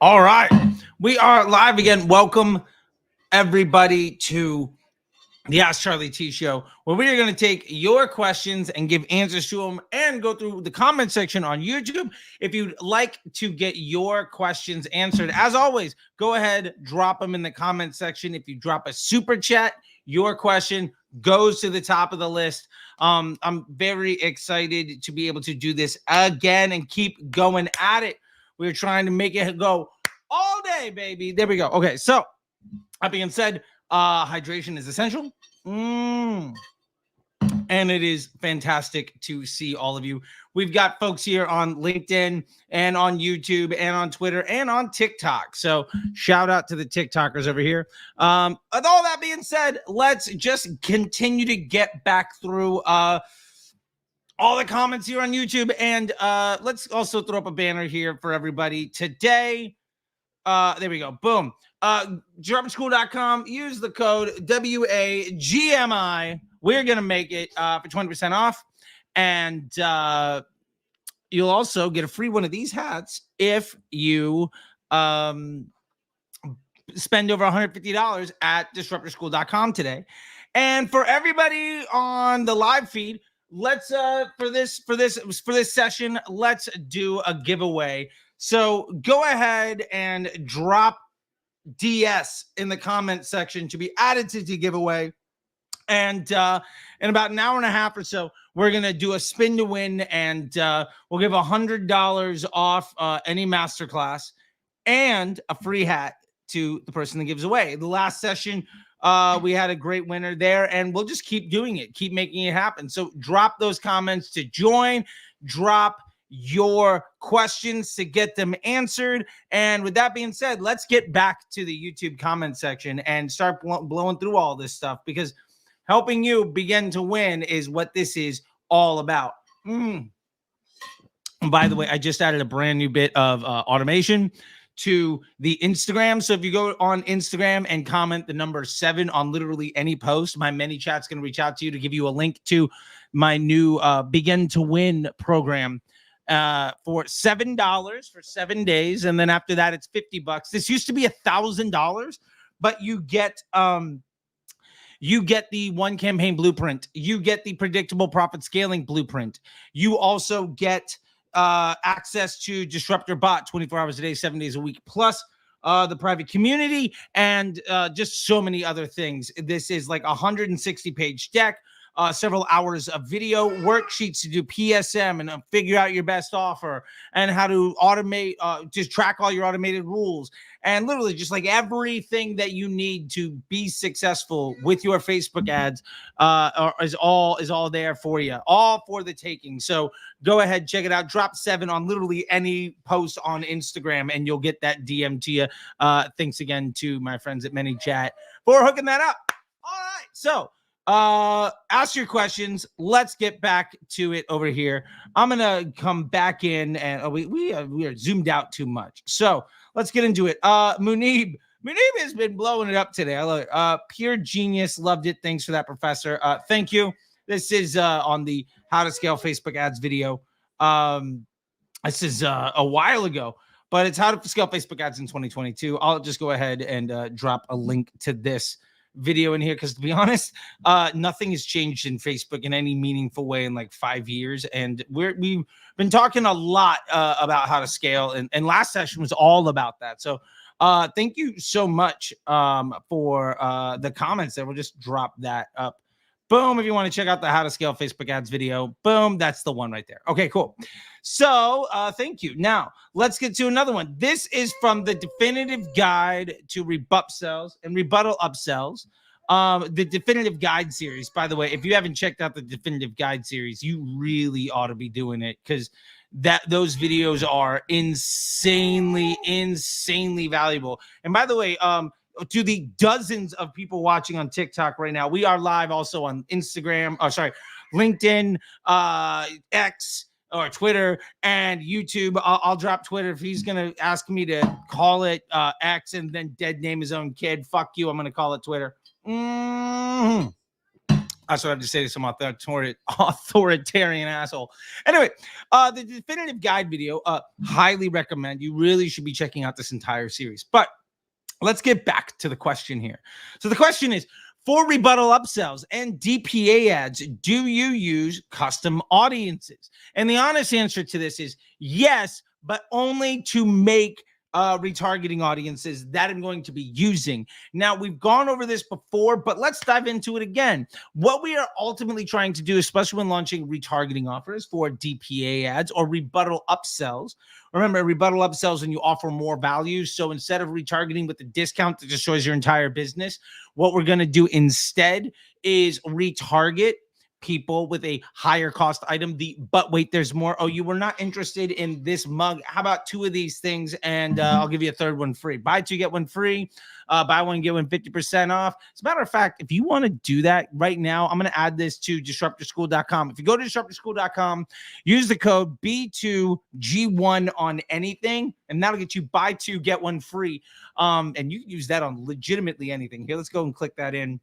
All right, we are live again. Welcome everybody to the AskCharleyT show, where we are going to take your questions and give answers to them and go through the comment section on YouTube. If you'd like to get your questions answered, as always, go ahead, drop them in the comment section. If you drop a super chat, your question goes to the top of the list. I'm very excited to be able to do this again and keep going at it. We're trying to make it go all day, baby. There we go. Okay, so that being said, hydration is essential. And it is fantastic to see all of you. We've got folks here on LinkedIn and on YouTube and on Twitter and on TikTok. So shout out to the TikTokers over here. With all that being said, let's just continue to get back through all the comments here on YouTube. And let's also throw up a banner here for everybody today. There we go. Boom. DropSchool.com. Use the code WAGMI. We're going to make it for 20% off. And you'll also get a free one of these hats if you spend over $150 at DisruptorSchool.com today. And for everybody on the live feed, let's for this session, let's do a giveaway. So go ahead and drop DS in the comment section to be added to the giveaway. And in about an hour and a half or so, we're going to do a spin to win, and we'll give $100 off any masterclass and a free hat to the person that gives away. The last session, we had a great winner there, and we'll just keep doing it, keep making it happen. So drop those comments to join, drop your questions to get them answered. And with that being said, let's get back to the YouTube comment section and start blowing through all this stuff, because helping you begin to win is what this is all about. And by the way, I just added a brand new bit of automation to the Instagram. So if you go on Instagram and comment the number 7 on literally any post, my ManyChat's going to reach out to you to give you a link to my new Begin to Win program for $7 for 7 days. And then after that, it's $50. This used to be $1,000, but you get the one campaign blueprint. You get the predictable profit scaling blueprint. You also get access to Disruptor Bot 24 hours a day, 7 days a week, plus the private community and just so many other things. This is like a 160-page deck. Several hours of video worksheets to do PSM and figure out your best offer, and how to automate, just track all your automated rules, and literally just like everything that you need to be successful with your Facebook ads is all there for you, all for the taking. So go ahead, check it out. Drop 7 on literally any post on Instagram, and you'll get that DM to you. Thanks again to my friends at ManyChat for hooking that up. All right, so ask your questions. Let's get back to it over here. I'm gonna come back in, and we are zoomed out too much, so let's get into it. Munib has been blowing it up today. I love it. Pure genius, loved it. Thanks for that, Professor. Thank you. This is on the how to scale Facebook ads video. This is a while ago, but it's how to scale Facebook ads in 2022. I'll just go ahead and drop a link to this video in here, because to be honest, nothing has changed in Facebook in any meaningful way in like 5 years, and we've been talking a lot about how to scale, and last session was all about that. So thank you so much for the comments there. We'll just drop that up. Boom. If you want to check out the how to scale Facebook ads video, boom, that's the one right there. Okay, cool. So thank you. Now let's get to another one. This is from the definitive guide to rebuttal upsells. The definitive guide series, by the way, if you haven't checked out the definitive guide series, you really ought to be doing it, because those videos are insanely valuable. And by the way, to the dozens of people watching on TikTok right now, we are live also on Instagram, LinkedIn, X, or Twitter, and YouTube. I'll drop Twitter if he's going to ask me to call it X and then dead name his own kid. Fuck you. I'm going to call it Twitter. That's what I have to say to some authoritarian asshole. Anyway, the definitive guide video, highly recommend. You really should be checking out this entire series. But let's get back to the question here. So the question is, for rebuttal upsells and DPA ads, do you use custom audiences? And the honest answer to this is yes, but only to make retargeting audiences that I'm going to be using. Now, we've gone over this before, but let's dive into it again. What we are ultimately trying to do, especially when launching retargeting offers for DPA ads or rebuttal upsells. Remember, rebuttal upsells when you offer more value. So instead of retargeting with the discount that destroys your entire business, what we're going to do instead is retarget people with a higher cost item. But wait, there's more. Oh, you were not interested in this mug. How about 2 of these things? And I'll give you a 3rd one free. Buy 2, get 1 free. Buy 1, get 1 50% off. As a matter of fact, if you want to do that right now, I'm going to add this to disruptorschool.com. If you go to disruptorschool.com, use the code B2G1 on anything, and that'll get you buy 2, get 1 free. And you can use that on legitimately anything. Here, let's go and click that in.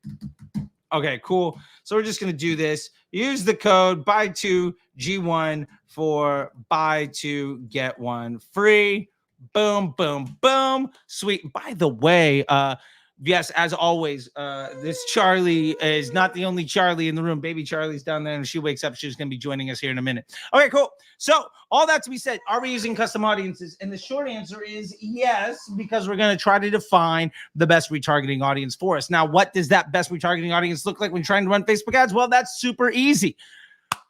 Okay, cool. So we're just going to do this. Use the code buy 2 G1 for buy 2 get 1 free. Boom, boom, boom. Sweet. By the way, yes, as always, this Charley is not the only Charley in the room. Baby Charley's down there, and she wakes up. She's going to be joining us here in a minute. Okay, cool. So all that to be said, are we using custom audiences? And the short answer is yes, because we're going to try to define the best retargeting audience for us. Now, what does that best retargeting audience look like when trying to run Facebook ads? Well, that's super easy.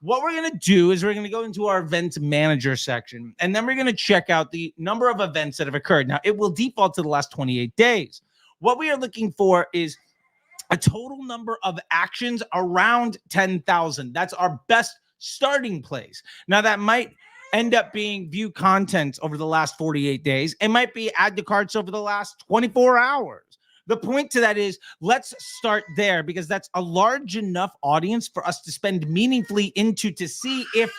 What we're going to do is we're going to go into our event manager section, and then we're going to check out the number of events that have occurred. Now, it will default to the last 28 days. What we are looking for is a total number of actions around 10,000. That's our best starting place. Now, that might end up being view content over the last 48 days. It might be add to carts over the last 24 hours. The point to that is let's start there because that's a large enough audience for us to spend meaningfully into to see if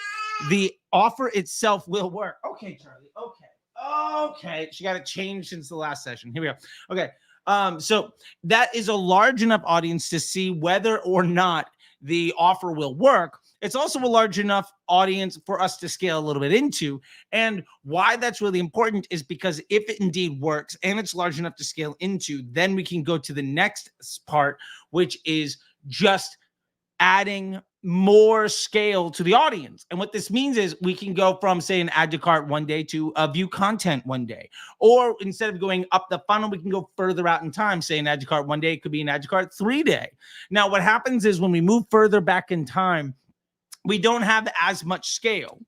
the offer itself will work. Okay, Charley. Okay. She got it changed since the last session. Here we go. Okay. So that is a large enough audience to see whether or not the offer will work. It's also a large enough audience for us to scale a little bit into. And why that's really important is because if it indeed works and it's large enough to scale into, then we can go to the next part, which is just adding more scale to the audience. And what this means is we can go from, say, an add to cart one day to a view content one day. Or instead of going up the funnel, we can go further out in time, say an add to cart one day, it could be an add to cart 3 day. Now, what happens is when we move further back in time, we don't have as much scale,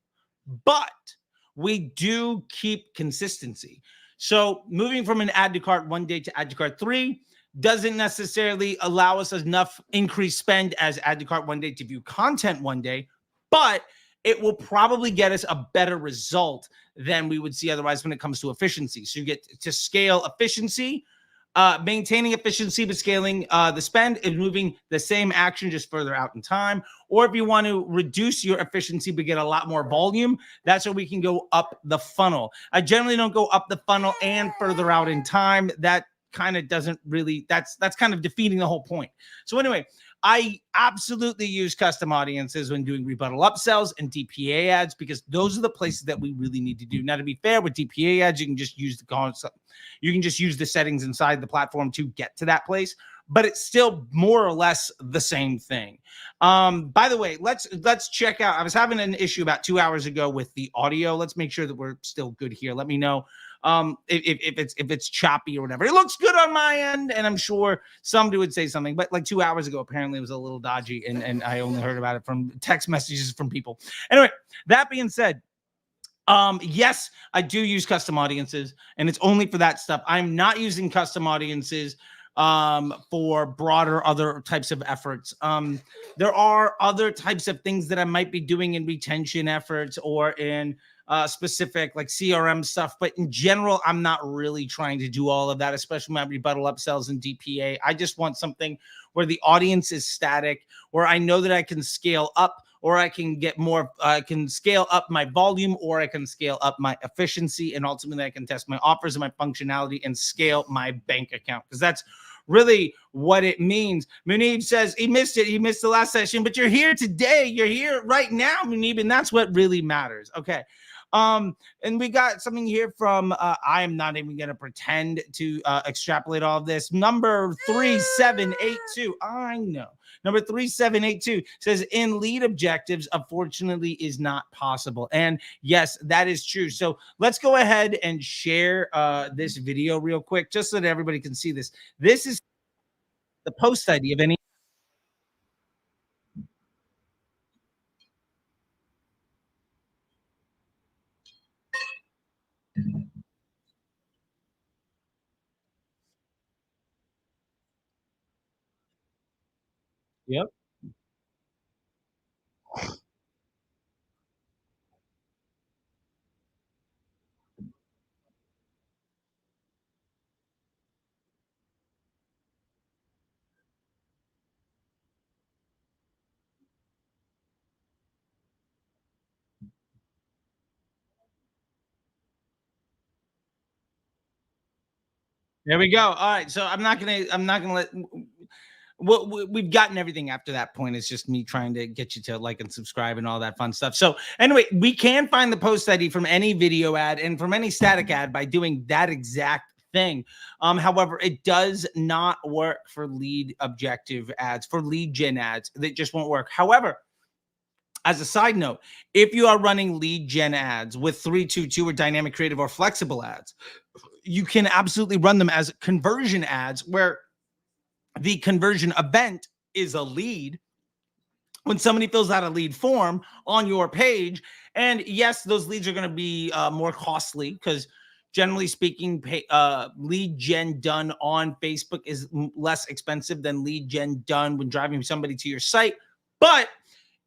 but we do keep consistency. So moving from an add to cart one day to add to cart 3 doesn't necessarily allow us enough increased spend as add to cart one day to view content one day, but it will probably get us a better result than we would see otherwise when it comes to efficiency. So you get to scale efficiency, maintaining efficiency, but scaling the spend and moving the same action just further out in time. Or if you want to reduce your efficiency but get a lot more volume, that's where we can go up the funnel. I generally don't go up the funnel and further out in time. That kind of doesn't really, that's kind of defeating the whole point. So anyway, I absolutely use custom audiences when doing rebuttal upsells and DPA ads because those are the places that we really need to do. Now, to be fair, with DPA ads, you can just use the concept. You can just use the settings inside the platform to get to that place, but it's still more or less the same thing. By the way, let's check out. I was having an issue about 2 hours ago with the audio. Let's make sure that we're still good here. Let me know if it's choppy or whatever. It looks good on my end, and I'm sure somebody would say something, but like 2 hours ago, apparently it was a little dodgy, and I only heard about it from text messages from people. Anyway, that being said, yes, I do use custom audiences, and it's only for that stuff. I'm not using custom audiences for broader other types of efforts. There are other types of things that I might be doing in retention efforts or in specific like CRM stuff, but in general, I'm not really trying to do all of that, especially my rebuttal upsells and DPA. I just want something where the audience is static, where I know that I can scale up, or I can get more, I can scale up my volume, or I can scale up my efficiency, and ultimately I can test my offers and my functionality and scale my bank account, because that's really what it means. Munib says he missed it. He missed the last session, but you're here today. You're here right now, Munib, and that's what really matters. Okay. And we got something here from, I am not even going to pretend to extrapolate all of this. Number 3782. I know. Number 3782 says in lead objectives, unfortunately, is not possible. And yes, that is true. So let's go ahead and share this video real quick, just so that everybody can see this. This is the post ID of any. Yep. There we go. All right. So I'm not gonna let. We've gotten everything after that point. It's just me trying to get you to like and subscribe and all that fun stuff. So anyway, we can find the post ID from any video ad and from any static ad by doing that exact thing. However, it does not work for lead objective ads, for lead gen ads. That just won't work. However, as a side note, if you are running lead gen ads with 322 or dynamic creative or flexible ads, you can absolutely run them as conversion ads where the conversion event is a lead when somebody fills out a lead form on your page. And yes, those leads are going to be more costly because generally speaking, lead gen done on Facebook is less expensive than lead gen done when driving somebody to your site. But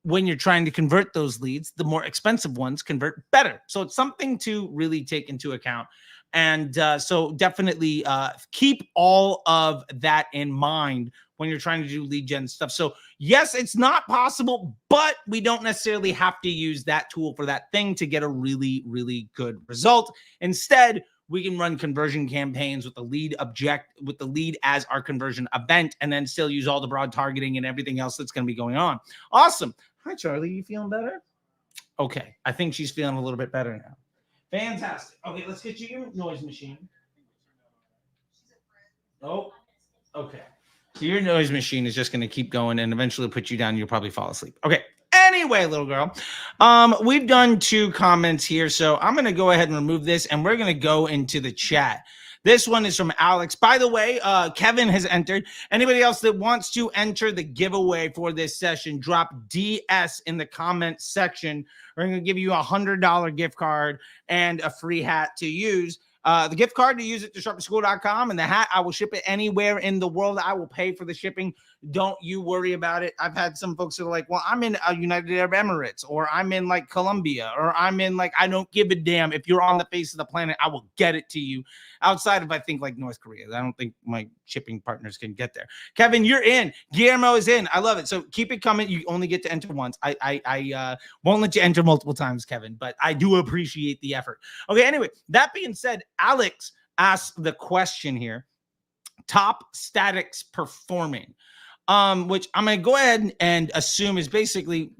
when you're trying to convert those leads, the more expensive ones convert better. So it's something to really take into account. And so definitely keep all of that in mind when you're trying to do lead gen stuff. So yes, it's not possible, but we don't necessarily have to use that tool for that thing to get a really, really good result. Instead, we can run conversion campaigns with the lead as our conversion event, and then still use all the broad targeting and everything else that's going to be going on. Awesome. Hi, Charlie. You feeling better? Okay. I think she's feeling a little bit better now. Fantastic. Okay, let's get you your noise machine. Oh, okay. So your noise machine is just going to keep going and eventually put you down. You'll probably fall asleep. Okay. Anyway, little girl, we've done 2 comments here, so I'm going to go ahead and remove this, and we're going to go into the chat. This one is from Alex. By the way, Kevin has entered. Anybody else that wants to enter the giveaway for this session, drop DS in the comment section. We're going to give you a $100 gift card and a free hat to use. The gift card to use at disruptorschool.com, and the hat, I will ship it anywhere in the world. I will pay for the shipping. Don't you worry about it. I've had some folks that are like, well, I'm in United Arab Emirates, or I'm in like Colombia, or I'm in like, I don't give a damn. If you're on the face of the planet, I will get it to you. Outside of, I think, like North Korea. I don't think my shipping partners can get there. Kevin, you're in. Guillermo is in. I love it. So keep it coming. You only get to enter once. I won't let you enter multiple times, Kevin, but I do appreciate the effort. Okay, anyway, that being said, Alex asked the question here. Top statics performing. Which I'm going to go ahead and assume is basically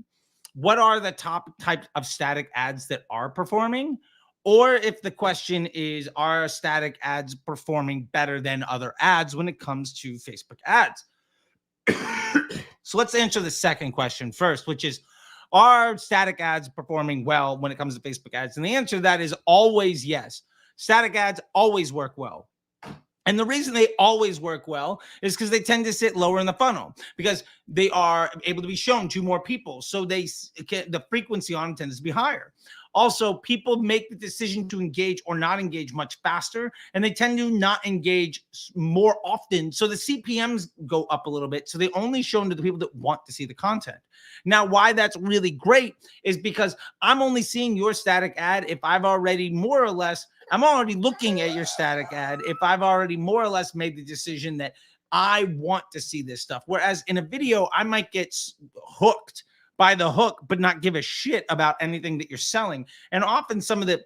what are the top types of static ads that are performing, or if the question is, are static ads performing better than other ads when it comes to Facebook ads? So let's answer the second question first, which is, are static ads performing well when it comes to Facebook ads? And the answer to that is always yes. Static ads always work well. And the reason they always work well is because they tend to sit lower in the funnel because they are able to be shown to more people. So the frequency on them tends to be higher. Also, people make the decision to engage or not engage much faster, and they tend to not engage more often. So the CPMs go up a little bit. So they only shown to the people that want to see the content. Now, why that's really great is because I'm only seeing your static ad if I've already more or less, I'm already looking at your static ad if I've already more or less made the decision that I want to see this stuff. Whereas in a video, I might get hooked by the hook, but not give a shit about anything that you're selling. And often some of the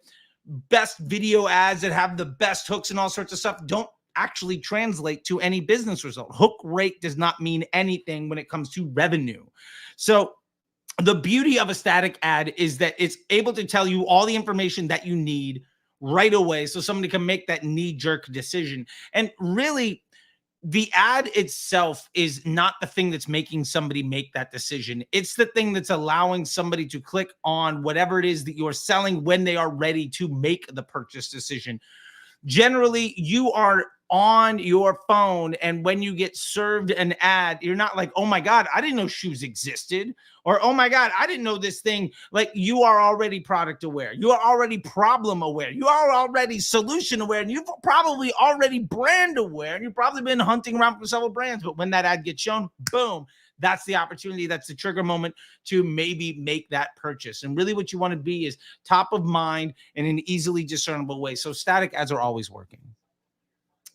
best video ads that have the best hooks and all sorts of stuff don't actually translate to any business result. Hook rate does not mean anything when it comes to revenue. So the beauty of a static ad is that it's able to tell you all the information that you need right away, so somebody can make that knee-jerk decision. And really, the ad itself is not the thing that's making somebody make that decision. It's the thing that's allowing somebody to click on whatever it is that you're selling when they are ready to make the purchase decision. Generally, you are on your phone, and when you get served an ad, you're not like, oh my God, I didn't know shoes existed, or oh my God, I didn't know this thing. Like, you are already product aware, you are already problem aware, you are already solution aware, and you've probably already brand aware, and you've probably been hunting around for several brands. But when that ad gets shown, boom, that's the opportunity. That's the trigger moment to maybe make that purchase. And really what you want to be is top of mind in an easily discernible way. So static ads are always working.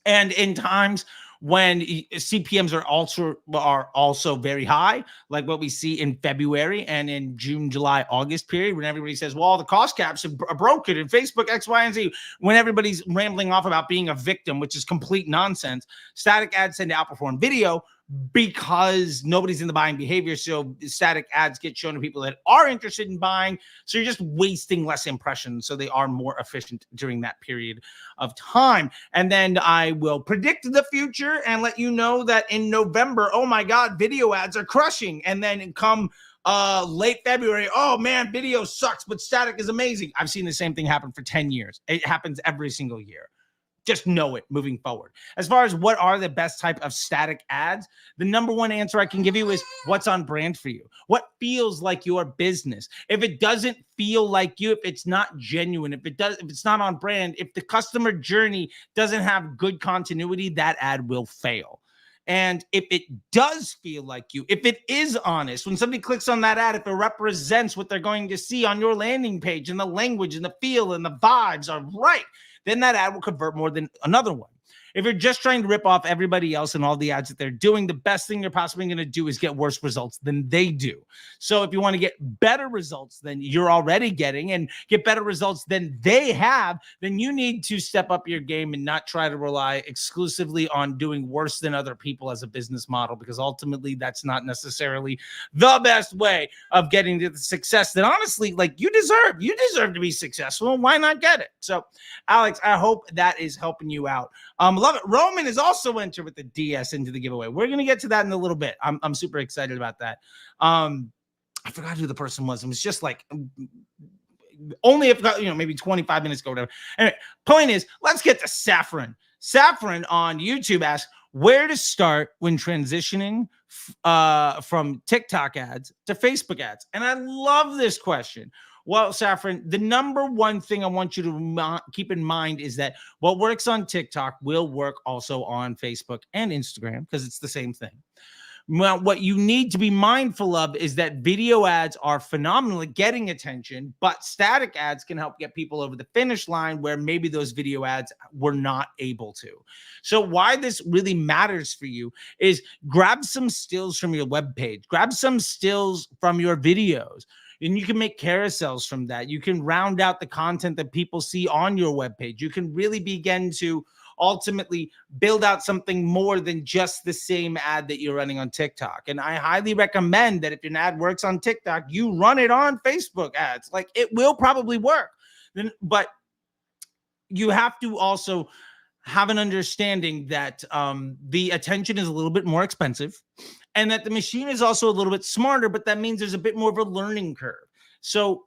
And in times when CPMs are also very high, like what we see in February and in June, July, August period, when everybody says, well, the cost caps are broken in Facebook, X, Y, and Z, when everybody's rambling off about being a victim, which is complete nonsense, static ads tend to outperform video because nobody's in the buying behavior. So static ads get shown to people that are interested in buying. So you're just wasting less impressions. So they are more efficient during that period of time. And then I will predict the future and let you know that in November, oh my God, video ads are crushing. And then come late February, oh man, video sucks, but static is amazing. I've seen the same thing happen for 10 years. It happens every single year. Just know it moving forward. As far as what are the best type of static ads, the number one answer I can give you is what's on brand for you. What feels like your business. If it doesn't feel like you, if it's not genuine, if it's not on brand, if the customer journey doesn't have good continuity, that ad will fail. And if it does feel like you, if it is honest, when somebody clicks on that ad, if it represents what they're going to see on your landing page and the language and the feel and the vibes are right, then that ad will convert more than another one. If you're just trying to rip off everybody else and all the ads that they're doing, the best thing you're possibly going to do is get worse results than they do. So if you want to get better results than you're already getting and get better results than they have, then you need to step up your game and not try to rely exclusively on doing worse than other people as a business model, because ultimately that's not necessarily the best way of getting to the success that honestly, like, you deserve. You deserve to be successful. Why not get it? So, Alex, I hope that is helping you out. Love it. Roman is also entered with the DS into the giveaway. We're going to get to that in a little bit. I'm super excited about that. I forgot who the person was. It was just like only if, maybe 25 minutes ago, whatever. Anyway, point is, let's get to Saffron. Saffron on YouTube asks, where to start when transitioning from TikTok ads to Facebook ads? And I love this question. Well, Saffron, the number one thing I want you to keep in mind is that what works on TikTok will work also on Facebook and Instagram, because it's the same thing. Well, what you need to be mindful of is that video ads are phenomenal at getting attention, but static ads can help get people over the finish line where maybe those video ads were not able to. So why this really matters for you is grab some stills from your webpage, grab some stills from your videos, and you can make carousels from that. You can round out the content that people see on your webpage. You can really begin to ultimately build out something more than just the same ad that you're running on TikTok. And I highly recommend that if an ad works on TikTok, you run it on Facebook ads. Like, it will probably work. But you have to also have an understanding that the attention is a little bit more expensive and that the machine is also a little bit smarter, but that means there's a bit more of a learning curve. So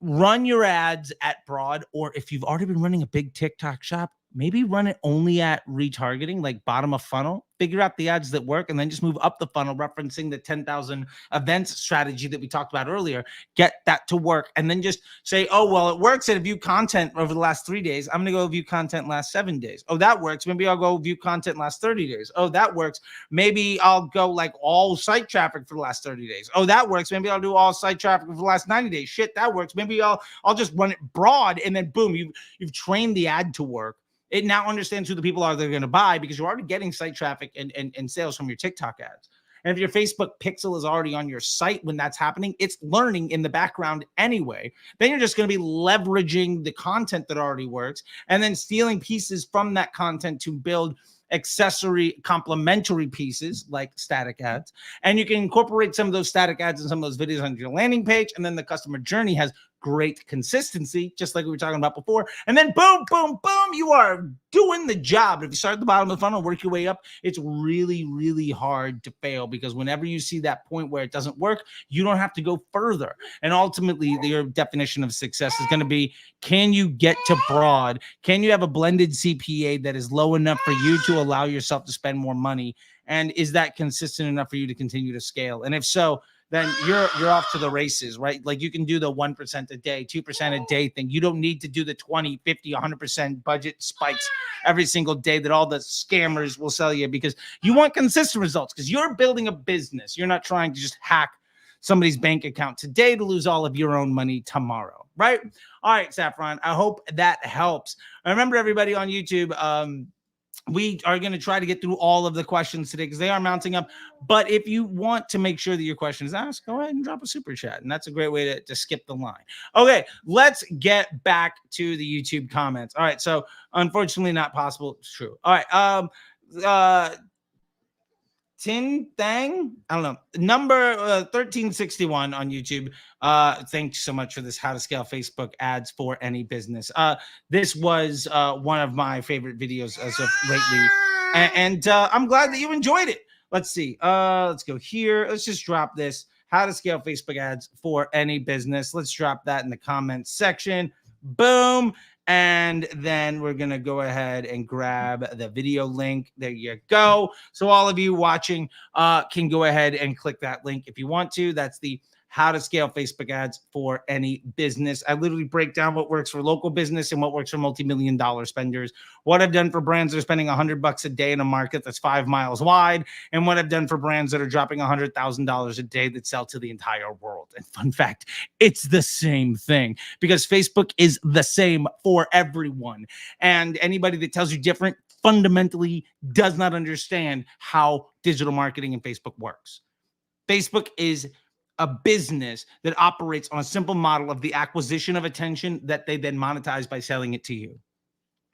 run your ads at broad, or if you've already been running a big TikTok shop, maybe run it only at retargeting, like bottom of funnel. Figure out the ads that work and then just move up the funnel, referencing the 10,000 events strategy that we talked about earlier. Get that to work and then just say, oh, well, it works at view content over the last 3 days. I'm going to go view content last 7 days. Oh, that works. Maybe I'll go view content last 30 days. Oh, that works. Maybe I'll go like all site traffic for the last 30 days. Oh, that works. Maybe I'll do all site traffic for the last 90 days. Shit, that works. Maybe I'll just run it broad, and then boom, you've trained the ad to work. It now understands who the people are that are going to buy, because you're already getting site traffic and sales from your TikTok ads. And if your Facebook pixel is already on your site when that's happening, it's learning in the background anyway. Then you're just going to be leveraging the content that already works and then stealing pieces from that content to build accessory complementary pieces like static ads. And you can incorporate some of those static ads and some of those videos on your landing page. And then the customer journey has great consistency, just like we were talking about before. And then boom, boom, boom, you are doing the job. If you start at the bottom of the funnel, work your way up, it's really, really hard to fail, because whenever you see that point where it doesn't work, you don't have to go further. And ultimately, your definition of success is going to be, can you get to broad? Can you have a blended CPA that is low enough for you to allow yourself to spend more money? And is that consistent enough for you to continue to scale? And if so, then you're off to the races, right? Like you can do the 1% a day, 2% a day thing. You don't need to do the 20, 50, 100% budget spikes every single day that all the scammers will sell you, because you want consistent results, because you're building a business. You're not trying to just hack somebody's bank account today to lose all of your own money tomorrow, right? All right, Saffron, I hope that helps. Remember, everybody on YouTube, we are going to try to get through all of the questions today because they are mounting up. But if you want to make sure that your question is asked, go ahead and drop a super chat. And that's a great way to skip the line. Okay, let's get back to the YouTube comments. All right, so unfortunately not possible. It's true. All right. Tin Thang, I don't know, number 1361 on YouTube. Thanks so much for this, how to scale Facebook ads for any business. This was one of my favorite videos as of lately, and I'm glad that you enjoyed it. Let's see. Let's go here. Let's just drop this, how to scale Facebook ads for any business. Let's drop that in the comments section. Boom. And then we're going to go ahead and grab the video link. There you go. So all of you watching can go ahead and click that link if you want to. That's the how to scale Facebook ads for any business. I literally break down what works for local business and what works for multi-million-dollar spenders. What I've done for brands that are spending $100 a day in a market that's 5 miles wide, and what I've done for brands that are dropping $100,000 a day that sell to the entire world. And fun fact, it's the same thing, because Facebook is the same for everyone. And anybody that tells you different fundamentally does not understand how digital marketing and Facebook works. Facebook is a business that operates on a simple model of the acquisition of attention that they then monetize by selling it to you.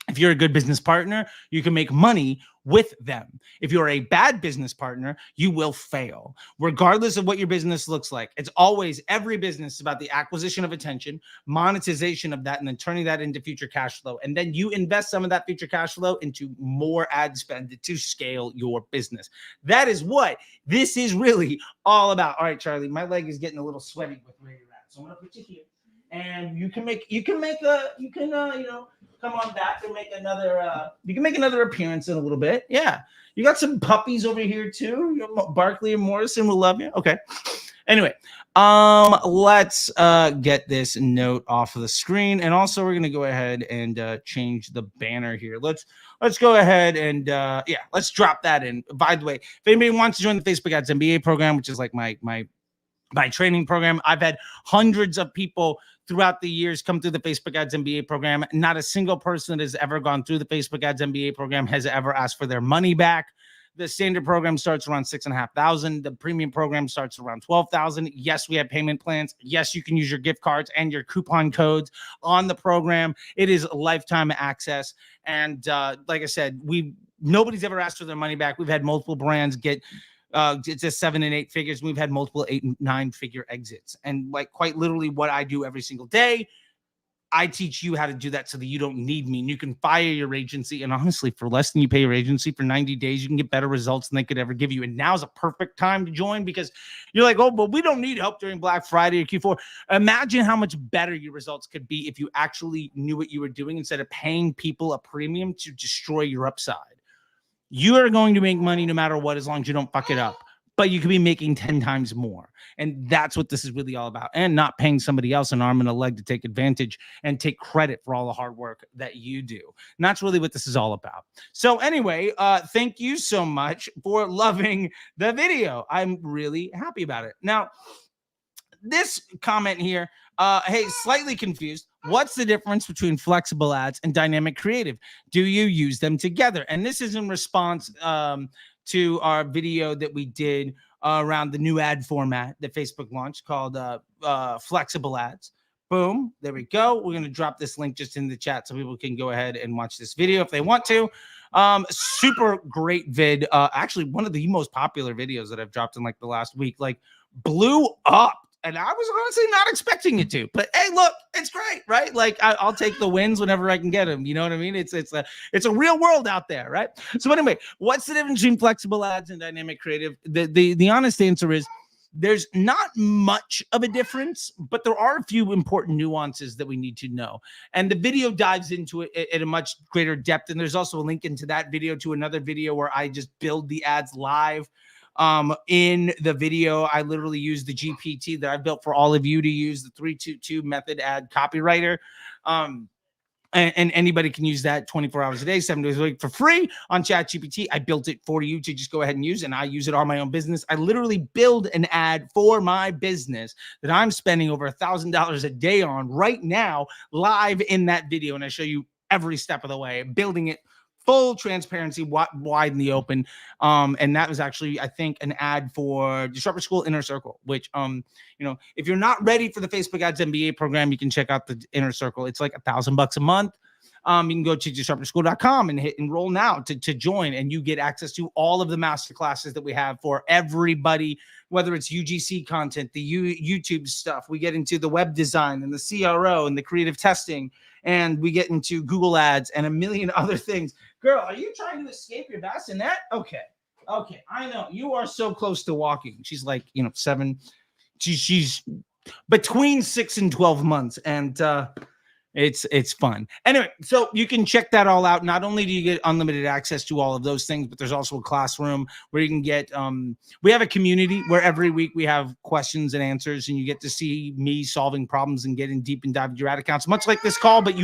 If you're a good business partner, you can make money with them. If you're a bad business partner, you will fail, regardless of what your business looks like. It's always, every business is about the acquisition of attention, monetization of that, and then turning that into future cash flow. And then you invest some of that future cash flow into more ad spend to scale your business. That is what this is really all about. All right, Charlie, my leg is getting a little sweaty with where you're at. So I'm going to put you here. And you can come on back and make another, you can make another appearance in a little bit. Yeah. You got some puppies over here too. Barkley and Morrison will love you. Okay. Anyway, let's get this note off of the screen. And also we're going to go ahead and change the banner here. Let's go ahead and let's drop that in. By the way, if anybody wants to join the Facebook Ads MBA program, which is like my training program, I've had hundreds of people throughout the years come through the Facebook Ads MBA program. Not a single person that has ever gone through the Facebook Ads MBA program has ever asked for their money back. The standard program starts around $6,500. The premium program starts around $12,000. Yes, we have payment plans. Yes, you can use your gift cards and your coupon codes on the program. It is lifetime access. And like I said, nobody's ever asked for their money back. We've had multiple brands get it's just 7 and 8 figures. We've had multiple 8 and 9 figure exits. And like quite literally what I do every single day, I teach you how to do that so that you don't need me. And you can fire your agency. And honestly, for less than you pay your agency for 90 days, you can get better results than they could ever give you. And now's a perfect time to join, because you're like, oh, but we don't need help during Black Friday or Q4. Imagine how much better your results could be if you actually knew what you were doing instead of paying people a premium to destroy your upside. You are going to make money no matter what, as long as you don't fuck it up. But you could be making 10 times more. And that's what this is really all about. And not paying somebody else an arm and a leg to take advantage and take credit for all the hard work that you do. And that's really what this is all about. So anyway, thank you so much for loving the video. I'm really happy about it. Now, this comment here, hey, slightly confused. What's the difference between flexible ads and dynamic creative? Do you use them together? And this is in response to our video that we did around the new ad format that Facebook launched called flexible ads. Boom, there we go. We're going to drop this link just in the chat so people can go ahead and watch this video if they want to. Super great vid. Actually, one of the most popular videos that I've dropped in like the last week, like blew up. And I was honestly not expecting it to, but hey, look, it's great, right? Like I'll take the wins whenever I can get them. You know what I mean? It's a real world out there, right? So anyway, what's the difference between flexible ads and dynamic creative? The honest answer is there's not much of a difference, but there are a few important nuances that we need to know. And the video dives into it at a much greater depth. And there's also a link into that video to another video where I just build the ads live. In the video, I literally use the GPT that I built for all of you to use, the 322 method ad copywriter. And anybody can use that 24 hours a day, 7 days a week for free on ChatGPT. I built it for you to just go ahead and use, and I use it on my own business. I literally build an ad for my business that I'm spending over $1,000 a day on right now, live in that video. And I show you every step of the way, building it full transparency, wide in the open. And that was actually, I think, an ad for Disruptor School Inner Circle, which, if you're not ready for the Facebook Ads MBA program, you can check out the Inner Circle. It's like $1,000 a month. You can go to disruptorschool.com and hit enroll now to join, and you get access to all of the masterclasses that we have for everybody, whether it's UGC content, the YouTube stuff. We get into the web design and the CRO and the creative testing, and we get into Google Ads and a million other things. Girl, are you trying to escape your bassinet? Okay, I know. You are so close to walking. She's like, 7. She's between 6 and 12 months, and it's fun. Anyway, so you can check that all out. Not only do you get unlimited access to all of those things, but there's also a classroom where you can get, we have a community where every week we have questions and answers, and you get to see me solving problems and getting deep and dive into your ad accounts, much like this call, but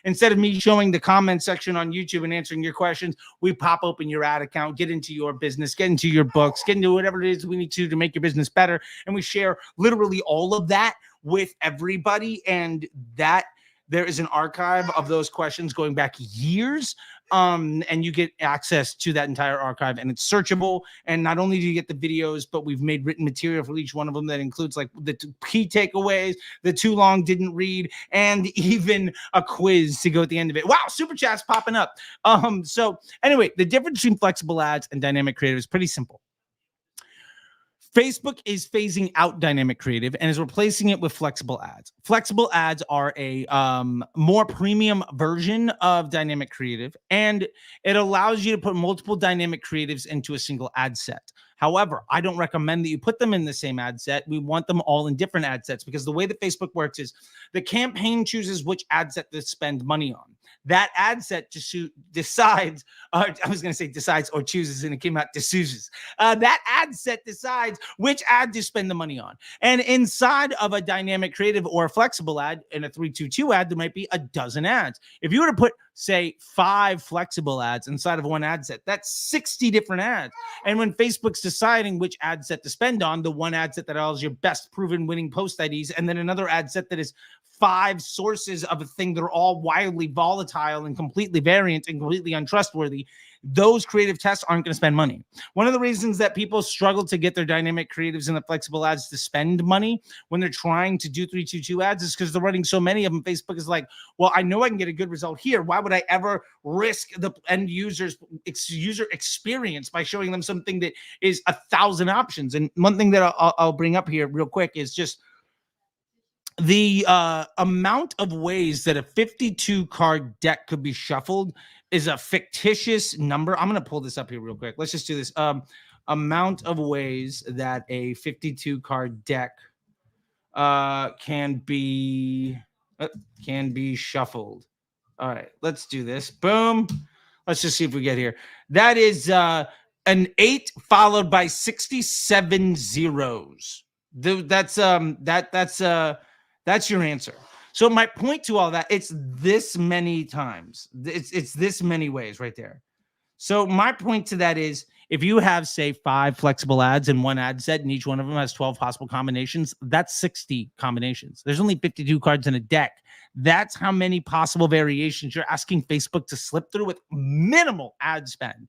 instead of me showing the comment section on YouTube and answering your questions, we pop open your ad account, get into your business, get into your books, get into whatever it is we need to make your business better. And we share literally all of that with everybody. And that there is an archive of those questions going back years, and you get access to that entire archive, and it's searchable. And not only do you get the videos, but we've made written material for each one of them that includes like the key takeaways, the too long didn't read, and even a quiz to go at the end of it. Wow, super chats popping up. So anyway, the difference between flexible ads and dynamic creative is pretty simple. Facebook is phasing out dynamic creative and is replacing it with flexible ads. Flexible ads are a more premium version of dynamic creative, and it allows you to put multiple dynamic creatives into a single ad set. However, I don't recommend that you put them in the same ad set. We want them all in different ad sets, because the way that Facebook works is the campaign chooses which ad set to spend money on. That ad set decides, I was going to say decides or chooses, and it came out decisions. That ad set decides which ad to spend the money on. And inside of a dynamic creative or a flexible ad, in a 322 ad, there might be a dozen ads. If you were to put, say, 5 flexible ads inside of one ad set, that's 60 different ads. And when Facebook's deciding which ad set to spend on, the one ad set that allows your best proven winning post IDs, and then another ad set that is 5 sources of a thing that are all wildly volatile and completely variant and completely untrustworthy, those creative tests aren't going to spend money. One of the reasons that people struggle to get their dynamic creatives and the flexible ads to spend money when they're trying to do 322 ads is because they're running so many of them. Facebook is like, well, I know I can get a good result here. Why would I ever risk the end user experience by showing them something that is 1,000 options? And one thing that I'll bring up here real quick is just the amount of ways that a 52 card deck could be shuffled is a fictitious number. I'm going to pull this up here real quick. Let's just do this. Amount of ways that a 52 card deck can be shuffled. All right, let's do this. Boom. Let's just see if we get here. That is an 8 followed by 67 zeros. That's your answer. So my point to all that, it's this many times. It's this many ways right there. So my point to that is, if you have, say, 5 flexible ads in one ad set, and each one of them has 12 possible combinations, that's 60 combinations. There's only 52 cards in a deck. That's how many possible variations you're asking Facebook to slip through with minimal ad spend.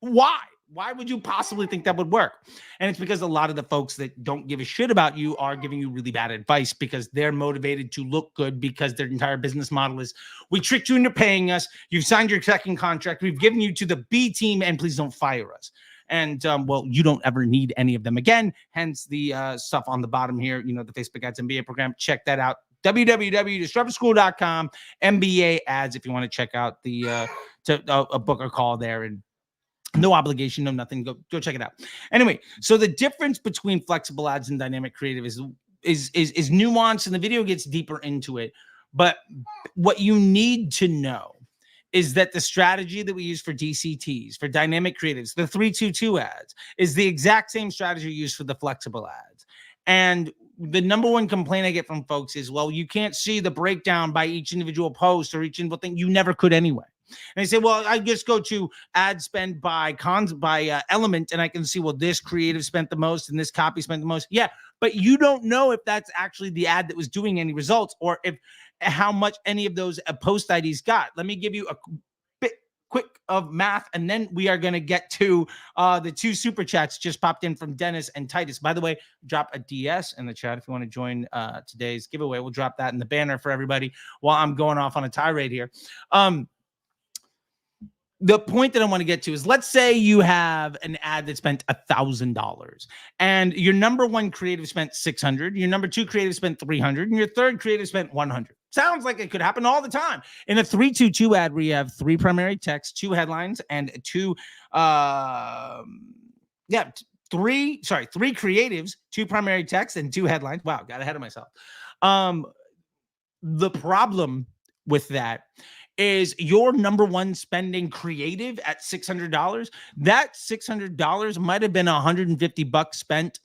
Why? Why would you possibly think that would work? And it's because a lot of the folks that don't give a shit about you are giving you really bad advice because they're motivated to look good because their entire business model is, we tricked you into paying us. You've signed your second contract. We've given you to the B team and please don't fire us. And, well, you don't ever need any of them again. Hence the stuff on the bottom here, you know, the Facebook Ads MBA program. Check that out. www.disruptorschool.com, MBA ads, if you want to check out the a book or call there, and no obligation, no nothing. Go check it out. Anyway, so the difference between flexible ads and dynamic creative is nuanced, and the video gets deeper into it. But what you need to know is that the strategy that we use for DCTs, for dynamic creatives, the 322 ads, is the exact same strategy used for the flexible ads. And the number one complaint I get from folks is, well, you can't see the breakdown by each individual post or each individual thing. You never could anyway. And I say, well, I just go to ad spend by element, and I can see, well, this creative spent the most and this copy spent the most. Yeah, but you don't know if that's actually the ad that was doing any results, or if how much any of those post IDs got. Let me give you a bit quick of math, and then we are going to get to the two super chats just popped in from Dennis and Titus. By the way, drop a DS in the chat if you want to join today's giveaway. We'll drop that in the banner for everybody while I'm going off on a tirade here. The point that I want to get to is, let's say you have an ad that spent $1,000 and your number one creative spent $600, your number two creative spent $300, and your third creative spent $100. Sounds like it could happen all the time. In a 322 ad where you have three primary text, two headlines, and three creatives, two primary text, and two headlines. Wow, got ahead of myself. The problem with that is your number one spending creative at $600. That $600 might have been $150 spent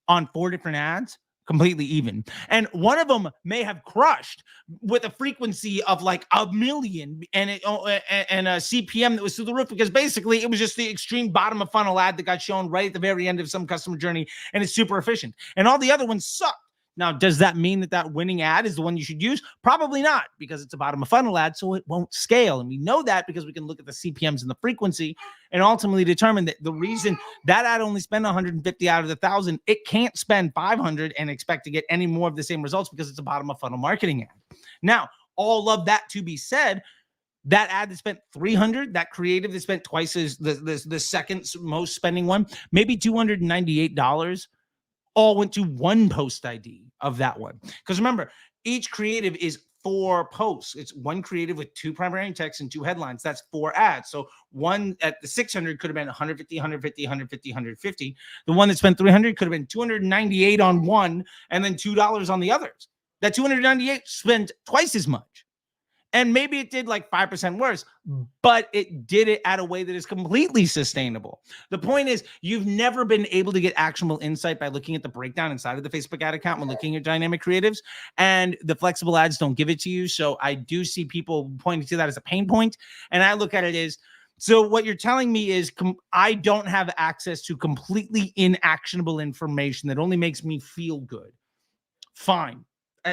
on 4 different ads, completely even. And one of them may have crushed with a frequency of like 1 million and a CPM that was through the roof, because basically it was just the extreme bottom of funnel ad that got shown right at the very end of some customer journey, and it's super efficient. And all the other ones suck. Now, does that mean that that winning ad is the one you should use? Probably not, because it's a bottom of funnel ad, so it won't scale. And we know that because we can look at the CPMs and the frequency and ultimately determine that the reason that ad only spent 150 out of the 1,000, it can't spend 500 and expect to get any more of the same results because it's a bottom of funnel marketing ad. Now, all of that to be said, that ad that spent 300, that creative that spent twice as the second most spending one, maybe $298, all went to one post ID of that one. Because remember, each creative is 4 posts. It's one creative with 2 primary texts and 2 headlines. That's 4 ads. So one at the 600 could have been 150, 150, 150, 150. The one that spent 300 could have been 298 on one and then $2 on the others. That 298 spent twice as much. And maybe it did like 5% worse, but it did it at a way that is completely sustainable. The point is, you've never been able to get actionable insight by looking at the breakdown inside of the Facebook ad account when looking at dynamic creatives, and the flexible ads don't give it to you. So I do see people pointing to that as a pain point. And I look at it as, so what you're telling me is I don't have access to completely inactionable information that only makes me feel good. Fine.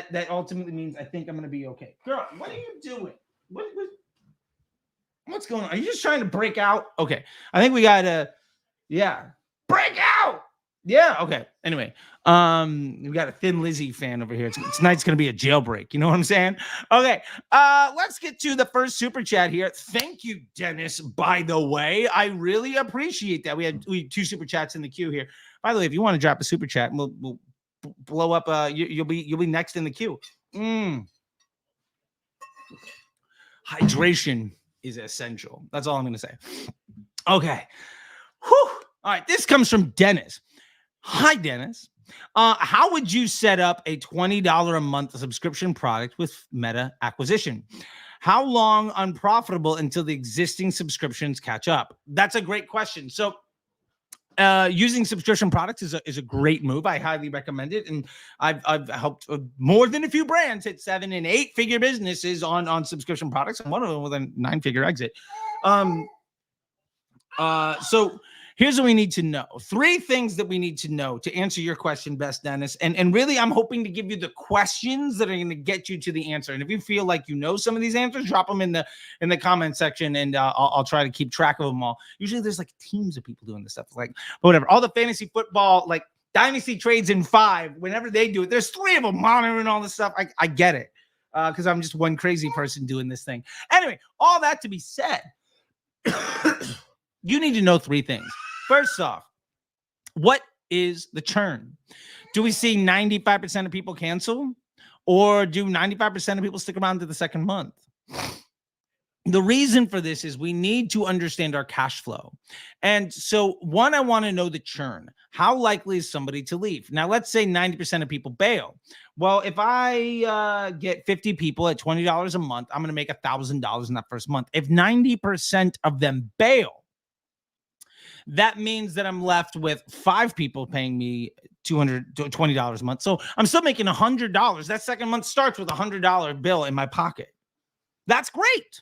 That ultimately means I think I'm going to be okay. Girl, what are you doing? What's going on? Are you just trying to break out? Okay. I think we got to, break out. Yeah. Okay. Anyway, we got a Thin Lizzy fan over here. Tonight's going to be a jailbreak. You know what I'm saying? Okay. Let's get to the first super chat here. Thank you, Dennis, by the way. I really appreciate that. We had 2 super chats in the queue here. By the way, if you want to drop a super chat, we'll blow up. You'll be next in the queue. Hydration is essential. That's all I'm going to say. Okay. Whew. All right. This comes from Dennis. Hi, Dennis. How would you set up a $20 a month subscription product with Meta acquisition? How long unprofitable until the existing subscriptions catch up? That's a great question. So using subscription products is a great move. I highly recommend it, and I've helped more than a few brands hit 7- and 8-figure businesses on subscription products, and one of them with a 9-figure exit. So Here's what we need to know. 3 things that we need to know to answer your question best, Dennis. And really, I'm hoping to give you the questions that are going to get you to the answer. And if you feel like you know some of these answers, drop them in the comment section, and I'll try to keep track of them all. Usually there's like teams of people doing this stuff, like whatever. All the fantasy football, like dynasty trades in 5, whenever they do it, there's 3 of them monitoring all this stuff. I get it, because I'm just one crazy person doing this thing. Anyway, all that to be said, you need to know 3 things. First off, what is the churn? Do we see 95% of people cancel, or do 95% of people stick around to the second month? The reason for this is we need to understand our cash flow. And so, one, I want to know the churn. How likely is somebody to leave? Now, let's say 90% of people bail. Well, if I get 50 people at $20 a month, I'm going to make $1,000 in that first month. If 90% of them bail, that means that I'm left with 5 people paying me $220 a month. So I'm still making $100. That second month starts with a $100 bill in my pocket. That's great.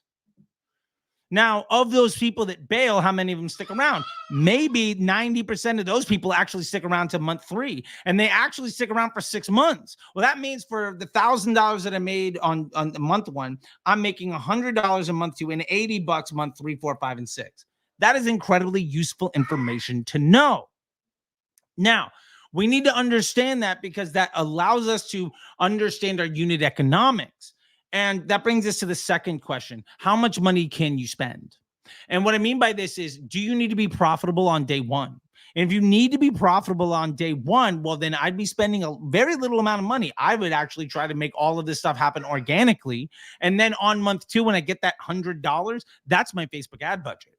Now, of those people that bail, how many of them stick around? Maybe 90% of those people actually stick around to month 3, and they actually stick around for 6 months. Well, that means for the $1,000 that I made on month 1, I'm making $100 a month 2 and $80 month 3, 4, 5, and 6. That is incredibly useful information to know. Now, we need to understand that because that allows us to understand our unit economics. And that brings us to the second question. How much money can you spend? And what I mean by this is, do you need to be profitable on day 1? And if you need to be profitable on day 1, well, then I'd be spending a very little amount of money. I would actually try to make all of this stuff happen organically. And then on month 2, when I get that $100, that's my Facebook ad budget.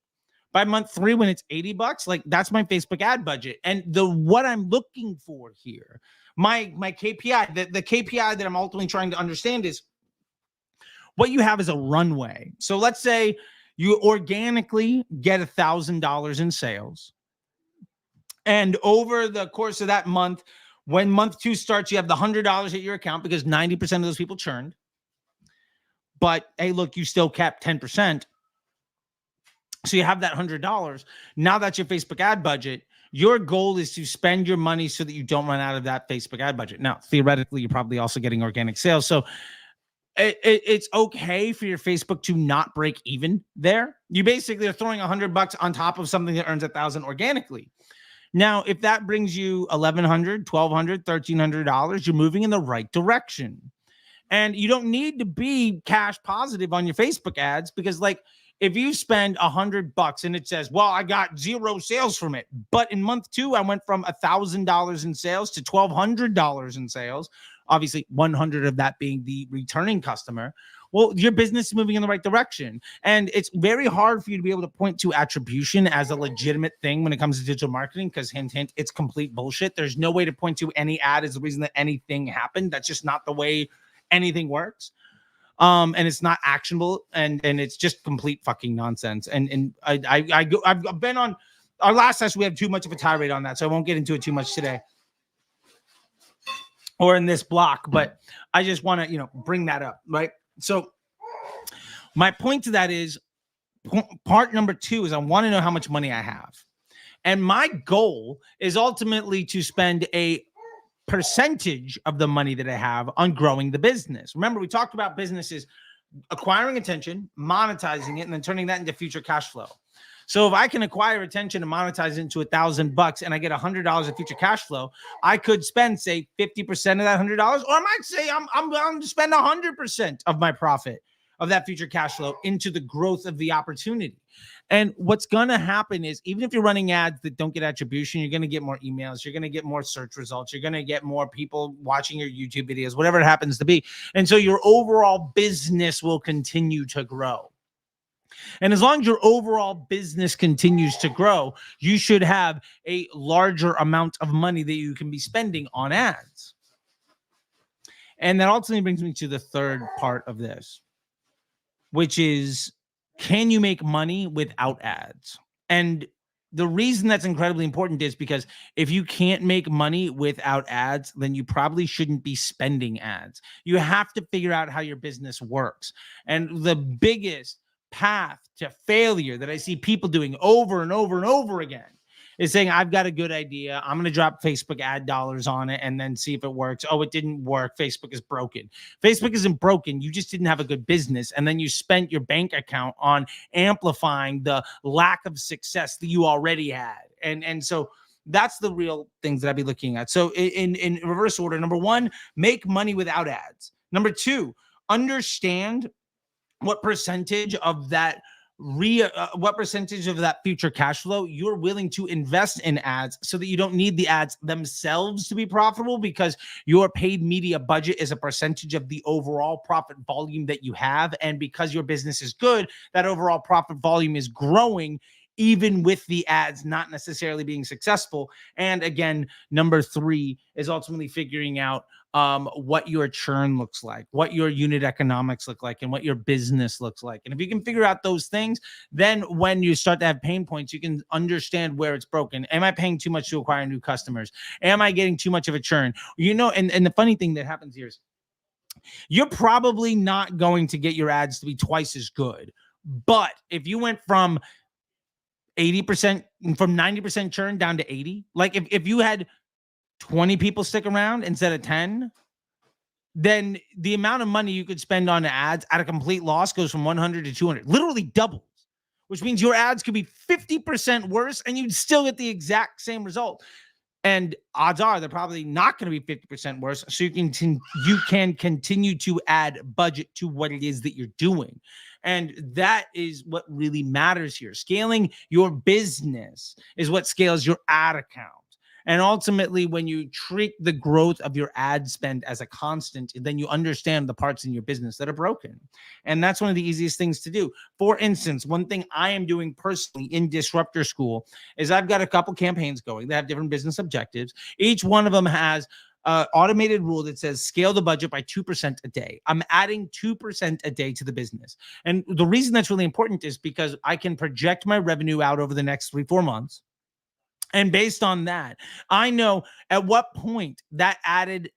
By month 3, when it's $80, like that's my Facebook ad budget. And what I'm looking for here, my KPI, the KPI that I'm ultimately trying to understand is what you have is a runway. So let's say you organically get $1,000 in sales. And over the course of that month, when month 2 starts, you have the $100 at your account because 90% of those people churned. But hey, look, you still kept 10%. So you have that $100. Now that's your Facebook ad budget. Your goal is to spend your money so that you don't run out of that Facebook ad budget. Now, theoretically, you're probably also getting organic sales. So it's okay for your Facebook to not break even there. You basically are throwing $100 on top of something that earns $1,000 organically. Now, if that brings you $1,100, $1,200, $1,300, you're moving in the right direction. And you don't need to be cash positive on your Facebook ads because, like, if you spend $100 and it says, well, I got 0 sales from it, but in month 2, I went from $1,000 in sales to $1,200 in sales, obviously 100 of that being the returning customer. Well, your business is moving in the right direction. And it's very hard for you to be able to point to attribution as a legitimate thing when it comes to digital marketing because, hint, hint, it's complete bullshit. There's no way to point to any ad as the reason that anything happened. That's just not the way anything works. And it's not actionable, and it's just complete fucking nonsense. And I've been on our last session. We have too much of a tirade on that, so I won't get into it too much today or in this block. But I just want to, bring that up, right? So my point to that is part number 2 is I want to know how much money I have, and my goal is ultimately to spend a percentage of the money that I have on growing the business. Remember, we talked about businesses acquiring attention, monetizing it, and then turning that into future cash flow. So if I can acquire attention and monetize it into $1,000 and I get $100 of future cash flow, I could spend, say, 50% of that $100, or I might say I'm going to spend 100% of my profit of that future cash flow into the growth of the opportunity. And what's going to happen is, even if you're running ads that don't get attribution, you're going to get more emails, you're going to get more search results, you're going to get more people watching your YouTube videos, whatever it happens to be. And so your overall business will continue to grow. And as long as your overall business continues to grow, you should have a larger amount of money that you can be spending on ads. And that ultimately brings me to the third part of this, which is, can you make money without ads? And the reason that's incredibly important is because if you can't make money without ads, then you probably shouldn't be spending ads. You have to figure out how your business works. And the biggest path to failure that I see people doing over and over and over again is saying, I've got a good idea. I'm going to drop Facebook ad dollars on it and then see if it works. Oh, it didn't work. Facebook is broken. Facebook isn't broken. You just didn't have a good business. And then you spent your bank account on amplifying the lack of success that you already had. And so that's the real things that I'd be looking at. So in reverse order, number one, make money without ads. Number two, understand what percentage of that future cash flow you're willing to invest in ads so that you don't need the ads themselves to be profitable, because your paid media budget is a percentage of the overall profit volume that you have. And because your business is good, that overall profit volume is growing even with the ads not necessarily being successful. And again, number three is ultimately figuring out what your churn looks like, what your unit economics look like, and what your business looks like. And if you can figure out those things, then when you start to have pain points, you can understand where it's broken. Am I paying too much to acquire new customers? Am I getting too much of a churn? You know, and the funny thing that happens here is you're probably not going to get your ads to be twice as good. But if you went from 80%, from 90% churn down to 80, like if you had 20 people stick around instead of 10, then the amount of money you could spend on ads at a complete loss goes from 100 to 200, literally doubles, which means your ads could be 50% worse and you'd still get the exact same result. And odds are they're probably not going to be 50% worse. So you can continue to add budget to what it is that you're doing. And that is what really matters here. Scaling your business is what scales your ad account. And ultimately, when you treat the growth of your ad spend as a constant, then you understand the parts in your business that are broken. And that's one of the easiest things to do. For instance, one thing I am doing personally in Disruptor School is I've got a couple campaigns going that have different business objectives. Each one of them has an automated rule that says scale the budget by 2% a day. I'm adding 2% a day to the business. And the reason that's really important is because I can project my revenue out over the next 3-4 months. And based on that, I know at what point that added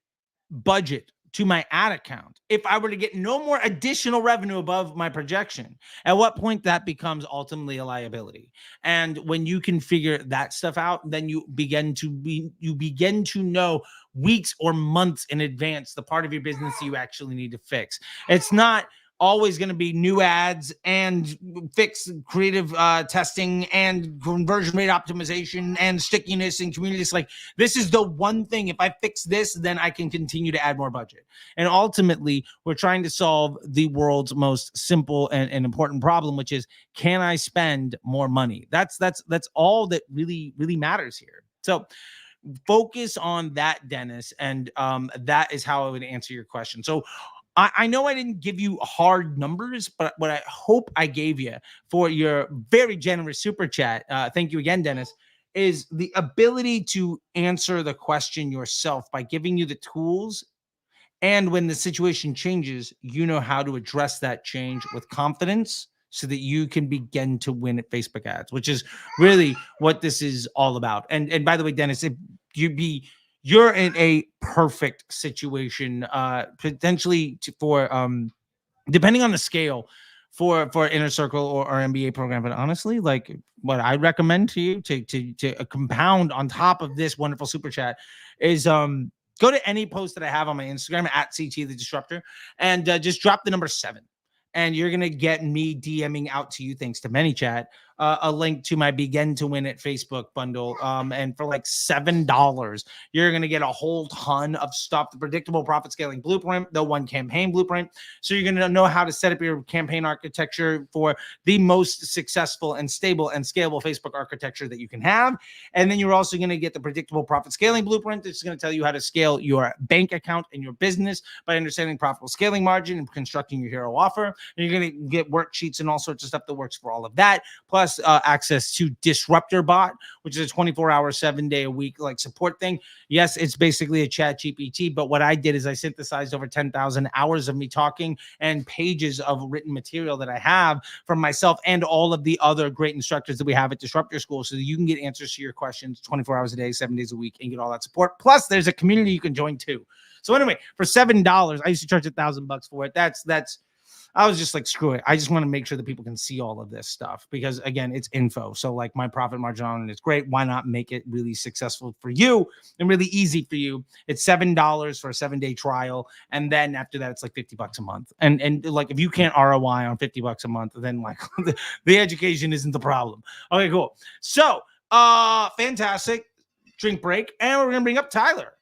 budget to my ad account, if I were to get no more additional revenue above my projection, at what point that becomes ultimately a liability. And when you can figure that stuff out, then you begin to know weeks or months in advance the part of your business that you actually need to fix. It's not always going to be new ads and fix creative testing and conversion rate optimization and stickiness and community. It's like, this is the one thing. If I fix this, then I can continue to add more budget. And ultimately, we're trying to solve the world's most simple and important problem, which is, can I spend more money? That's all that really matters here. So focus on that, Dennis. And that is how I would answer your question. So I know I didn't give you hard numbers, but what I hope I gave you for your very generous super chat, thank you again, Dennis, is the ability to answer the question yourself by giving you the tools. And when the situation changes, you know how to address that change with confidence so that you can begin to win at Facebook ads, which is really what this is all about. And by the way, Dennis, if you're in a perfect situation, potentially for depending on the scale for Inner Circle or our MBA program. But honestly, like what I recommend to you to compound on top of this wonderful super chat is go to any post that I have on my Instagram at CT the Disruptor and just drop the number 7. And you're going to get me DMing out to you, thanks to ManyChat, a link to my Begin to Win at Facebook bundle. And for like $7, you're going to get a whole ton of stuff, the predictable profit scaling blueprint, the one campaign blueprint. So you're going to know how to set up your campaign architecture for the most successful and stable and scalable Facebook architecture that you can have. And then you're also going to get the predictable profit scaling blueprint. That's going to tell you how to scale your bank account and your business by understanding profitable scaling margin and constructing your hero offer. And you're going to get worksheets and all sorts of stuff that works for all of that. Plus access to Disruptor Bot, which is a 24-hour, 7-day-a-week like support thing. Yes, it's basically a chat GPT, but what I did is I synthesized over 10,000 hours of me talking and pages of written material that I have from myself and all of the other great instructors that we have at Disruptor School, so that you can get answers to your questions 24 hours a day, 7 days a week, and get all that support. Plus, there's a community you can join too. So anyway, for $7, I used to charge $1,000 for it. That's I was just like, screw it. I just want to make sure that people can see all of this stuff because, again, it's info. So like my profit margin on it is great. Why not make it really successful for you and really easy for you? It's $7 for a 7-day trial. And then after that, it's like $50 a month. And like, if you can't ROI on $50 a month, then like the education isn't the problem. Okay, cool. So, fantastic. Drink break. And we're going to bring up Tyler.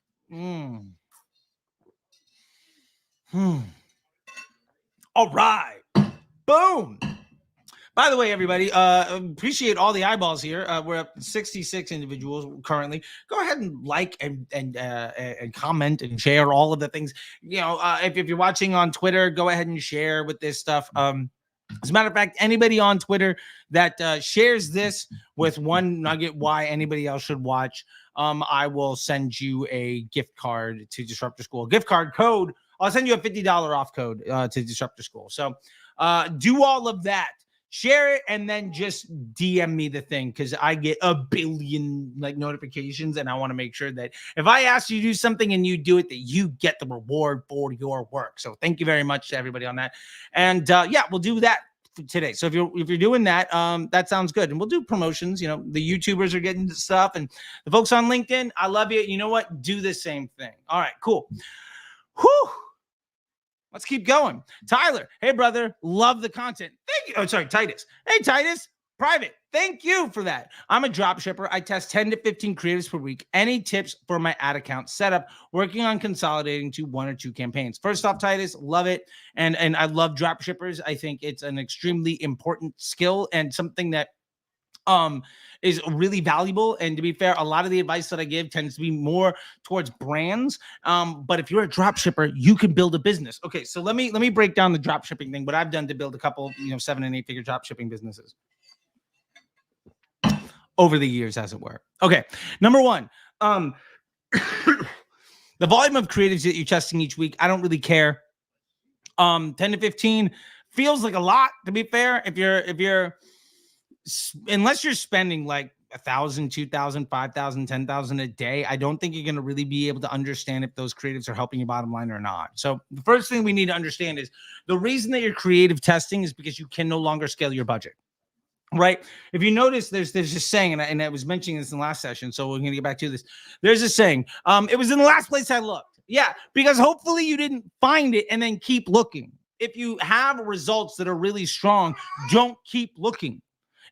All right. Boom. By the way, everybody, appreciate all the eyeballs here. We're up 66 individuals currently. Go ahead and like and comment and share all of the things. You know, if you're watching on Twitter, go ahead and share with this stuff. As a matter of fact, anybody on Twitter that shares this with one nugget why anybody else should watch, I will send you a gift card to Disruptor School. Gift card code. I'll send you a $50 off code to Disruptor School. So do all of that. Share it and then just DM me the thing because I get a billion like notifications and I want to make sure that if I ask you to do something and you do it, that you get the reward for your work. So thank you very much to everybody on that. And yeah, we'll do that today. So if you're doing that, that sounds good. And we'll do promotions. You know, the YouTubers are getting stuff and the folks on LinkedIn, I love you. You know what? Do the same thing. All right, cool. Whew. Let's keep going. Tyler, hey, brother, love the content. Thank you. Oh, sorry, Titus. Hey, Titus, private. Thank you for that. I'm a drop shipper. I test 10 to 15 creatives per week. Any tips for my ad account setup? Working on consolidating to 1 or 2 campaigns. First off, Titus, love it. And I love drop shippers. I think it's an extremely important skill and something that is really valuable. And to be fair, a lot of the advice that I give tends to be more towards brands. But if you're a drop shipper, you can build a business. Okay, so let me break down the drop shipping thing, what I've done to build a couple, 7 and 8 figure drop shipping businesses over the years, as it were. Okay, number one, the volume of creatives that you're testing each week, I don't really care. 10 to 15 feels like a lot, to be fair. If you're unless you're spending like 1,000, 2,000, 5,000, 10,000 a day, I don't think you're going to really be able to understand if those creatives are helping your bottom line or not. So the first thing we need to understand is the reason that you're creative testing is because you can no longer scale your budget, right? If you notice, there's this saying, and I was mentioning this in the last session, so we're going to get back to this. There's a saying. It was in the last place I looked. Yeah, because hopefully you didn't find it and then keep looking. If you have results that are really strong, don't keep looking.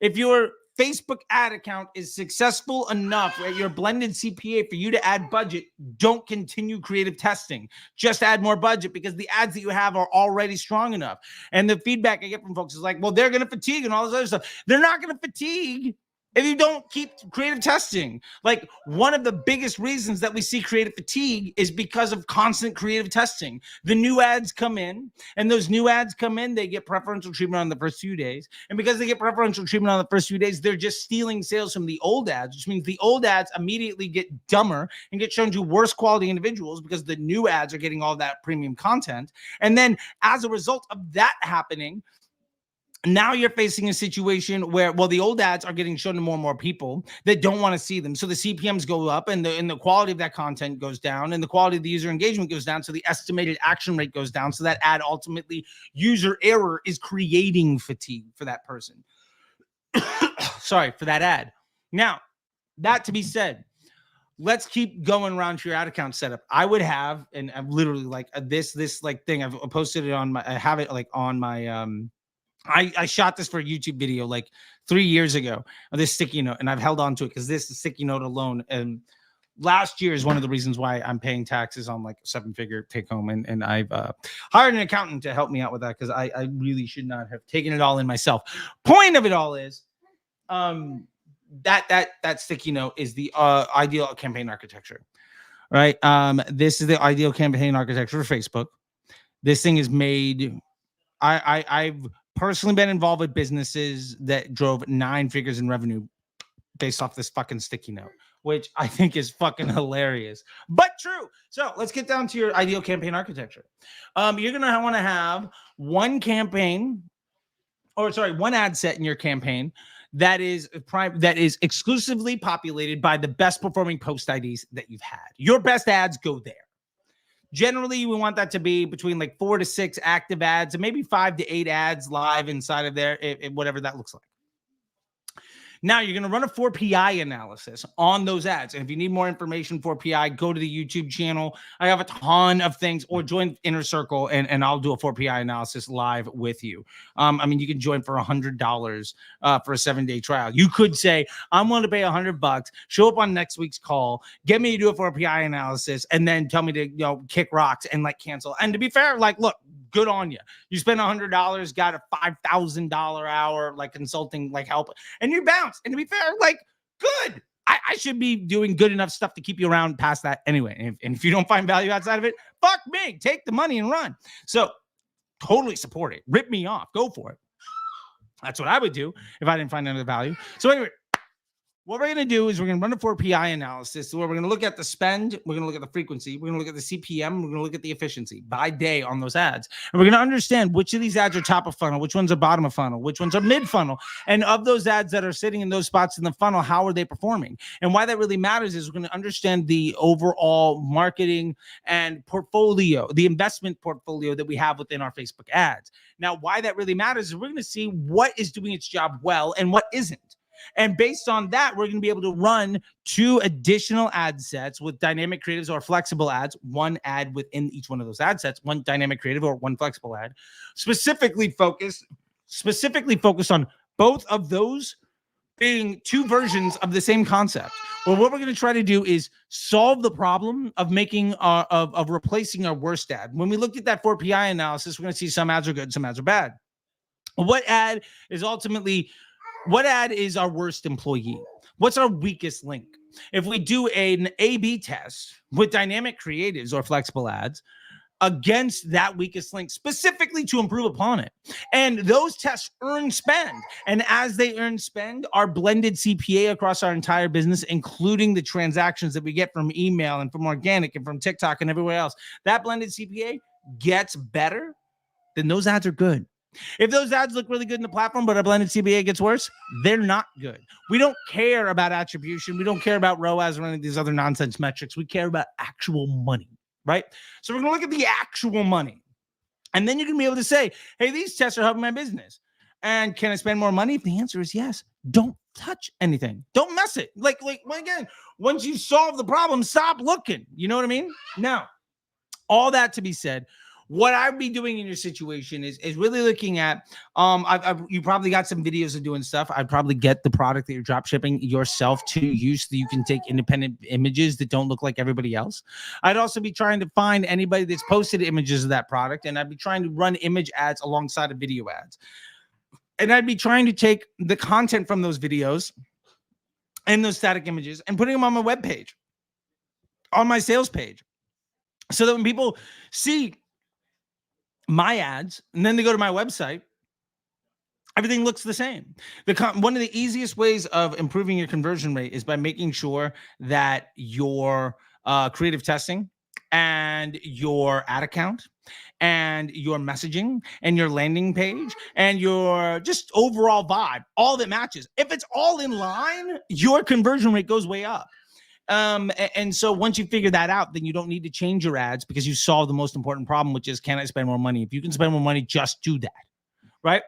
If your Facebook ad account is successful enough at your blended CPA for you to add budget, don't continue creative testing. Just add more budget because the ads that you have are already strong enough. And the feedback I get from folks is like, well, they're going to fatigue and all this other stuff. They're not going to fatigue if you don't keep creative testing. Like, one of the biggest reasons that we see creative fatigue is because of constant creative testing. The new ads come in, and those new ads come in, they get preferential treatment on the first few days. And because they get preferential treatment on the first few days, they're just stealing sales from the old ads, which means the old ads immediately get dumber and get shown to worse quality individuals because the new ads are getting all that premium content. And then as a result of that happening, now you're facing a situation where, well, the old ads are getting shown to more and more people that don't want to see them. So the CPMs go up and the quality of that content goes down and the quality of the user engagement goes down. So the estimated action rate goes down. So that ad ultimately, user error is creating fatigue for that person. Sorry, for that ad. Now, that to be said, let's keep going around to your ad account setup. I would have, and I'm literally like this like thing, I've posted it on my, I have it like on my, I shot this for a YouTube video like 3 years ago, this sticky note, and I've held on to it because this sticky note alone, and last year is one of the reasons why I'm paying taxes on like a 7-figure take home. And I've hired an accountant to help me out with that because I really should not have taken it all in myself. Point of it all is that sticky note is the ideal campaign architecture, right? This is the ideal campaign architecture for Facebook. This thing is made, I've personally been involved with businesses that drove 9 figures in revenue based off this fucking sticky note, which I think is fucking hilarious, but true. So let's get down to your ideal campaign architecture. You're going to want to have one ad set in your campaign that is exclusively populated by the best performing post IDs that you've had. Your best ads go there. Generally, we want that to be between like 4 to 6 active ads and maybe 5 to 8 ads live inside of there, whatever that looks like. Now you're going to run a 4PI analysis on those ads. And if you need more information for PI, go to the YouTube channel. I have a ton of things, or join Inner Circle and I'll do a 4PI analysis live with you. I mean, you can join for $100 for a 7-day trial. You could say, I'm willing to pay $100, show up on next week's call, get me to do a 4PI analysis, and then tell me to, kick rocks and like cancel. And to be fair, like, look, good on you. You spend $100, got a $5,000 hour like consulting, like help, and you bounce. And to be fair, like, good. I should be doing good enough stuff to keep you around past that anyway. And if you don't find value outside of it, fuck me. Take the money and run. So totally support it. Rip me off. Go for it. That's what I would do if I didn't find any value. So anyway, what we're going to do is we're going to run a 4PI analysis where we're going to look at the spend, we're going to look at the frequency, we're going to look at the CPM, we're going to look at the efficiency by day on those ads. And we're going to understand which of these ads are top of funnel, which ones are bottom of funnel, which ones are mid funnel. And of those ads that are sitting in those spots in the funnel, how are they performing? And why that really matters is we're going to understand the overall marketing and portfolio, the investment portfolio that we have within our Facebook ads. Now, why that really matters is we're going to see what is doing its job well and what isn't. And based on that, we're going to be able to run 2 additional ad sets with dynamic creatives or flexible ads, 1 ad within each one of those ad sets, 1 dynamic creative or 1 flexible ad, specifically focused on both of those being 2 versions of the same concept. Well, what we're going to try to do is solve the problem of making of replacing our worst ad. When we looked at that 4PI analysis, we're going to see some ads are good, some ads are bad. What ad is our worst employee? What's our weakest link? If we do an A/B test with dynamic creatives or flexible ads against that weakest link, specifically to improve upon it, and those tests earn spend, and as they earn spend, our blended CPA across our entire business, including the transactions that we get from email and from organic and from TikTok and everywhere else, that blended CPA gets better, then those ads are good. If those ads look really good in the platform, but our blended CPA gets worse, they're not good. We don't care about attribution. We don't care about ROAS or any of these other nonsense metrics. We care about actual money, right? So we're going to look at the actual money. And then you're going to be able to say, hey, these tests are helping my business. And can I spend more money? If the answer is yes, don't touch anything. Don't mess it. Like again, once you solve the problem, stop looking. You know what I mean? Now, all that to be said, what I'd be doing in your situation is really looking at, you probably got some videos of doing stuff. I'd probably get the product that you're drop shipping yourself to use so that you can take independent images that don't look like everybody else. I'd also be trying to find anybody that's posted images of that product, and I'd be trying to run image ads alongside of video ads. And I'd be trying to take the content from those videos and those static images and putting them on my webpage, on my sales page, so that when people see my ads and then they go to my website, everything looks the same. One of the easiest ways of improving your conversion rate is by making sure that your creative testing and your ad account and your messaging and your landing page and your just overall vibe, all that matches. If it's all in line, your conversion rate goes way up. And so once you figure that out, then you don't need to change your ads because you solve the most important problem, which is, can I spend more money? If you can spend more money, just do that, right?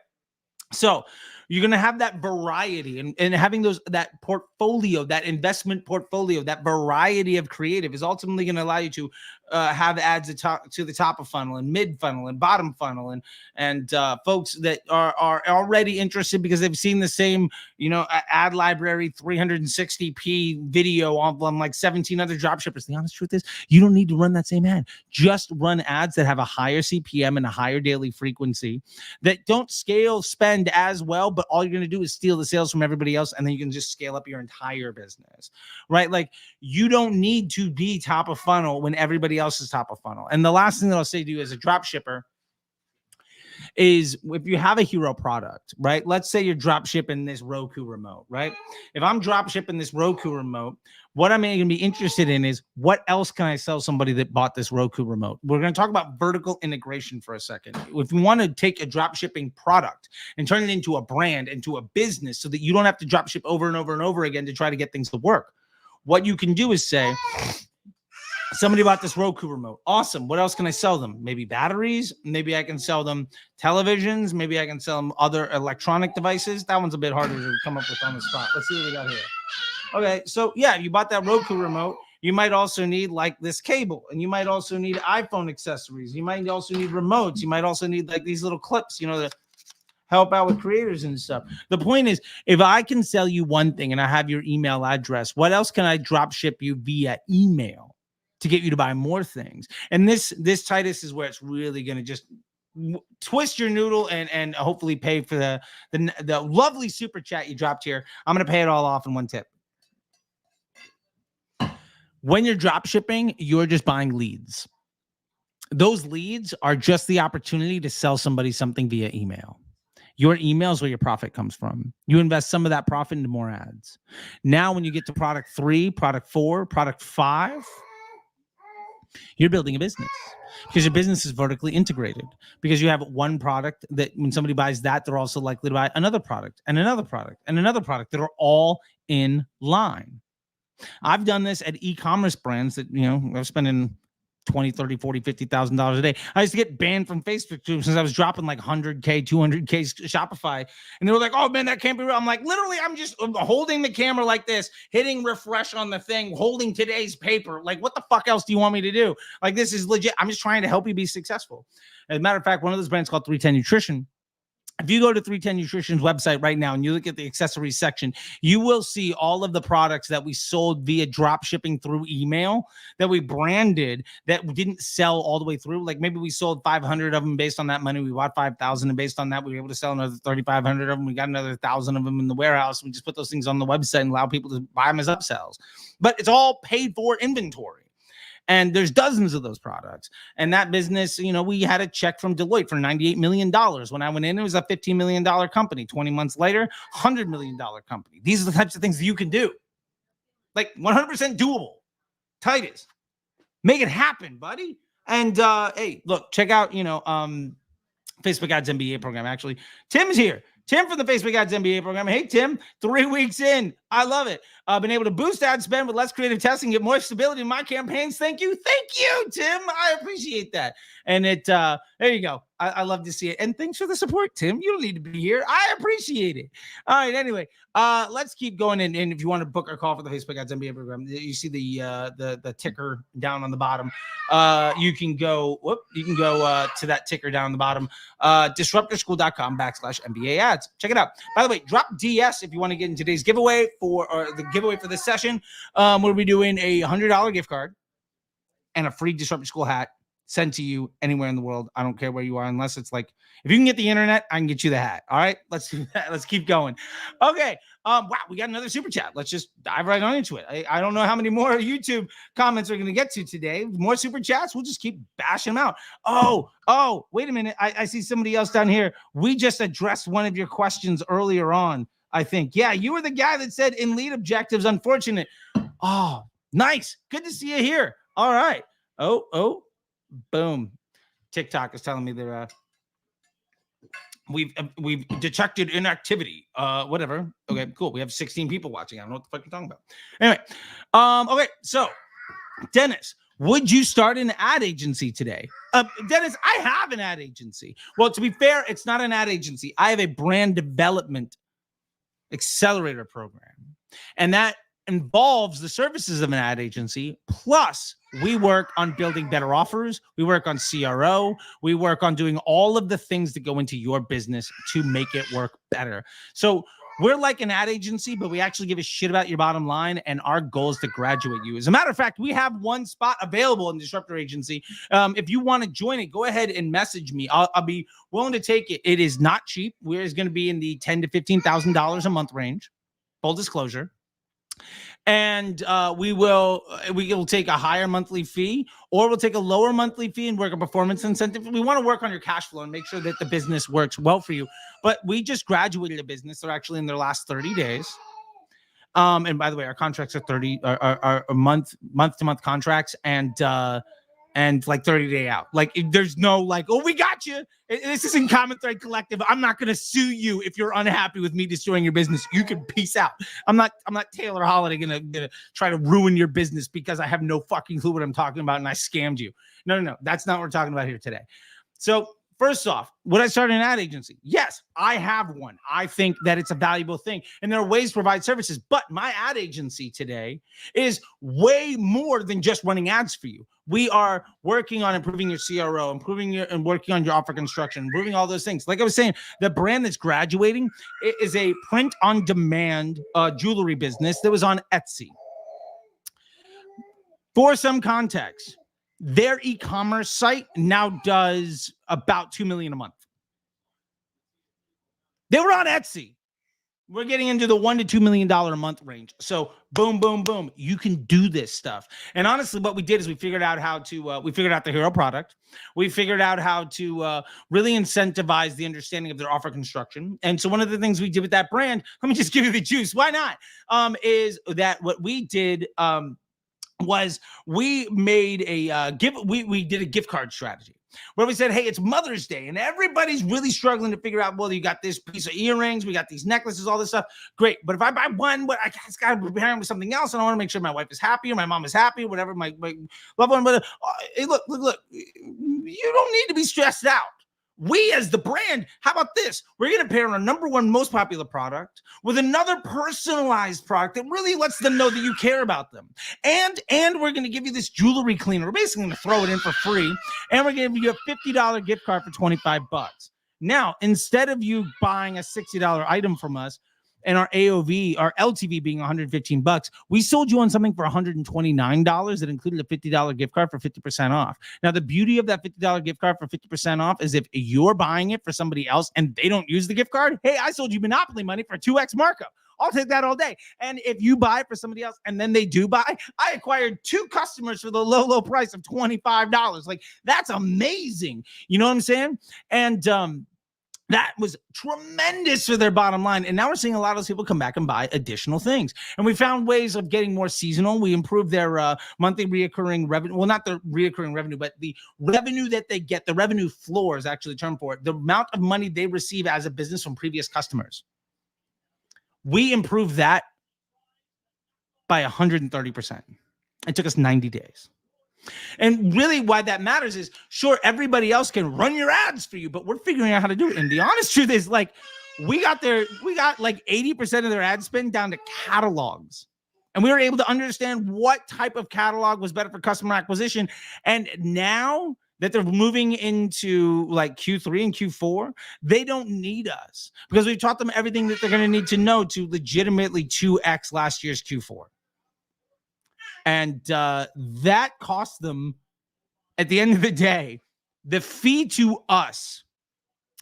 So you're going to have that variety and having that portfolio, that investment portfolio, that variety of creative is ultimately going to allow you to have ads to the top of funnel and mid funnel and bottom funnel and folks that are already interested because they've seen the same, ad library 360p video on like 17 other dropshippers. The honest truth is you don't need to run that same ad. Just run ads that have a higher CPM and a higher daily frequency that don't scale spend as well, but all you're going to do is steal the sales from everybody else, and then you can just scale up your entire business, right? Like, you don't need to be top of funnel when everybody else is top of funnel. And the last thing that I'll say to you as a drop shipper is, if you have a hero product, right? Let's say you're drop shipping this Roku remote, right? If I'm drop shipping this Roku remote, what I'm going to be interested in is, what else can I sell somebody that bought this Roku remote? We're going to talk about vertical integration for a second. If you want to take a drop shipping product and turn it into a brand, into a business, so that you don't have to drop ship over and over and over again to try to get things to work, what you can do is say, Somebody bought this Roku remote. Awesome. What else can I sell them? Maybe batteries. Maybe I can sell them televisions. Maybe I can sell them other electronic devices. That one's a bit harder to come up with on the spot. Let's see what we got here. Okay, so yeah, if you bought that Roku remote, you might also need like this cable, and you might also need iPhone accessories. You might also need remotes. You might also need like these little clips, you know, to help out with creators and stuff. The point is, if I can sell you one thing and I have your email address, what else can I drop ship you via email to get you to buy more things? And this Titus is where it's really going to just twist your noodle and hopefully pay for the lovely super chat you dropped here. I'm going to pay it all off in one tip. When you're drop shipping, you're just buying leads. Those leads are just the opportunity to sell somebody something via email. Your email is where your profit comes from. You invest some of that profit into more ads. Now, when you get to product 3, product 4, product 5, you're building a business because your business is vertically integrated, because you have one product that when somebody buys that, they're also likely to buy another product and another product and another product that are all in line. I've done this at e-commerce brands that, you know, I'm spending $20, $30, $40, $50,000 a day. I used to get banned from Facebook since I was dropping like 100K, 200K Shopify. And they were like, oh man, that can't be real. I'm like, literally, I'm just holding the camera like this, hitting refresh on the thing, holding today's paper. Like, what the fuck else do you want me to do? Like, this is legit. I'm just trying to help you be successful. As a matter of fact, one of those brands called 310 Nutrition. If you go to 310 Nutrition's website right now and you look at the accessories section, you will see all of the products that we sold via drop shipping through email that we branded that didn't sell all the way through. Like maybe we sold 500 of them based on that money. We bought 5,000, and based on that, we were able to sell another 3,500 of them. We got another 1,000 of them in the warehouse. We just put those things on the website and allow people to buy them as upsells. But it's all paid for inventory. And there's dozens of those products. And that business, you know, we had a check from Deloitte for $98 million. When I went in, it was a $15 million company. 20 months later, $100 million company. These are the types of things that you can do. Like 100% doable. Titus, make it happen, buddy. And hey, look, check out, you know, Facebook Ads MBA program. Actually, Tim's here. Tim from the Facebook Ads MBA program. Hey, Tim, 3 weeks in. I love it. I've been able to boost ad spend with less creative testing, get more stability in my campaigns. Thank you. Thank you, Tim. I appreciate that. And it, there you go. I love to see it. And thanks for the support, Tim. You don't need to be here. I appreciate it. All right. Anyway, let's keep going. And if you want to book a call for the Facebook Ads MBA program, you see the ticker down on the bottom. You can go to that ticker down on the bottom, disruptorschool.com/MBA ads. Check it out. By the way, drop DS if you want to get in today's giveaway for the giveaway for this session. We'll be doing a $100 gift card and a free Disruptor School hat sent to you anywhere in the world. I don't care where you are, unless it's like, if you can get the internet, I can get you the hat. All right, let's do that. Let's keep going. Okay. Wow, we got another super chat. Let's just dive right on into it. I don't know how many more YouTube comments we're going to get to today. More super chats. We'll just keep bashing them out. Oh, wait a minute. I see somebody else down here. We just addressed one of your questions earlier on, I think. Yeah, you were the guy that said in lead objectives, unfortunate. Oh, nice. Good to see you here. All right. Oh, boom. TikTok is telling me they're we've detected inactivity. Whatever. Okay, cool. We have 16 people watching. I don't know what the fuck you're talking about. Anyway, okay. So, Dennis, would you start an ad agency today? Dennis, I have an ad agency. Well, to be fair, it's not an ad agency. I have a brand development accelerator program, and that involves the services of an ad agency. Plus, we work on building better offers. We work on CRO. We work on doing all of the things that go into your business to make it work better. So we're like an ad agency, but we actually give a shit about your bottom line, and our goal is to graduate you. As a matter of fact, we have one spot available in the Disruptor Agency. If you want to join it, go ahead and message me. I'll be willing to take it. It is not cheap. We're going to be in the $10,000 to $15,000 a month range. Full disclosure. And we will take a higher monthly fee, or we'll take a lower monthly fee and work a performance incentive. We want to work on your cash flow and make sure that the business works well for you. But we just graduated a business. They're actually in their last 30 days. And by the way, our contracts are month to month contracts. And and like 30-day out. Like there's no like, oh, we got you. This isn't Common Thread Collective. I'm not going to sue you if you're unhappy with me destroying your business. You can peace out. I'm not Taylor Holiday gonna try to ruin your business because I have no fucking clue what I'm talking about and I scammed you. No. That's not what we're talking about here today. So first off, would I start an ad agency? Yes, I have one. I think that it's a valuable thing. And there are ways to provide services. But my ad agency today is way more than just running ads for you. We are working on improving your CRO, and working on your offer construction, improving all those things. Like I was saying, the brand that's graduating is a print-on-demand jewelry business that was on Etsy. For some context, their e-commerce site now does about $2 million a month. They were on Etsy. We're getting into the $1 to $2 million a month range. So boom, boom, boom. You can do this stuff. And honestly, what we did is we figured out how to, we figured out the hero product. We figured out how to really incentivize the understanding of their offer construction. And so one of the things we did with that brand, let me just give you the juice. Why not? Is that what we did, was we made a we did a gift card strategy where we said, hey, it's Mother's Day and everybody's really struggling to figure out, well, you got this piece of earrings, we got these necklaces, all this stuff. Great. But if I buy one, but I just got to prepare them with something else, and I want to make sure my wife is happy or my mom is happy or whatever, my loved one. But hey, look, you don't need to be stressed out. We as the brand, how about this? We're going to pair our number one most popular product with another personalized product that really lets them know that you care about them. And we're going to give you this jewelry cleaner. We're basically going to throw it in for free. And we're going to give you a $50 gift card for $25. Now, instead of you buying a $60 item from us, and our AOV, our LTV being $115, we sold you on something for $129 that included a $50 gift card for 50% off. Now, the beauty of that $50 gift card for 50% off is if you're buying it for somebody else and they don't use the gift card, hey, I sold you Monopoly money for 2x markup. I'll take that all day. And if you buy it for somebody else and then they do buy, I acquired 2 customers for the low price of $25. Like, that's amazing. You know what I'm saying? And, that was tremendous for their bottom line. And now we're seeing a lot of those people come back and buy additional things. And we found ways of getting more seasonal. We improved their monthly reoccurring revenue. Well, not the reoccurring revenue, but the revenue that they get, the revenue floor is actually the term for it. The amount of money they receive as a business from previous customers. We improved that by 130%. It took us 90 days. And really why that matters is, sure, everybody else can run your ads for you, but we're figuring out how to do it. And the honest truth is, like, we got like 80% of their ad spend down to catalogs. And we were able to understand what type of catalog was better for customer acquisition. And now that they're moving into like Q3 and Q4, they don't need us because we've taught them everything that they're going to need to know to legitimately 2x last year's Q4. And that cost them, at the end of the day, the fee to us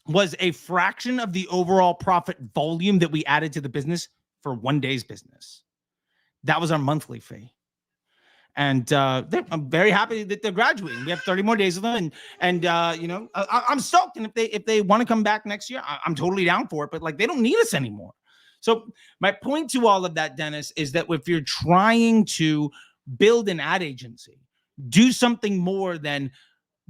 was a fraction of the overall profit volume that we added to the business for one day's business. That was our monthly fee. And I'm very happy that they're graduating. We have 30 more days of them. And you know, I'm stoked. And if they want to come back next year, I'm totally down for it. But like, they don't need us anymore. So my point to all of that, Dennis, is that if you're trying to build an ad agency, do something more than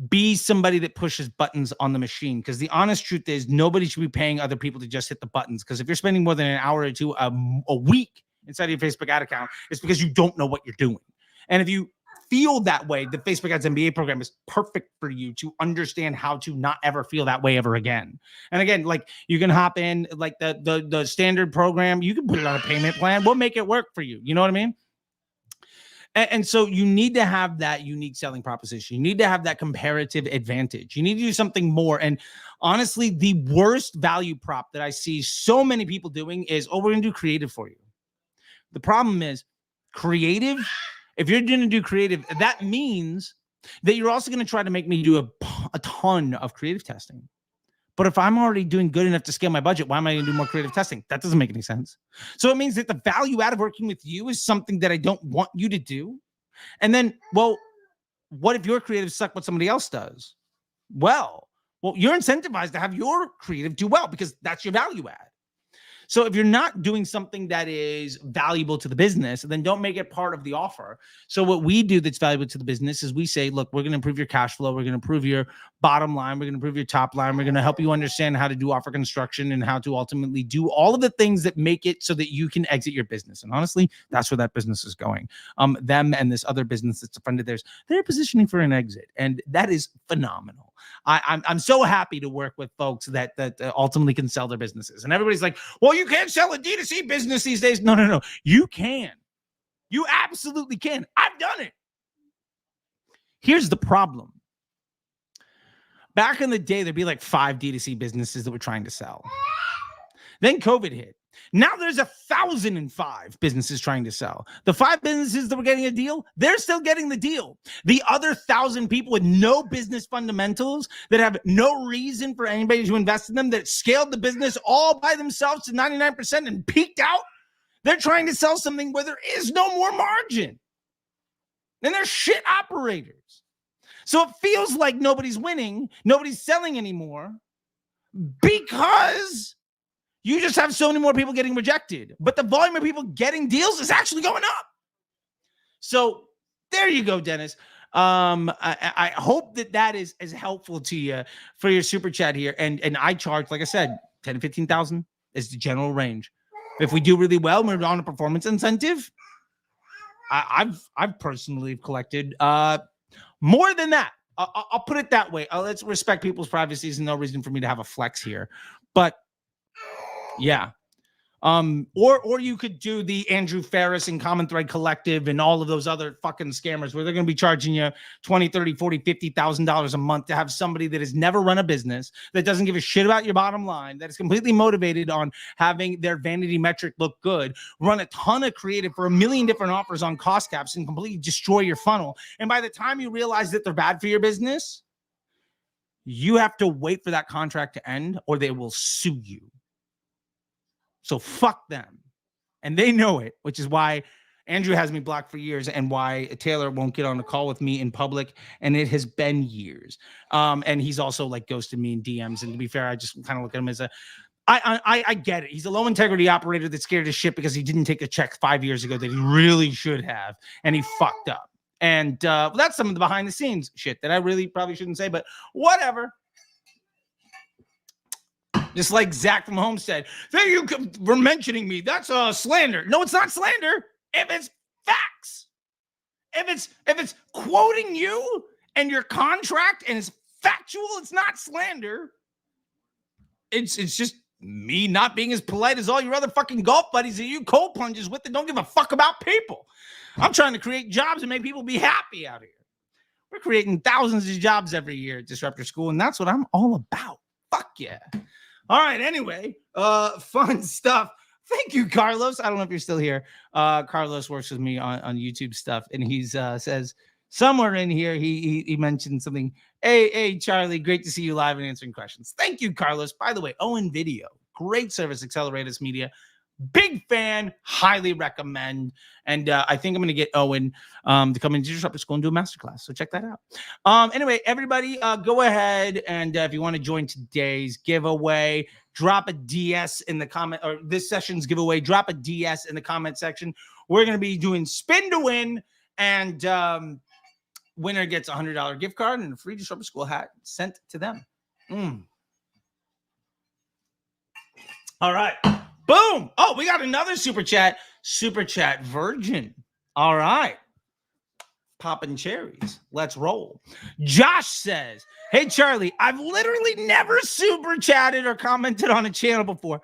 be somebody that pushes buttons on the machine. Because the honest truth is, nobody should be paying other people to just hit the buttons. Because if you're spending more than an hour or two a week inside of your Facebook ad account, it's because you don't know what you're doing. And if you feel that way, the Facebook Ads MBA program is perfect for you to understand how to not ever feel that way ever again. And again, like, you can hop in like the standard program. You can put it on a payment plan. We'll make it work for you. You know what I mean? And so you need to have that unique selling proposition. You need to have that comparative advantage. You need to do something more. And honestly, the worst value prop that I see so many people doing is, oh, we're going to do creative for you. The problem is creative. If you're going to do creative, that means that you're also going to try to make me do a ton of creative testing. But if I'm already doing good enough to scale my budget, why am I going to do more creative testing? That doesn't make any sense. So it means that the value out of working with you is something that I don't want you to do. And then, well, what if your creative suck what somebody else does? Well, you're incentivized to have your creative do well because that's your value add. So if you're not doing something that is valuable to the business, then don't make it part of the offer. So what we do that's valuable to the business is we say, look, we're going to improve your cash flow. We're going to improve your bottom line. We're going to improve your top line. We're going to help you understand how to do offer construction and how to ultimately do all of the things that make it so that you can exit your business. And honestly, that's where that business is going. Them and this other business that's a friend of theirs, they're positioning for an exit. And that is phenomenal. I'm so happy to work with folks that ultimately can sell their businesses. And everybody's like, well, you can't sell a D2C business these days. No. You can. You absolutely can. I've done it. Here's the problem. Back in the day, there'd be like 5 D2C businesses that were trying to sell. Then COVID hit. Now there's 1,005 businesses trying to sell. The 5 businesses that were getting a deal, they're still getting the deal. The other 1,000 people with no business fundamentals, that have no reason for anybody to invest in them, that scaled the business all by themselves to 99% and peaked out, they're trying to sell something where there is no more margin. And they're shit operators. So it feels like nobody's winning, nobody's selling anymore, because you just have so many more people getting rejected. But the volume of people getting deals is actually going up. So there you go, Dennis. I hope that is helpful to you for your super chat here. And I charge, like I said, 10 to 15,000 is the general range. If we do really well, we're on a performance incentive. I've personally collected more than that. I'll put it that way. Let's respect people's privacy. There's no reason for me to have a flex here. But yeah. Or you could do the Andrew Ferris and Common Thread Collective and all of those other fucking scammers where they're going to be charging you $20, $30, $40, $50,000 a month to have somebody that has never run a business, that doesn't give a shit about your bottom line, that is completely motivated on having their vanity metric look good, run a ton of creative for 1 million different offers on cost caps and completely destroy your funnel. And by the time you realize that they're bad for your business, you have to wait for that contract to end or they will sue you. So fuck them. And they know it, which is why Andrew has me blocked for years and why Taylor won't get on a call with me in public. And it has been years. And he's also like ghosted me in DMs. And to be fair, I just kind of look at him as I get it. He's a low integrity operator that's scared as shit because he didn't take a check 5 years ago that he really should have. And he fucked up. And that's some of the behind the scenes shit that I really probably shouldn't say, but whatever. Just like Zach from Homestead. Thank you for mentioning me. That's slander. No, it's not slander. If it's facts. If it's quoting you and your contract and it's factual, it's not slander. It's just me not being as polite as all your other fucking golf buddies that you cold plunges with that don't give a fuck about people. I'm trying to create jobs and make people be happy out here. We're creating thousands of jobs every year at Disruptor School, and that's what I'm all about. Fuck yeah. All right, anyway, fun stuff. Thank you, Carlos. I don't know if you're still here. Carlos works with me on YouTube stuff, and he says somewhere in here he mentioned something. Hey, Charlie, great to see you live and answering questions. Thank you, Carlos. By the way, Owen Video, great service, Accelerators Media. Big fan, highly recommend. And I think I'm going to get Owen to come into Disruptor School and do a masterclass. So check that out. Anyway, everybody, go ahead. And if you want to join today's giveaway, drop a DS in the comment, or this session's giveaway, drop a DS in the comment section. We're going to be doing spin to win. And winner gets a $100 gift card and a free Disruptor School hat sent to them. All right. Boom. Oh, we got another super chat. Super chat virgin. All right. Popping cherries. Let's roll. Josh says, hey, Charlie, I've literally never super chatted or commented on a channel before,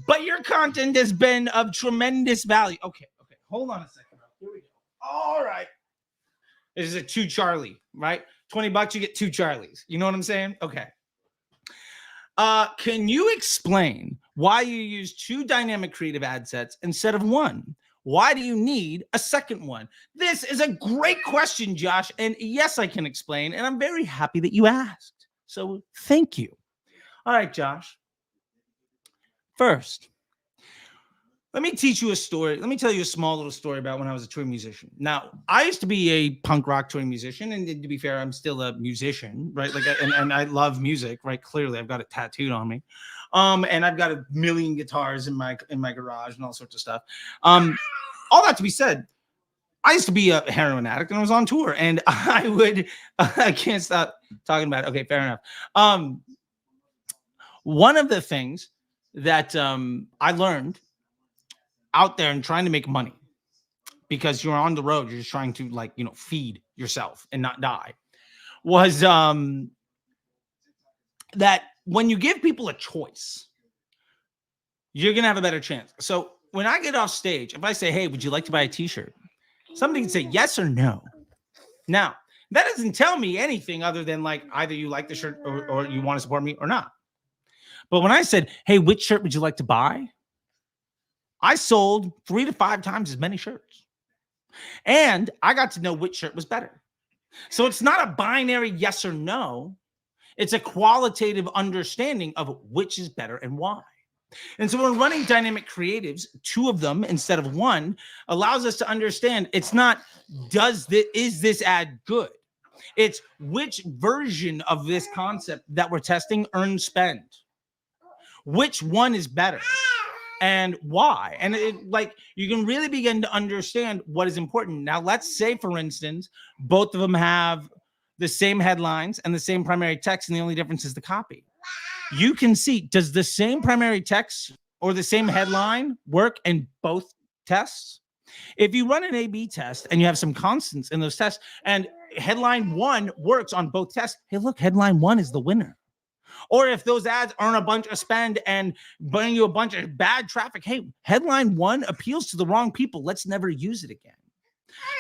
but your content has been of tremendous value. Okay. Hold on a second. Here we go. All right. This is a 2 Charlie, right? $20, you get 2 Charlies. You know what I'm saying? Okay. Can you explain why you use 2 dynamic creative ad sets instead of 1? Why do you need a second one? This is a great question, Josh. And yes, I can explain. And I'm very happy that you asked. So thank you. All right, Josh. First, let me teach you a story. Let me tell you a small little story about when I was a touring musician. Now, I used to be a punk rock touring musician, and to be fair, I'm still a musician, right? And I love music, right? Clearly, I've got it tattooed on me. And I've got a million guitars in my garage and all sorts of stuff. All that to be said, I used to be a heroin addict and I was on tour, and I can't stop talking about it. Okay, fair enough. One of the things that I learned out there and trying to make money, because you're on the road, you're just trying to, like, feed yourself and not die, was that when you give people a choice, you're going to have a better chance. So when I get off stage, if I say, hey, would you like to buy a t-shirt? Somebody can say yes or no. Now, that doesn't tell me anything other than, like, either you like the shirt or you want to support me or not. But when I said, hey, which shirt would you like to buy? I sold 3 to 5 times as many shirts. And I got to know which shirt was better. So it's not a binary yes or no. It's a qualitative understanding of which is better and why. And so when running dynamic creatives, 2 of them instead of 1 allows us to understand it's not is this ad good? It's which version of this concept that we're testing earns spend. Which one is better and why? And you can really begin to understand what is important. Now, let's say, for instance, both of them have the same headlines and the same primary text, and the only difference is the copy. You can see, does the same primary text or the same headline work in both tests? If you run an A/B test and you have some constants in those tests, and headline 1 works on both tests, hey, look, headline 1 is the winner. Or if those ads earn a bunch of spend and bring you a bunch of bad traffic, hey, headline 1 appeals to the wrong people. Let's never use it again.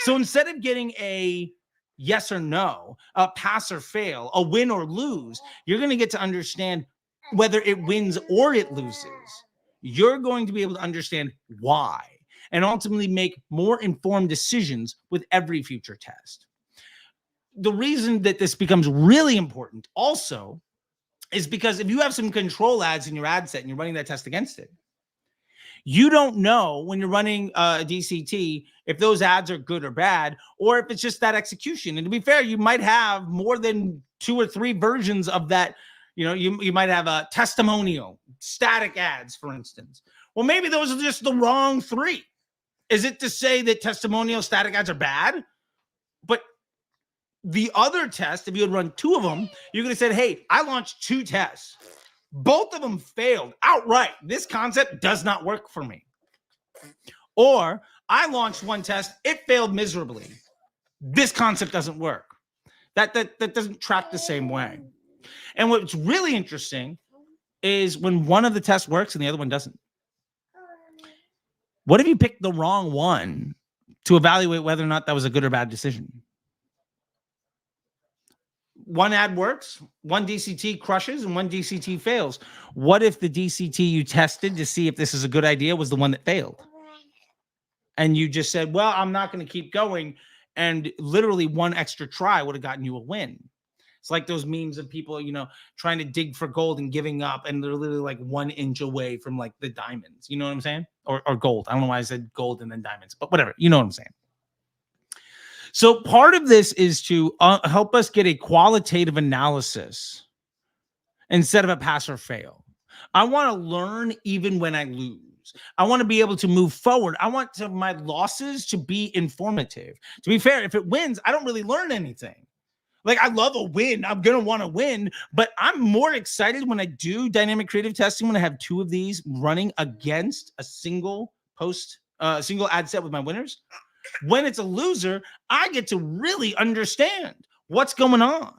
So instead of getting a yes or no, a pass or fail, a win or lose, you're going to get to understand whether it wins or it loses. You're going to be able to understand why and ultimately make more informed decisions with every future test. The reason that this becomes really important also is because if you have some control ads in your ad set and you're running that test against it, you don't know when you're running a DCT if those ads are good or bad, or if it's just that execution. And to be fair, you might have more than 2 or 3 versions of that. You might have a testimonial, static ads, for instance. Well, maybe those are just the wrong 3. Is it to say that testimonial static ads are bad? But the other test, if you had run 2 of them, you could have said, hey, I launched 2 tests. Both of them failed outright. This concept does not work for me. Or I launched 1 test. It failed miserably. This concept doesn't work. That doesn't track the same way. And what's really interesting is when one of the tests works and the other one doesn't. What if you picked the wrong one to evaluate whether or not that was a good or bad decision? One ad works, 1 DCT crushes, and 1 DCT fails. What if the DCT you tested to see if this is a good idea was the one that failed? And you just said, well, I'm not going to keep going. And literally 1 extra try would have gotten you a win. It's like those memes of people, trying to dig for gold and giving up, and they're literally like 1 inch away from, like, the diamonds. You know what I'm saying? Or gold. I don't know why I said gold and then diamonds, but whatever. You know what I'm saying? So part of this is to help us get a qualitative analysis instead of a pass or fail. I want to learn even when I lose. I want to be able to move forward. I want my losses to be informative. To be fair, if it wins, I don't really learn anything. Like, I love a win. I'm going to want to win, but I'm more excited when I do dynamic creative testing, when I have 2 of these running against a single ad set with my winners. When it's a loser, I get to really understand what's going on.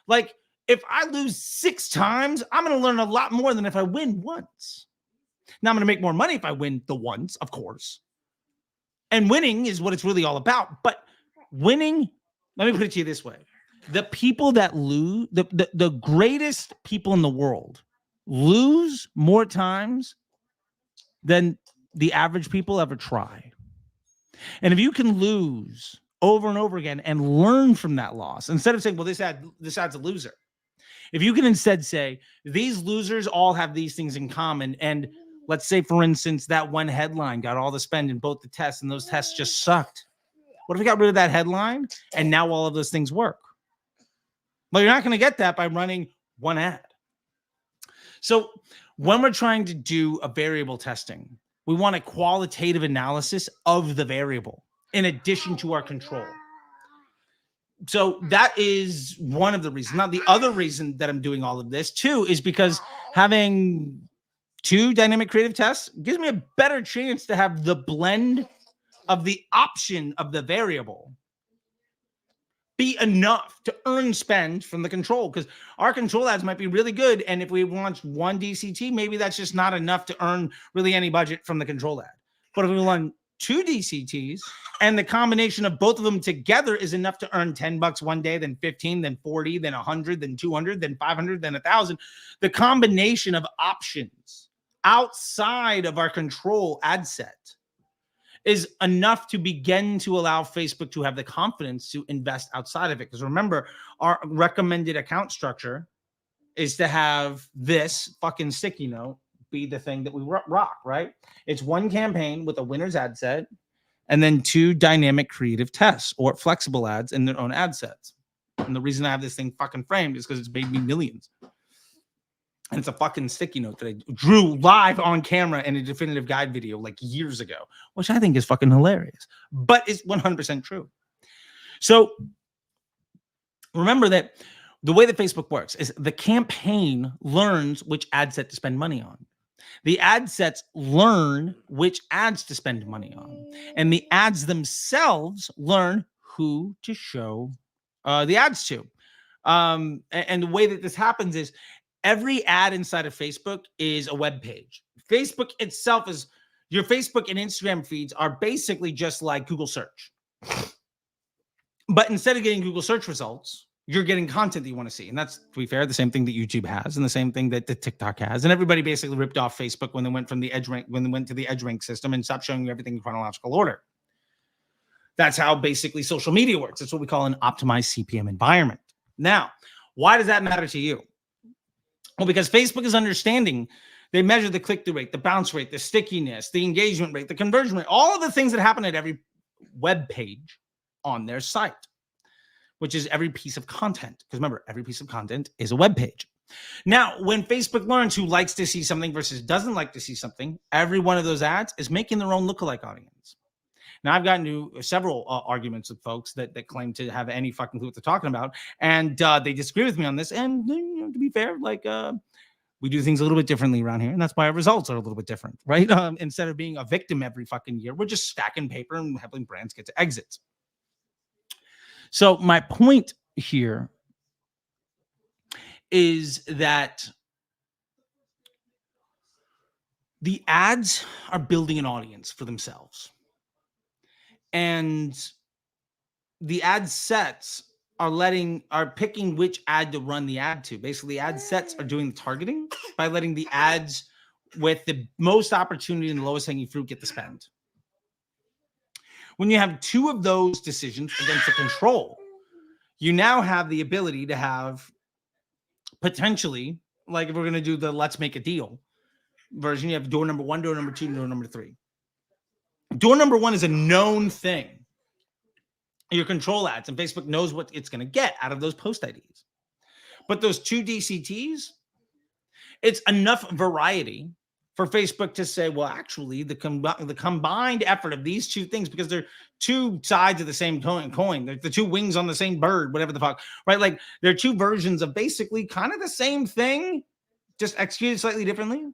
Like, if I lose 6 times, I'm going to learn a lot more than if I win once. Now, I'm going to make more money if I win the once, of course. And winning is what it's really all about. But winning, let me put it to you this way. The people that lose, the greatest people in the world lose more times than the average people ever try. And if you can lose over and over again and learn from that loss, instead of saying, well, this ad's a loser. If you can instead say, these losers all have these things in common. And let's say, for instance, that 1 headline got all the spend in both the tests, and those tests just sucked. What if we got rid of that headline and now all of those things work? Well, you're not going to get that by running 1 ad. So when we're trying to do a variable testing, we want a qualitative analysis of the variable in addition to our control. So that is one of the reasons. Now, the other reason that I'm doing all of this too is because having 2 dynamic creative tests gives me a better chance to have the blend of the option of the variable be enough to earn spend from the control, because our control ads might be really good. And if we launch 1 DCT, maybe that's just not enough to earn really any budget from the control ad. But if we run 2 DCTs and the combination of both of them together is enough to earn $10 one day, then 15, then 40, then 100, then 200, then 500, then 1,000, the combination of options outside of our control ad set is enough to begin to allow Facebook to have the confidence to invest outside of it. Because remember, our recommended account structure is to have this fucking sticky note be the thing that we rock, right? It's 1 campaign with a winner's ad set and then 2 dynamic creative tests or flexible ads in their own ad sets. And the reason I have this thing fucking framed is because it's made me millions. And it's a fucking sticky note that I drew live on camera in a definitive guide video like years ago, which I think is fucking hilarious, but it's 100% true. So remember that the way that Facebook works is the campaign learns which ad set to spend money on. The ad sets learn which ads to spend money on. And the ads themselves learn who to show the ads to. And the way that this happens is every ad inside of Facebook is a web page. Facebook itself is, your Facebook and Instagram feeds are basically just like Google search. But instead of getting Google search results, you're getting content that you want to see. And that's, to be fair, the same thing that YouTube has and the same thing that the TikTok has. And everybody basically ripped off Facebook when they went from the edge rank, when they went to the edge rank system and stopped showing you everything in chronological order. That's how basically social media works. That's what we call an optimized CPM environment. Now, why does that matter to you? Well, because Facebook is understanding, they measure the click-through rate, the bounce rate, the stickiness, the engagement rate, the conversion rate, all of the things that happen at every web page on their site, which is every piece of content. Because remember, every piece of content is a web page. Now, when Facebook learns who likes to see something versus doesn't like to see something, every one of those ads is making their own lookalike audience. Now, I've gotten to several arguments with folks that claim to have any fucking clue what they're talking about, and they disagree with me on this. And you know, to be fair, like we do things a little bit differently around here, and that's why our results are a little bit different, right? Instead of being a victim every fucking year, we're just stacking paper and helping brands get to exits. So my point here is that the ads are building an audience for themselves. And the ad sets are picking which ad to run the ad to. Basically, ad sets are doing the targeting by letting the ads with the most opportunity and the lowest hanging fruit get the spend. When you have 2 of those decisions against the control, you now have the ability to have potentially, like if we're going to do the let's make a deal version, you have door number 1, door number 2, and door number 3. Door number 1 is a known thing. Your control ads, and Facebook knows what it's going to get out of those post IDs. But those 2 DCTs, it's enough variety for Facebook to say, well, actually, the combined effort of these 2 things, because they're 2 sides of the same coin, they're the 2 wings on the same bird, whatever the fuck, right? Like they're 2 versions of basically kind of the same thing, just executed slightly differently.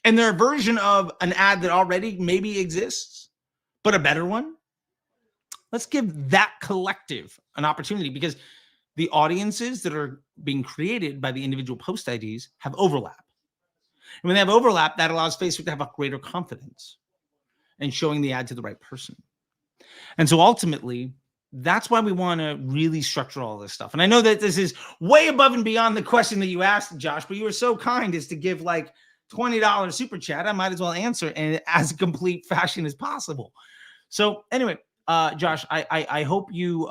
And they're a version of an ad that already maybe exists, but a better one. Let's give that collective an opportunity, because the audiences that are being created by the individual post IDs have overlap. And when they have overlap, that allows Facebook to have a greater confidence in showing the ad to the right person. And so ultimately, that's why we want to really structure all this stuff. And I know that this is way above and beyond the question that you asked, Josh, but you were so kind as to give like $20 super chat. I might as well answer in as complete fashion as possible. So anyway, Josh, I hope you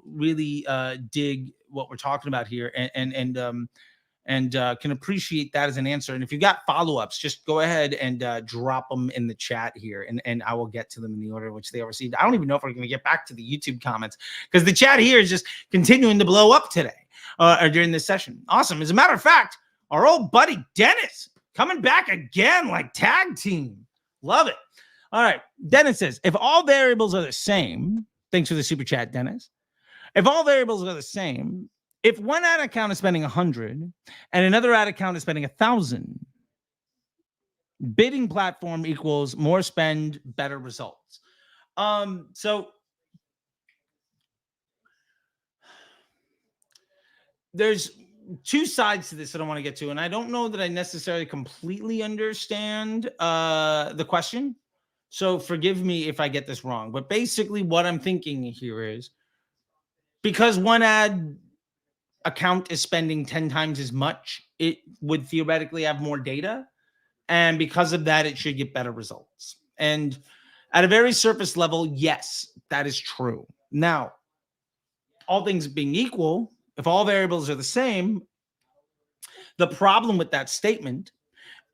really dig what we're talking about here and can appreciate that as an answer. And if you got follow-ups, just go ahead and drop them in the chat here, and I will get to them in the order in which they are received. I don't even know if we're going to get back to the YouTube comments, because the chat here is just continuing to blow up today or during this session. Awesome. As a matter of fact, our old buddy Dennis Coming back again like tag team. Love it. All right. Dennis says, if all variables are the same, thanks for the super chat, Dennis. If all variables are the same, if one ad account is spending 100 and another ad account is spending 1,000, bidding platform equals more spend, better results. So there's two sides to this that I want to get to, and I don't know that I necessarily completely understand the question. So forgive me if I get this wrong. But basically what I'm thinking here is because one ad account is spending 10 times as much, it would theoretically have more data. And because of that, it should get better results. And at a very surface level, yes, that is true. Now, all things being equal, if all variables are the same, the problem with that statement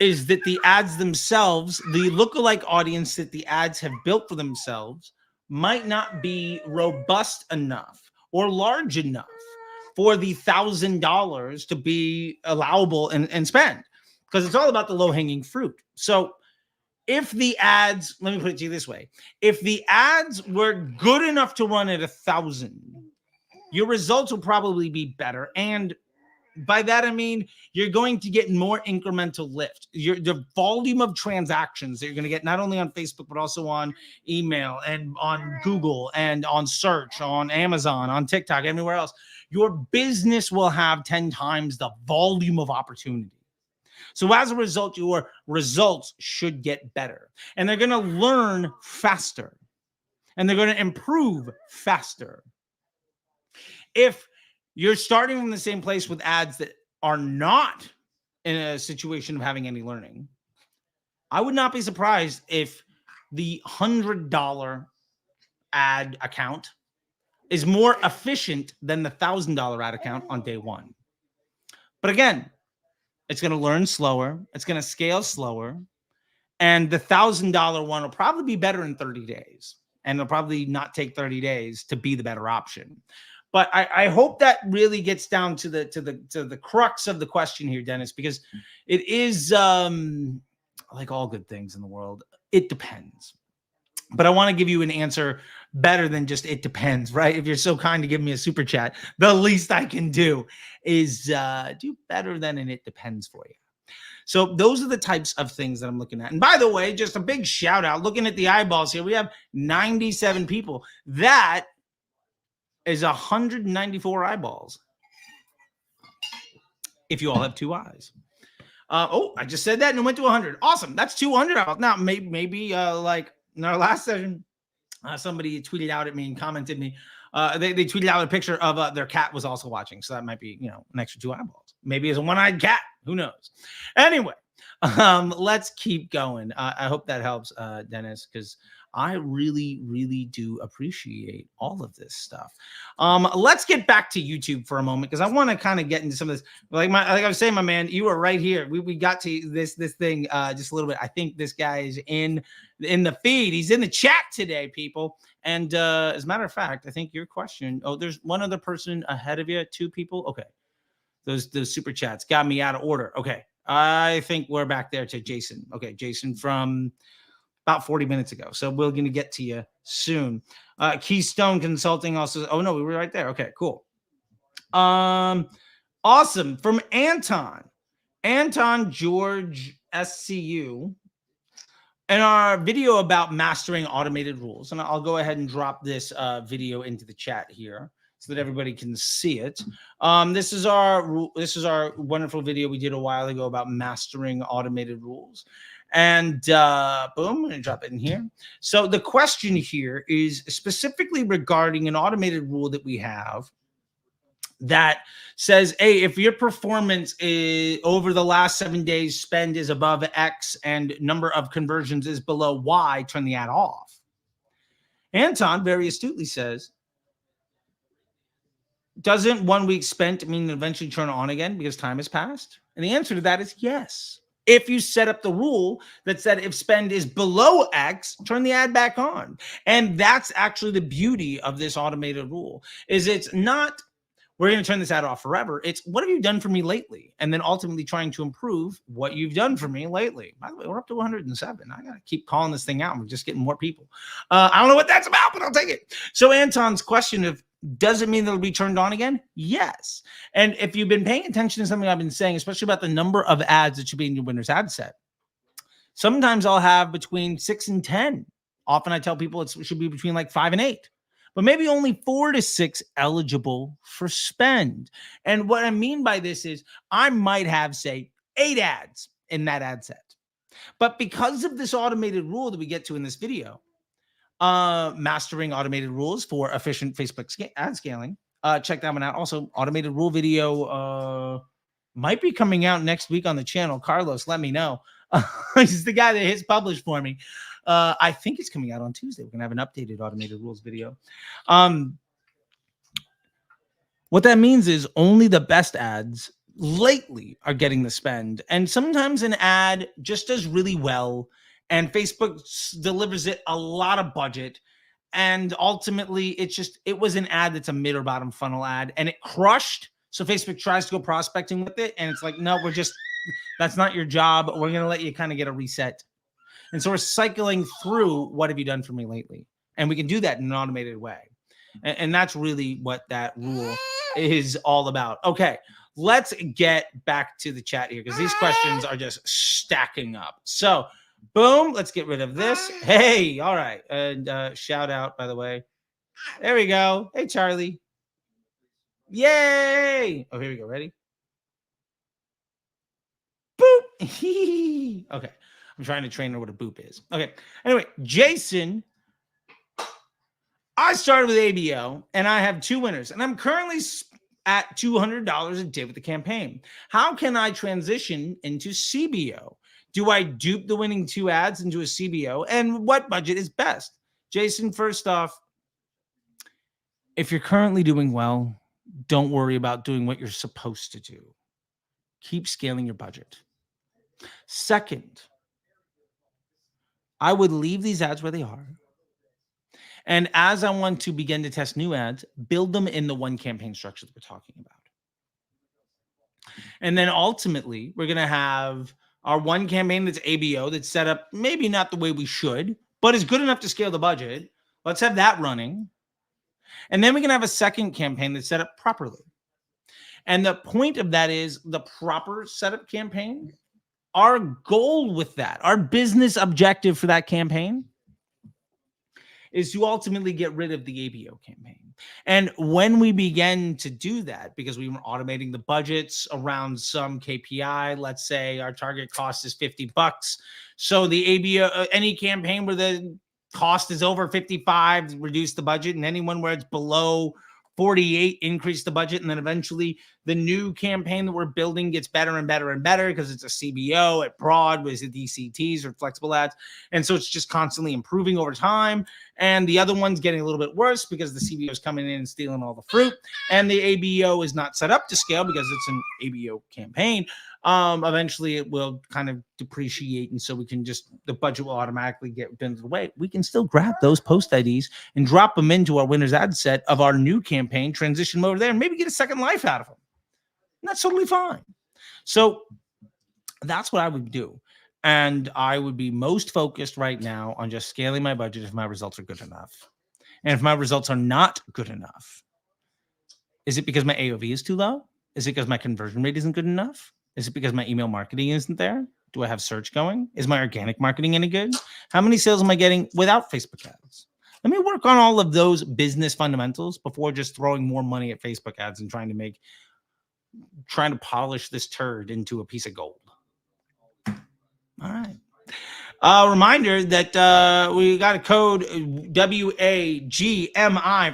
is that the ads themselves, the lookalike audience that the ads have built for themselves, might not be robust enough or large enough for the $1,000 to be allowable and spend, because it's all about the low-hanging fruit. So if the ads, let me put it to you this way, if the ads were good enough to run at 1,000, your results will probably be better. And by that, I mean, you're going to get more incremental lift. The volume of transactions that you're going to get not only on Facebook, but also on email and on Google and on search, on Amazon, on TikTok, everywhere else, your business will have 10 times the volume of opportunity. So as a result, your results should get better. And they're going to learn faster. And they're going to improve faster. If you're starting from the same place with ads that are not in a situation of having any learning, I would not be surprised if the $100 ad account is more efficient than the $1,000 ad account on day one. But again, it's going to learn slower. It's going to scale slower. And the $1,000 one will probably be better in 30 days. And it'll probably not take 30 days to be the better option. But I hope that really gets down to the crux of the question here, Dennis, because it is like all good things in the world. It depends. But I want to give you an answer better than just it depends, right? If you're so kind to give me a super chat, the least I can do is do better than an it depends for you. So those are the types of things that I'm looking at. And by the way, just a big shout out, looking at the eyeballs here, we have 97 people. That is 194 eyeballs. If you all have two eyes. I just said that and it went to 100. Awesome. That's 200 eyeballs. Now, maybe like in our last session, somebody tweeted out at me and commented me. They tweeted out a picture of their cat was also watching. So that might be, an extra 2 eyeballs. Maybe it's a one-eyed cat. Who knows? Anyway, let's keep going. I hope that helps, Dennis, because I really, really do appreciate all of this stuff. Let's get back to YouTube for a moment because I want to kind of get into some of this. Like I was saying, my man, you were right here. We got to this thing just a little bit. I think this guy is in the feed. He's in the chat today, people. And as a matter of fact, I think your question. Oh, there's one other person ahead of you. 2 people. Okay, those super chats got me out of order. Okay, I think we're back there to Jason. Okay, Jason from about 40 minutes ago. So we're going to get to you soon. Keystone Consulting also. Oh, no, we were right there. Okay, cool. Awesome. From Anton George SCU. In our video about mastering automated rules, and I'll go ahead and drop this video into the chat here so that everybody can see it. This is our wonderful video we did a while ago about mastering automated rules. And boom, I'm going to drop it in here. So the question here is specifically regarding an automated rule that we have that says, hey, if your performance is over the last 7 days spend is above X and number of conversions is below Y, turn the ad off. Anton very astutely says, doesn't 1 week spent mean eventually turn on again because time has passed? And the answer to that is yes. If you set up the rule that said if spend is below X, turn the ad back on. And that's actually the beauty of this automated rule, is it's not we're going to turn this ad off forever. It's what have you done for me lately? And then ultimately trying to improve what you've done for me lately. By the way, we're up to 107. I got to keep calling this thing out. We're just getting more people. I don't know what that's about, but I'll take it. So Anton's question of, does it mean that it'll be turned on again? Yes. And if you've been paying attention to something I've been saying, especially about the number of ads that should be in your winner's ad set, sometimes I'll have between 6 and 10. Often I tell people it should be between like 5 and 8. But maybe only 4 to 6 eligible for spend. And what I mean by this is I might have, say, 8 ads in that ad set. But because of this automated rule that we get to in this video, mastering automated rules for efficient Facebook ad scaling, check that one out. Also, automated rule video might be coming out next week on the channel. Carlos, let me know. He's the guy that hits publish for me. I think it's coming out on Tuesday. We're going to have an updated automated rules video. What that means is only the best ads lately are getting the spend. And sometimes an ad just does really well and Facebook delivers it a lot of budget. And ultimately, it was an ad that's a mid or bottom funnel ad and it crushed. So Facebook tries to go prospecting with it. And it's like, no, that's not your job. We're going to let you kind of get a reset. And so we're cycling through what have you done for me lately? And we can do that in an automated way. And that's really what that rule is all about. Okay, let's get back to the chat here because these questions are just stacking up. So boom, let's get rid of this. Hey, all right. And shout out, by the way. There we go. Hey, Charlie. Yay. Oh, here we go. Ready? Boop. Okay. I'm trying to train her what a boop is. Okay. Anyway, Jason, I started with ABO and I have 2 winners and I'm currently at $200 a day with the campaign. How can I transition into CBO? Do I dupe the winning 2 ads into a CBO? And what budget is best? Jason, first off, if you're currently doing well, don't worry about doing what you're supposed to do. Keep scaling your budget. Second, I would leave these ads where they are. And as I want to begin to test new ads, build them in the one campaign structure that we're talking about. And then ultimately, we're going to have our one campaign that's ABO that's set up maybe not the way we should, but is good enough to scale the budget. Let's have that running. And then we can have a second campaign that's set up properly. And the point of that is the proper setup campaign. Our goal with that, our business objective for that campaign is to ultimately get rid of the ABO campaign. And when we began to do that, because we were automating the budgets around some KPI, let's say our target cost is $50. So the ABO, any campaign where the cost is over 55, reduce the budget, and anyone where it's below 48, increase the budget. And then eventually the new campaign that we're building gets better and better and better because it's a CBO at broad with the DCTs or flexible ads. And so it's just constantly improving over time. And the other one's getting a little bit worse because the CBO is coming in and stealing all the fruit. And the ABO is not set up to scale because it's an ABO campaign. Eventually it will kind of depreciate. And so the budget will automatically get into the way. We can still grab those post IDs and drop them into our winner's ad set of our new campaign, transition them over there, and maybe get a second life out of them. And that's totally fine. So that's what I would do. And I would be most focused right now on just scaling my budget if my results are good enough. And if my results are not good enough, is it because my AOV is too low? Is it because my conversion rate isn't good enough? Is it because my email marketing isn't there? Do I have search going? Is my organic marketing any good? How many sales am I getting without Facebook ads? Let me work on all of those business fundamentals before just throwing more money at Facebook ads and trying to polish this turd into a piece of gold. All right. Reminder that we got a code WAGMI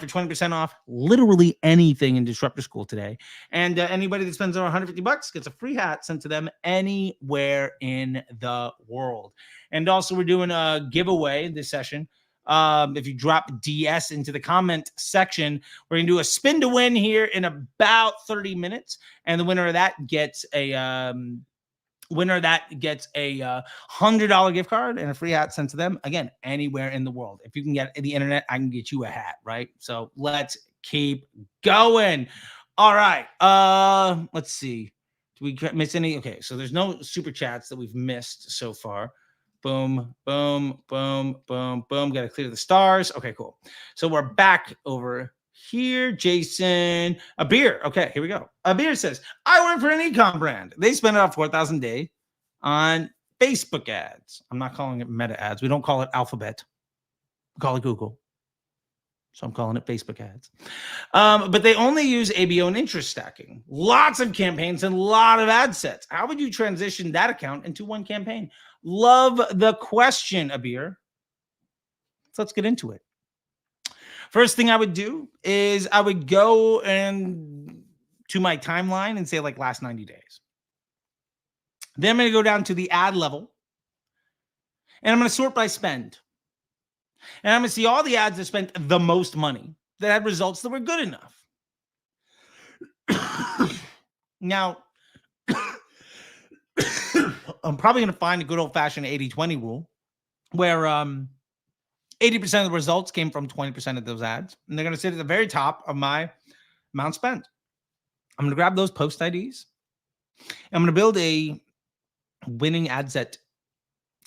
for 20% off literally anything in Disruptor School today. And anybody that spends over $150 gets a free hat sent to them anywhere in the world. And also we're doing a giveaway this session. If you drop DS into the comment section, we're going to do a spin to win here in about 30 minutes. And the winner of that gets a $100 gift card and a free hat sent to them. Again, anywhere in the world. If you can get the internet, I can get you a hat, right? So let's keep going. All right. Let's see. Do we miss any? Okay, so there's no super chats that we've missed so far. Boom, boom, boom, boom, boom. Got to clear the stars. Okay, cool. So we're back over here. Jason, a beer. Okay, here we go. A beer says, I work for an e-com brand. They spend about 4,000 a day on Facebook ads. I'm not calling it meta ads. We don't call it Alphabet. We call it Google. So I'm calling it Facebook ads. But they only use ABO and interest stacking. Lots of campaigns and a lot of ad sets. How would you transition that account into one campaign? Love the question, Abir. So let's get into it. First thing I would do is I would go and to my timeline and say like last 90 days. Then I'm going to go down to the ad level. And I'm going to sort by spend. And I'm going to see all the ads that spent the most money that had results that were good enough. Now, I'm probably going to find a good old-fashioned 80-20 rule where 80% of the results came from 20% of those ads. And they're going to sit at the very top of my amount spent. I'm going to grab those post IDs. I'm going to build a winning ad set.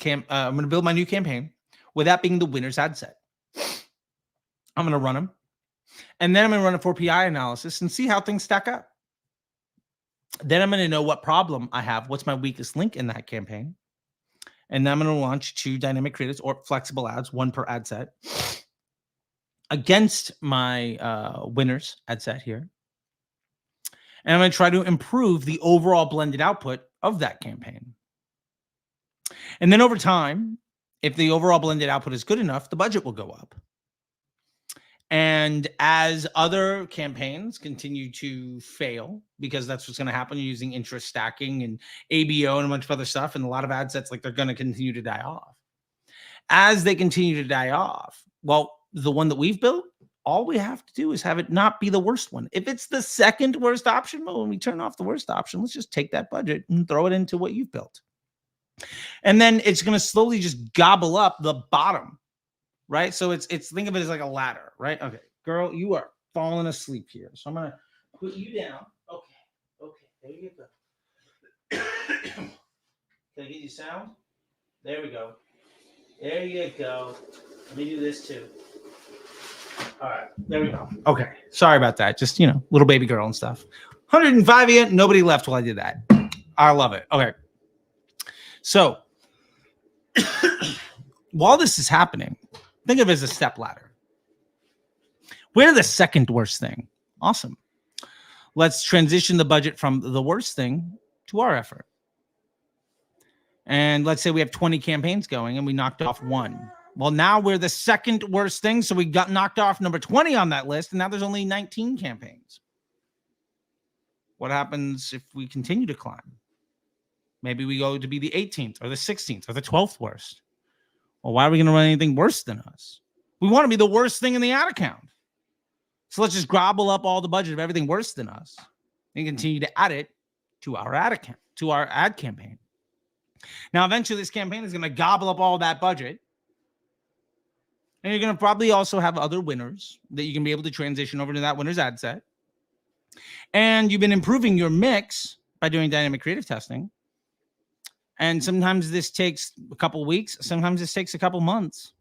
I'm going to build my new campaign with that being the winner's ad set. I'm going to run them. And then I'm going to run a 4PI analysis and see how things stack up. Then I'm going to know what problem I have. What's my weakest link in that campaign? And then I'm going to launch 2 dynamic creatives or flexible ads, 1 per ad set, against my winner's ad set here. And I'm going to try to improve the overall blended output of that campaign. And then over time, if the overall blended output is good enough, the budget will go up. And as other campaigns continue to fail, because that's what's going to happen, you're using interest stacking and ABO and a bunch of other stuff, and a lot of ad sets, like they're going to continue to die off. As they continue to die off, well, the one that we've built, all we have to do is have it not be the worst one. If it's the second worst option, well, when we turn off the worst option, let's just take that budget and throw it into what you've built. And then it's going to slowly just gobble up the bottom, right? So it's think of it as like a ladder, right? Okay, girl, you are falling asleep here. So I'm going to put you down. Okay, there you go. Can I get you sound? There we go. There you go. Let me do this too. All right, there we go. Okay, sorry about that. Just, little baby girl and stuff. 105 yet, nobody left while I did that. I love it. Okay. So while this is happening, think of it as a step ladder. We're the second worst thing. Awesome. Let's transition the budget from the worst thing to our effort. And let's say we have 20 campaigns going and we knocked off 1. Well, now we're the second worst thing. So we got knocked off number 20 on that list. And now there's only 19 campaigns. What happens if we continue to climb? Maybe we go to be the 18th or the 16th or the 12th worst. Well, why are we going to run anything worse than us? We want to be the worst thing in the ad account. So let's just gobble up all the budget of everything worse than us and continue to add it to our ad account, to our ad campaign. Now, eventually this campaign is going to gobble up all that budget. And you're going to probably also have other winners that you can be able to transition over to that winner's ad set. And you've been improving your mix by doing dynamic creative testing. And sometimes this takes a couple of weeks. Sometimes this takes a couple months.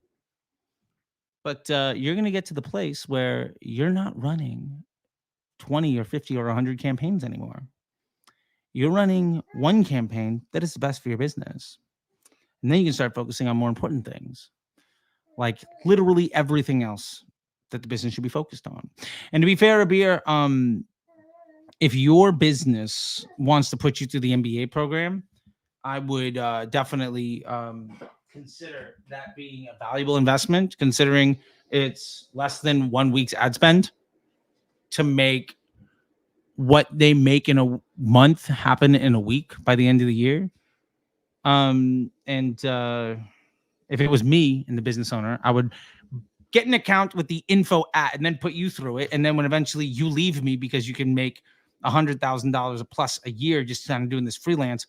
But you're going to get to the place where you're not running 20 or 50 or 100 campaigns anymore. You're running one campaign that is the best for your business. And then you can start focusing on more important things, like literally everything else that the business should be focused on. And to be fair, Abir, if your business wants to put you through the MBA program, I would definitely consider that being a valuable investment, considering it's less than 1 week's ad spend to make what they make in a month happen in a week by the end of the year. If it was me and the business owner, I would get an account with the info at and then put you through it. And then when eventually you leave me because you can make $100,000 plus a year just kind of doing this freelance,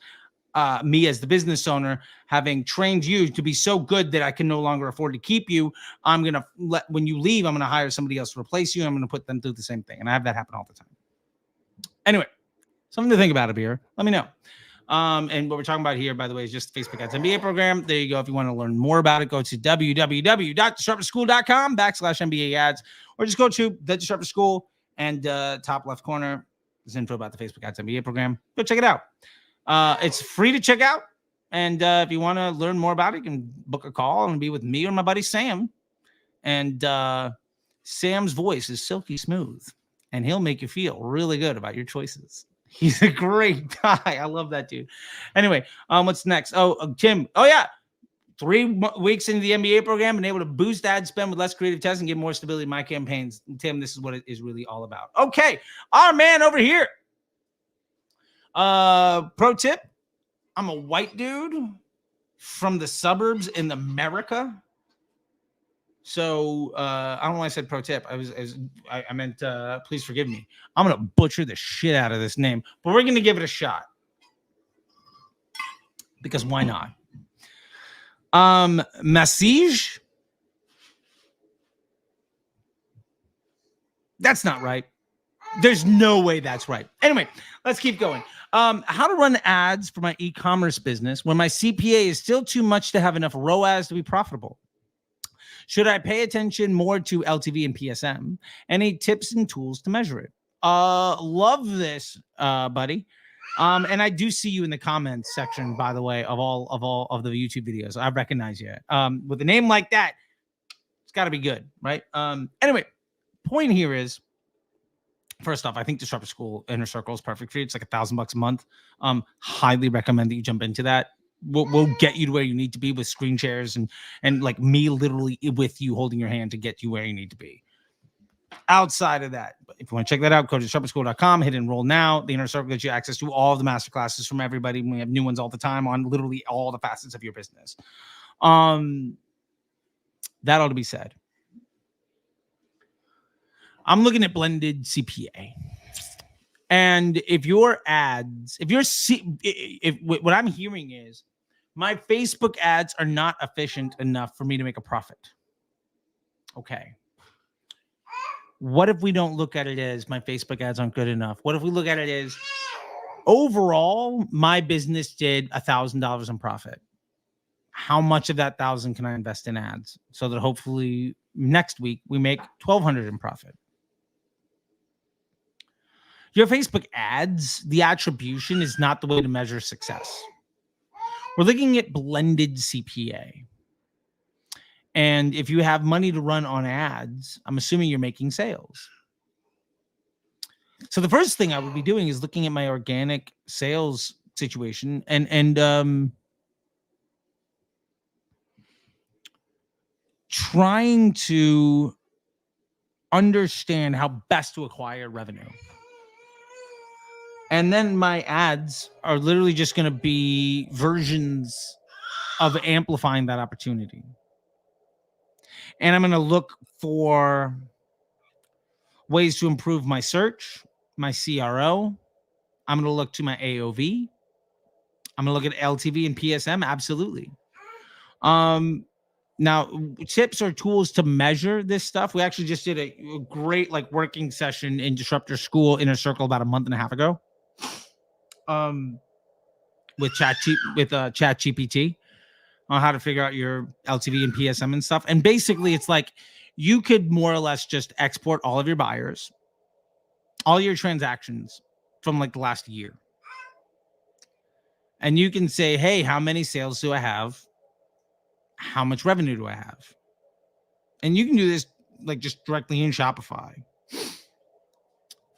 me as the business owner, having trained you to be so good that I can no longer afford to keep you, I'm going to when you leave, I'm going to hire somebody else to replace you. I'm going to put them through the same thing. And I have that happen all the time. Anyway, something to think about up here. Let me know. And what we're talking about here, by the way, is just the Facebook Ads MBA program. There you go. If you want to learn more about it, go to www.disruptorschool.com/MBA ads, or just go to the Disruptor School and top left corner. There's info about the Facebook Ads MBA program. Go check it out. It's free to check out. And if you want to learn more about it, you can book a call and be with me or my buddy Sam. And Sam's voice is silky smooth, and he'll make you feel really good about your choices. He's a great guy. I love that dude. Anyway, what's next? Oh, Tim. Oh, yeah. 3 weeks into the MBA program, been able to boost ad spend with less creative tests and get more stability in my campaigns. Tim, this is what it is really all about. Okay. Our man over here. Pro tip. I'm a white dude from the suburbs in America. So I don't know why I said pro tip. I meant please forgive me. I'm gonna butcher the shit out of this name, but we're gonna give it a shot because why not? Massage. That's not right. There's no way that's right. Anyway, let's keep going. How to run ads for my e-commerce business when my CPA is still too much to have enough ROAS to be profitable. Should I pay attention more to LTV and PSM? Any tips and tools to measure it? Love this, buddy. And I do see you in the comments section, by the way, of all of the YouTube videos. I recognize you. With a name like that, it's got to be good, right? Anyway, point here is, first off, I think Disruptor School Inner Circle is perfect for you. It's like $1,000 a month. Highly recommend that you jump into that. We'll get you to where you need to be with screen shares and like me literally with you holding your hand to get you where you need to be. Outside of that, if you want to check that out, go to disruptorschool.com, hit enroll now. The Inner Circle gives you access to all of the masterclasses from everybody. We have new ones all the time on literally all the facets of your business. That ought to be said. I'm looking at blended CPA. And if your ads, what I'm hearing is my Facebook ads are not efficient enough for me to make a profit. Okay. What if we don't look at it as my Facebook ads aren't good enough? What if we look at it as overall, my business did $1,000 in profit? How much of that 1,000 can I invest in ads so that hopefully next week we make 1,200 in profit? Your Facebook ads, the attribution is not the way to measure success. We're looking at blended CPA. And if you have money to run on ads, I'm assuming you're making sales. So the first thing I would be doing is looking at my organic sales situation and trying to understand how best to acquire revenue. And then my ads are literally just going to be versions of amplifying that opportunity. And I'm going to look for ways to improve my search, my CRO. I'm going to look to my AOV. I'm going to look at LTV and PSM. Absolutely. Now, tips or tools to measure this stuff. We actually just did a great working session in Disruptor School Inner Circle about a month and a half ago. With ChatGPT on how to figure out your LTV and PSM and stuff. And basically it's like you could more or less just export all of your buyers, all your transactions from the last year. And you can say, hey, how many sales do I have? How much revenue do I have? And you can do this just directly in Shopify.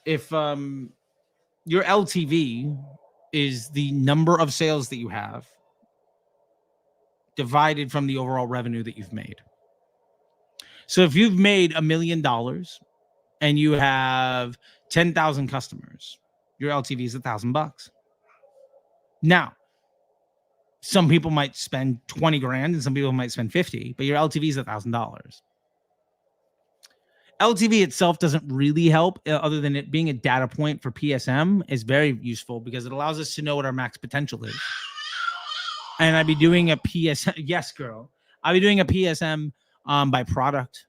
If your LTV is the number of sales that you have divided from the overall revenue that you've made. So if you've made $1 million and you have 10,000 customers, your LTV is $1,000. Now, some people might spend 20 grand and some people might spend 50, but your LTV is $1,000. LTV itself doesn't really help other than it being a data point for PSM is very useful because it allows us to know what our max potential is. And I'd be doing a PSM. Yes, girl. I'd be doing a PSM by product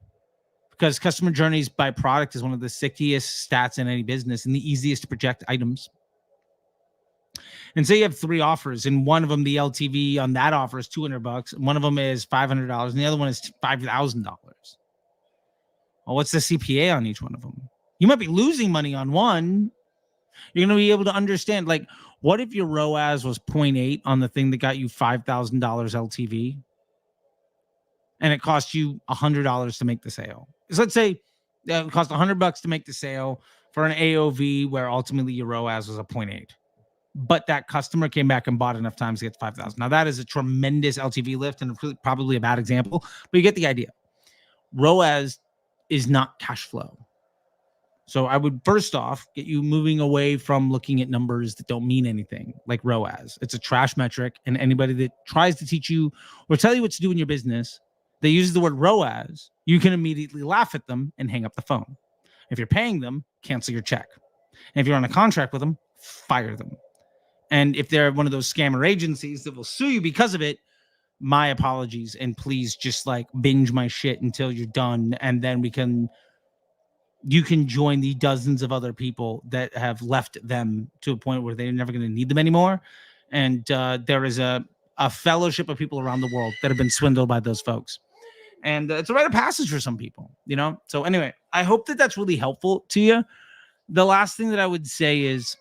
because customer journeys by product is one of the stickiest stats in any business and the easiest to project items. And say you have 3 offers, and one of them, the LTV on that offer is $200, and one of them is $500, and the other one is $5,000. Well, what's the CPA on each one of them? You might be losing money on one. You're going to be able to understand, like, what if your ROAS was 0.8 on the thing that got you $5,000 LTV, and it cost you $100 to make the sale? So let's say it cost $100 to make the sale for an AOV where ultimately your ROAS was a 0.8. But that customer came back and bought enough times to get to 5,000. Now, that is a tremendous LTV lift and probably a bad example, but you get the idea. ROAS is not cash flow. So I would first off get you moving away from looking at numbers that don't mean anything, like ROAS. It's a trash metric, and anybody that tries to teach you or tell you what to do in your business that uses the word ROAS, you can immediately laugh at them and hang up the phone. If you're paying them, cancel your check. And if you're on a contract with them, fire them. And if they're one of those scammer agencies that will sue you because of it, my apologies. And please just like binge my shit until you're done. And then you can join the dozens of other people that have left them to a point where they're never going to need them anymore. And there is a fellowship of people around the world that have been swindled by those folks. And it's a rite of passage for some people, you know? So anyway, I hope that that's really helpful to you. The last thing that I would say is,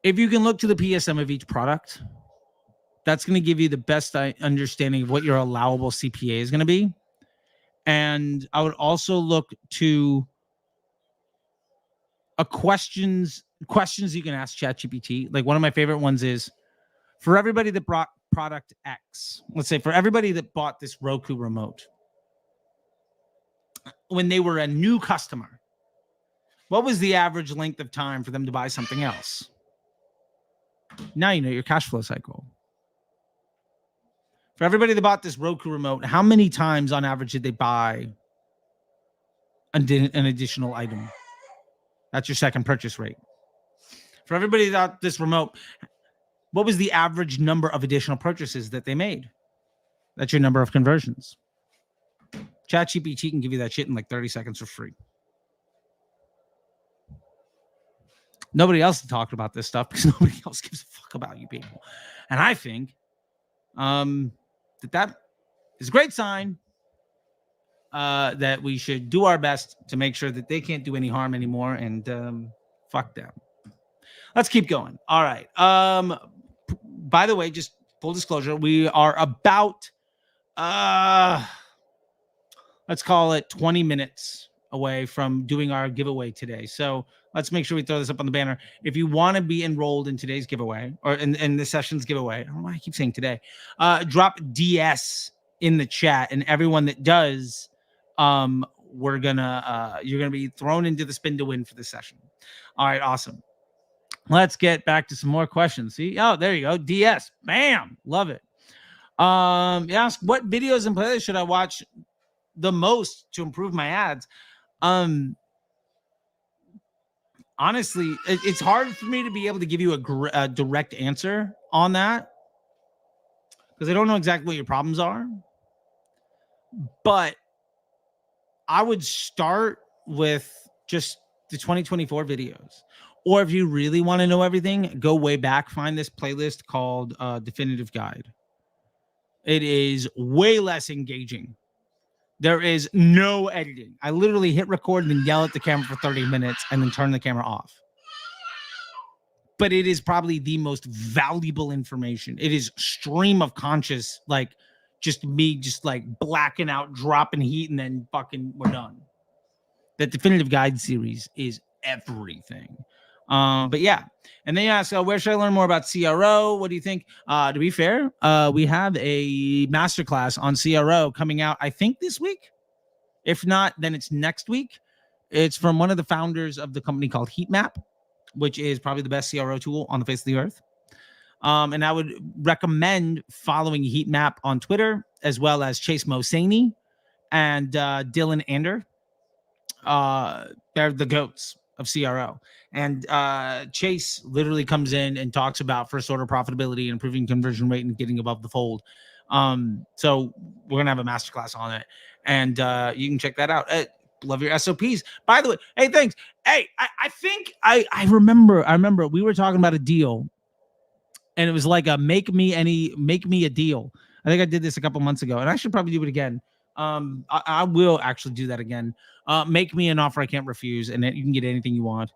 if you can look to the PSM of each product, that's going to give you the best understanding of what your allowable CPA is going to be. And I would also look to questions you can ask ChatGPT. Like one of my favorite ones is, for everybody that brought product X, let's say for everybody that bought this Roku remote, when they were a new customer, what was the average length of time for them to buy something else? Now you know your cash flow cycle. For everybody that bought this Roku remote, how many times on average did they buy an additional item? That's your second purchase rate. For everybody that got this remote, what was the average number of additional purchases that they made? That's your number of conversions. ChatGPT can give you that shit in like 30 seconds for free. Nobody else talked about this stuff because nobody else gives a fuck about you people. And I think that is a great sign that we should do our best to make sure that they can't do any harm anymore, and fuck them. Let's keep going. All right. By the way, just full disclosure, we are about, let's call it 20 minutes away from doing our giveaway today. So let's make sure we throw this up on the banner. If you want to be enrolled in today's giveaway or in this session's giveaway, I don't know why I keep saying today, drop DS in the chat, and everyone that does, you're gonna be thrown into the spin to win for this session. All right, awesome. Let's get back to some more questions. See, oh, there you go, DS, bam, love it. Ask what videos and playlists should I watch the most to improve my ads. Honestly, it's hard for me to be able to give you a direct answer on that because I don't know exactly what your problems are. But I would start with just the 2024 videos. Or if you really want to know everything, go way back, find this playlist called Definitive Guide. It is way less engaging. There is no editing. I literally hit record and then yell at the camera for 30 minutes and then turn the camera off. But it is probably the most valuable information. It is stream of conscious, like just me just like blacking out, dropping heat, and then fucking we're done. The Definitive Guide series is everything. But yeah. And then you ask, where should I learn more about CRO? What do you think? To be fair, we have a masterclass on CRO coming out, I think this week. If not, then it's next week. It's from one of the founders of the company called Heatmap, which is probably the best CRO tool on the face of the earth. And I would recommend following Heatmap on Twitter, as well as Chase Mosaney and Dylan Ander. They're the goats of CRO. And Chase literally comes in and talks about first order profitability and improving conversion rate and getting above the fold. So we're gonna have a masterclass on it, and you can check that out. Love your SOPs. By the way, hey, thanks. Hey, I think I remember we were talking about a deal, and it was like a make me a deal. I think I did this a couple months ago, and I should probably do it again. I will actually do that again. Make me an offer I can't refuse, and you can get anything you want,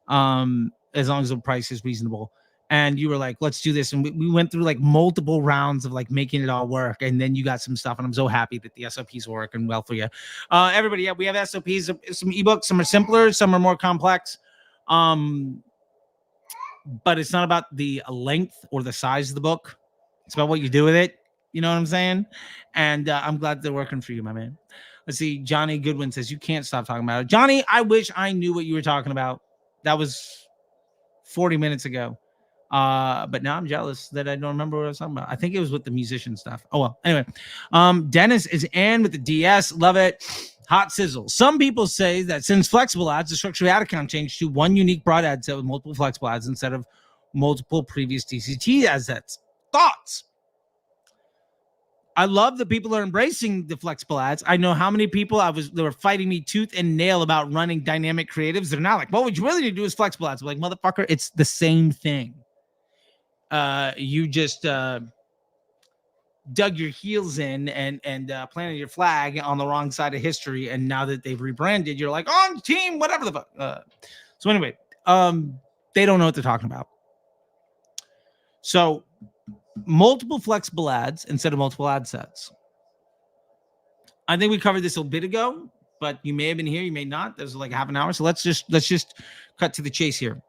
as long as the price is reasonable. And you were like, let's do this. And we went through like multiple rounds of like making it all work. And then you got some stuff. And I'm so happy that the SOPs are working well for you. Everybody, yeah, we have SOPs, some ebooks. Some are simpler, some are more complex. But it's not about the length or the size of the book. It's about what you do with it. You know what I'm saying? And I'm glad they're working for you, my man. Let's see. Johnny Goodwin says, you can't stop talking about it. Johnny, I wish I knew what you were talking about. That was 40 minutes ago. But now I'm jealous that I don't remember what I was talking about. I think it was with the musician stuff. Oh, well. Anyway, Dennis is in with the DS. Love it. Hot sizzle. Some people say that since flexible ads, the structure of ad account changed to one unique broad ad set with multiple flexible ads instead of multiple previous DCT ad sets. Thoughts? I love that people are embracing the flexible ads. I know how many people they were fighting me tooth and nail about running dynamic creatives. They're now like, what would you really need to do is flexible ads. I'm like, motherfucker, it's the same thing. You just dug your heels in and planted your flag on the wrong side of history. And now that they've rebranded, you're like, on team, whatever the fuck. So anyway, they don't know what they're talking about. So multiple flexible ads instead of multiple ad sets. I think we covered this a bit ago, but you may have been here, you may not. There's like half an hour. So let's just cut to the chase here.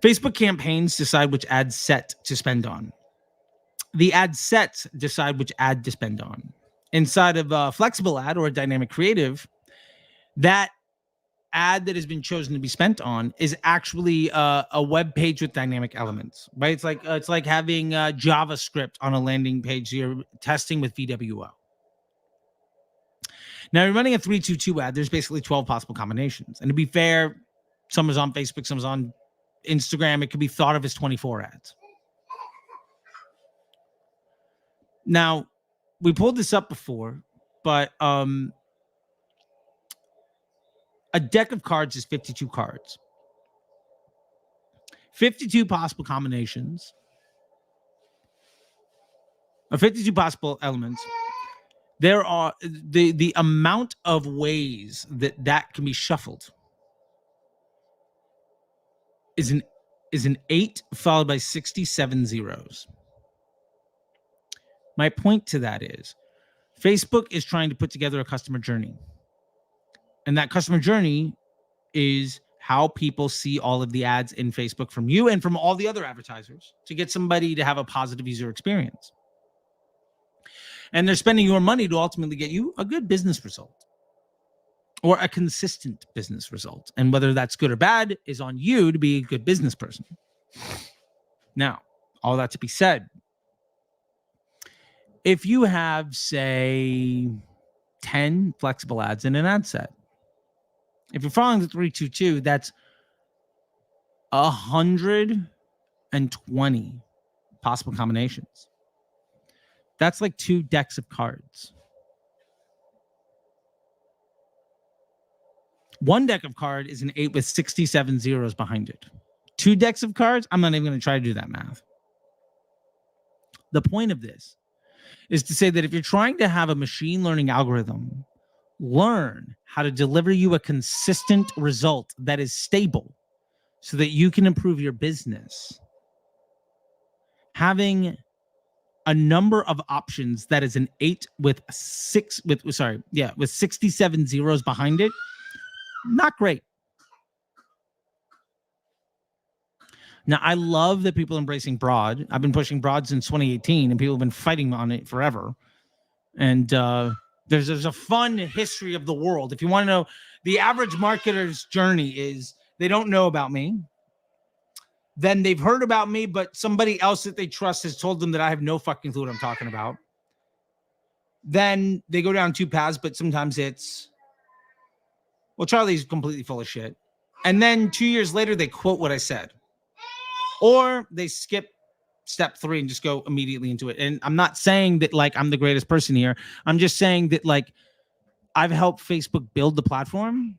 Facebook campaigns decide which ad set to spend on. The ad sets decide which ad to spend on. Inside of a flexible ad or a dynamic creative, that ad that has been chosen to be spent on is actually a web page with dynamic elements, right? It's like having JavaScript on a landing page you're testing with VWO. Now you're running a 3-2-2 ad. There's basically 12 possible combinations. And to be fair, some is on Facebook, some is on Instagram. It could be thought of as 24 ads. Now, we pulled this up before, but a deck of cards is 52 cards. 52 possible combinations. Or 52 possible elements. There are the amount of ways that can be shuffled is an 8 followed by 67 zeros. My point to that is Facebook is trying to put together a customer journey. And that customer journey is how people see all of the ads in Facebook from you and from all the other advertisers to get somebody to have a positive user experience. And they're spending your money to ultimately get you a good business result or a consistent business result. And whether that's good or bad is on you to be a good business person. Now, all that to be said, if you have, say, 10 flexible ads in an ad set, if you're following the 3-2-2, that's 120 possible combinations. That's like 2 decks of cards. One deck of card is an 8 with 67 zeros behind it. 2 decks of cards, I'm not even going to try to do that math. The point of this is to say that if you're trying to have a machine learning algorithm learn how to deliver you a consistent result that is stable so that you can improve your business, having a number of options that is an 8 with 67 zeros behind it, not great. Now, I love that people are embracing broad. I've been pushing broad since 2018, and people have been fighting on it forever. And there's a fun history of the world. If you want to know, the average marketer's journey is they don't know about me. Then they've heard about me, but somebody else that they trust has told them that I have no fucking clue what I'm talking about. Then they go down 2 paths, but sometimes it's, well, Charley's completely full of shit. And then 2 years later, they quote what I said. Or they skip step 3 and just go immediately into it. And I'm not saying that like I'm the greatest person here. I'm just saying that like I've helped Facebook build the platform,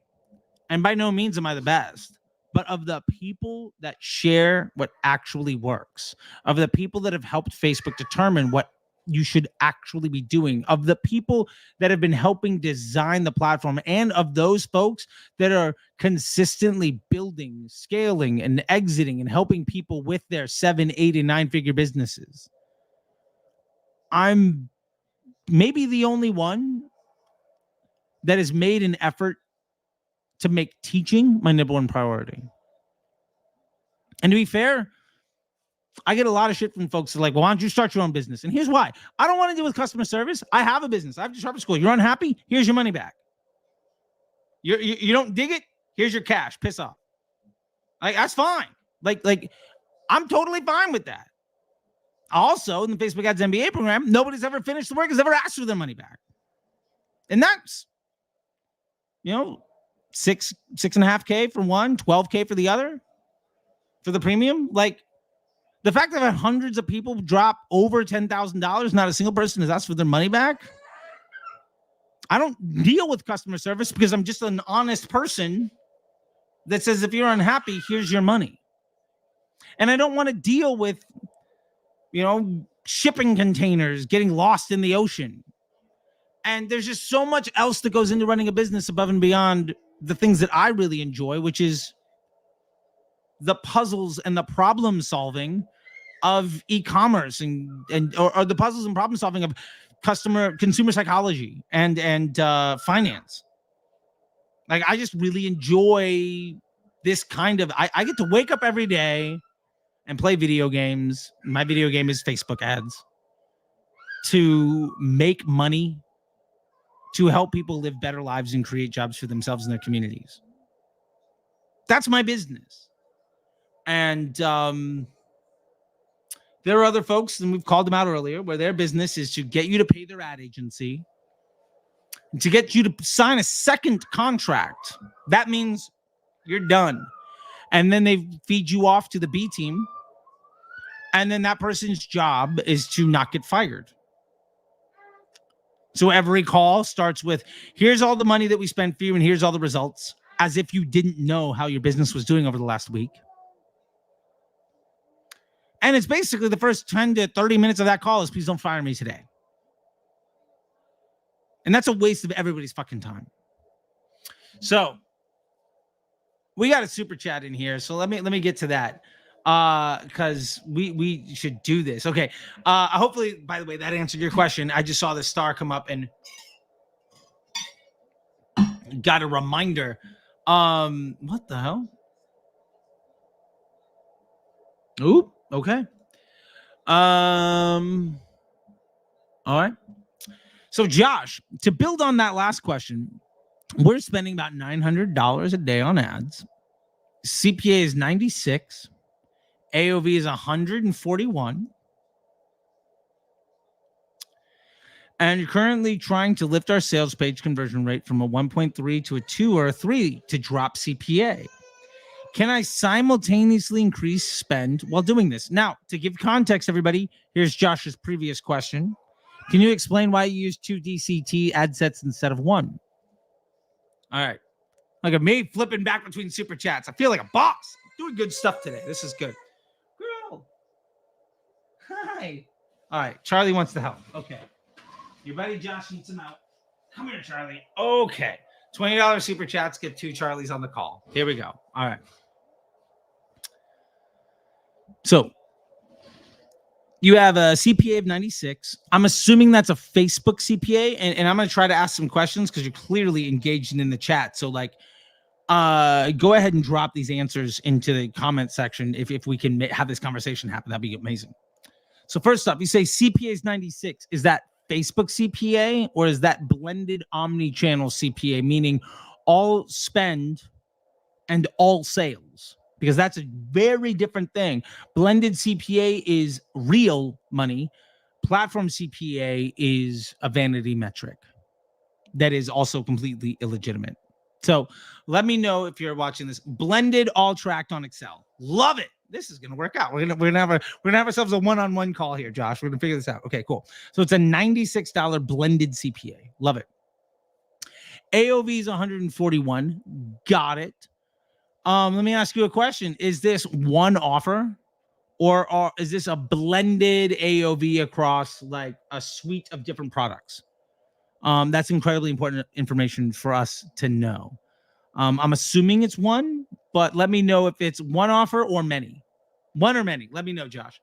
and by no means am I the best. But of the people that share what actually works, of the people that have helped Facebook determine what you should actually be doing, of the people that have been helping design the platform, and of those folks that are consistently building, scaling, and exiting and helping people with their 7, 8, and 9-figure businesses, I'm maybe the only one that has made an effort to make teaching my number one priority. And to be fair, I get a lot of shit from folks that are like, well, why don't you start your own business? And here's why. I don't want to deal with customer service. I have a business. I have Disruptor School. You're unhappy? Here's your money back. You don't dig it? Here's your cash. Piss off. Like, that's fine. Like I'm totally fine with that. Also, in the Facebook Ads MBA program, nobody's ever finished the work, has ever asked for their money back. And that's, 6.5K for one, 12K for the other, for the premium. Like, the fact that I've had hundreds of people drop over $10,000, not a single person has asked for their money back. I don't deal with customer service because I'm just an honest person that says, if you're unhappy, here's your money. And I don't want to deal with, shipping containers getting lost in the ocean. And there's just so much else that goes into running a business above and beyond the things that I really enjoy, which is the puzzles and the problem solving of e-commerce or the puzzles and problem solving of consumer psychology and finance. Like, I just really enjoy this kind of, I get to wake up every day and play video games. My video game is Facebook ads, to make money, to help people live better lives and create jobs for themselves and their communities. That's my business. And there are other folks, and we've called them out earlier, where their business is to get you to pay their ad agency, to get you to sign a second contract. That means you're done. And then they feed you off to the B team. And then that person's job is to not get fired. So every call starts with, here's all the money that we spent for you, and here's all the results, as if you didn't know how your business was doing over the last week. And it's basically the first 10 to 30 minutes of that call is, please don't fire me today. And that's a waste of everybody's fucking time. So we got a super chat in here. So let me get to that. Because we should do this. Okay. Hopefully, by the way, that answered your question. I just saw the star come up and got a reminder. What the hell? Ooh, okay. All right. So Josh, to build on that last question, we're spending about $900 a day on ads. CPA is 96. AOV is 141. And you're currently trying to lift our sales page conversion rate from a 1.3 to a 2 or a 3 to drop CPA. Can I simultaneously increase spend while doing this? Now, to give context, everybody, here's Josh's previous question. Can you explain why you use 2 DCT ad sets instead of 1? All right. Look at me flipping back between super chats. I feel like a boss. I'm doing good stuff today. This is good. Girl. Hi. All right. Charlie wants to help. Okay. Your buddy Josh needs him out. Come here, Charlie. Okay. $20 super chats. Get 2 Charlies on the call. Here we go. All right. So you have a CPA of 96. I'm assuming that's a Facebook CPA, and I'm going to try to ask some questions because you're clearly engaged in the chat. So like, go ahead and drop these answers into the comment section if we can have this conversation happen. That'd be amazing. So first up, you say CPA is 96. Is that Facebook CPA or is that blended omni-channel CPA, meaning all spend and all sales? Because that's a very different thing. Blended CPA is real money. Platform CPA is a vanity metric that is also completely illegitimate. So let me know if you're watching this. Blended, all tracked on Excel. Love it. This is gonna work out. We're gonna have ourselves a one-on-one call here, Josh. We're gonna figure this out. Okay, cool. So it's a $96 blended CPA. Love it. AOV is 141. Got it. Let me ask you a question. Is this one offer, or is this a blended AOV across like a suite of different products? That's incredibly important information for us to know. I'm assuming it's one, but let me know if it's one offer or many. One or many. Let me know, Josh.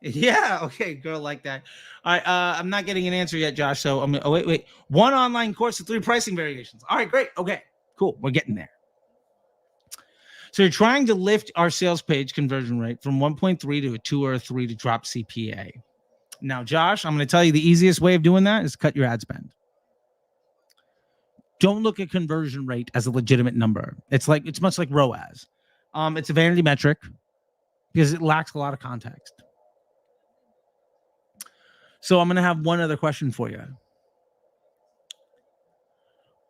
Yeah, okay, girl, like that. All right, I'm not getting an answer yet, Josh. So I'm wait. One online course with 3 pricing variations. All right, great. Okay, cool. We're getting there. So you're trying to lift our sales page conversion rate from 1.3 to a 2 or a 3 to drop CPA. Now, Josh, I'm going to tell you the easiest way of doing that is cut your ad spend. Don't look at conversion rate as a legitimate number. It's much like ROAS. It's a vanity metric because it lacks a lot of context. So I'm going to have one other question for you.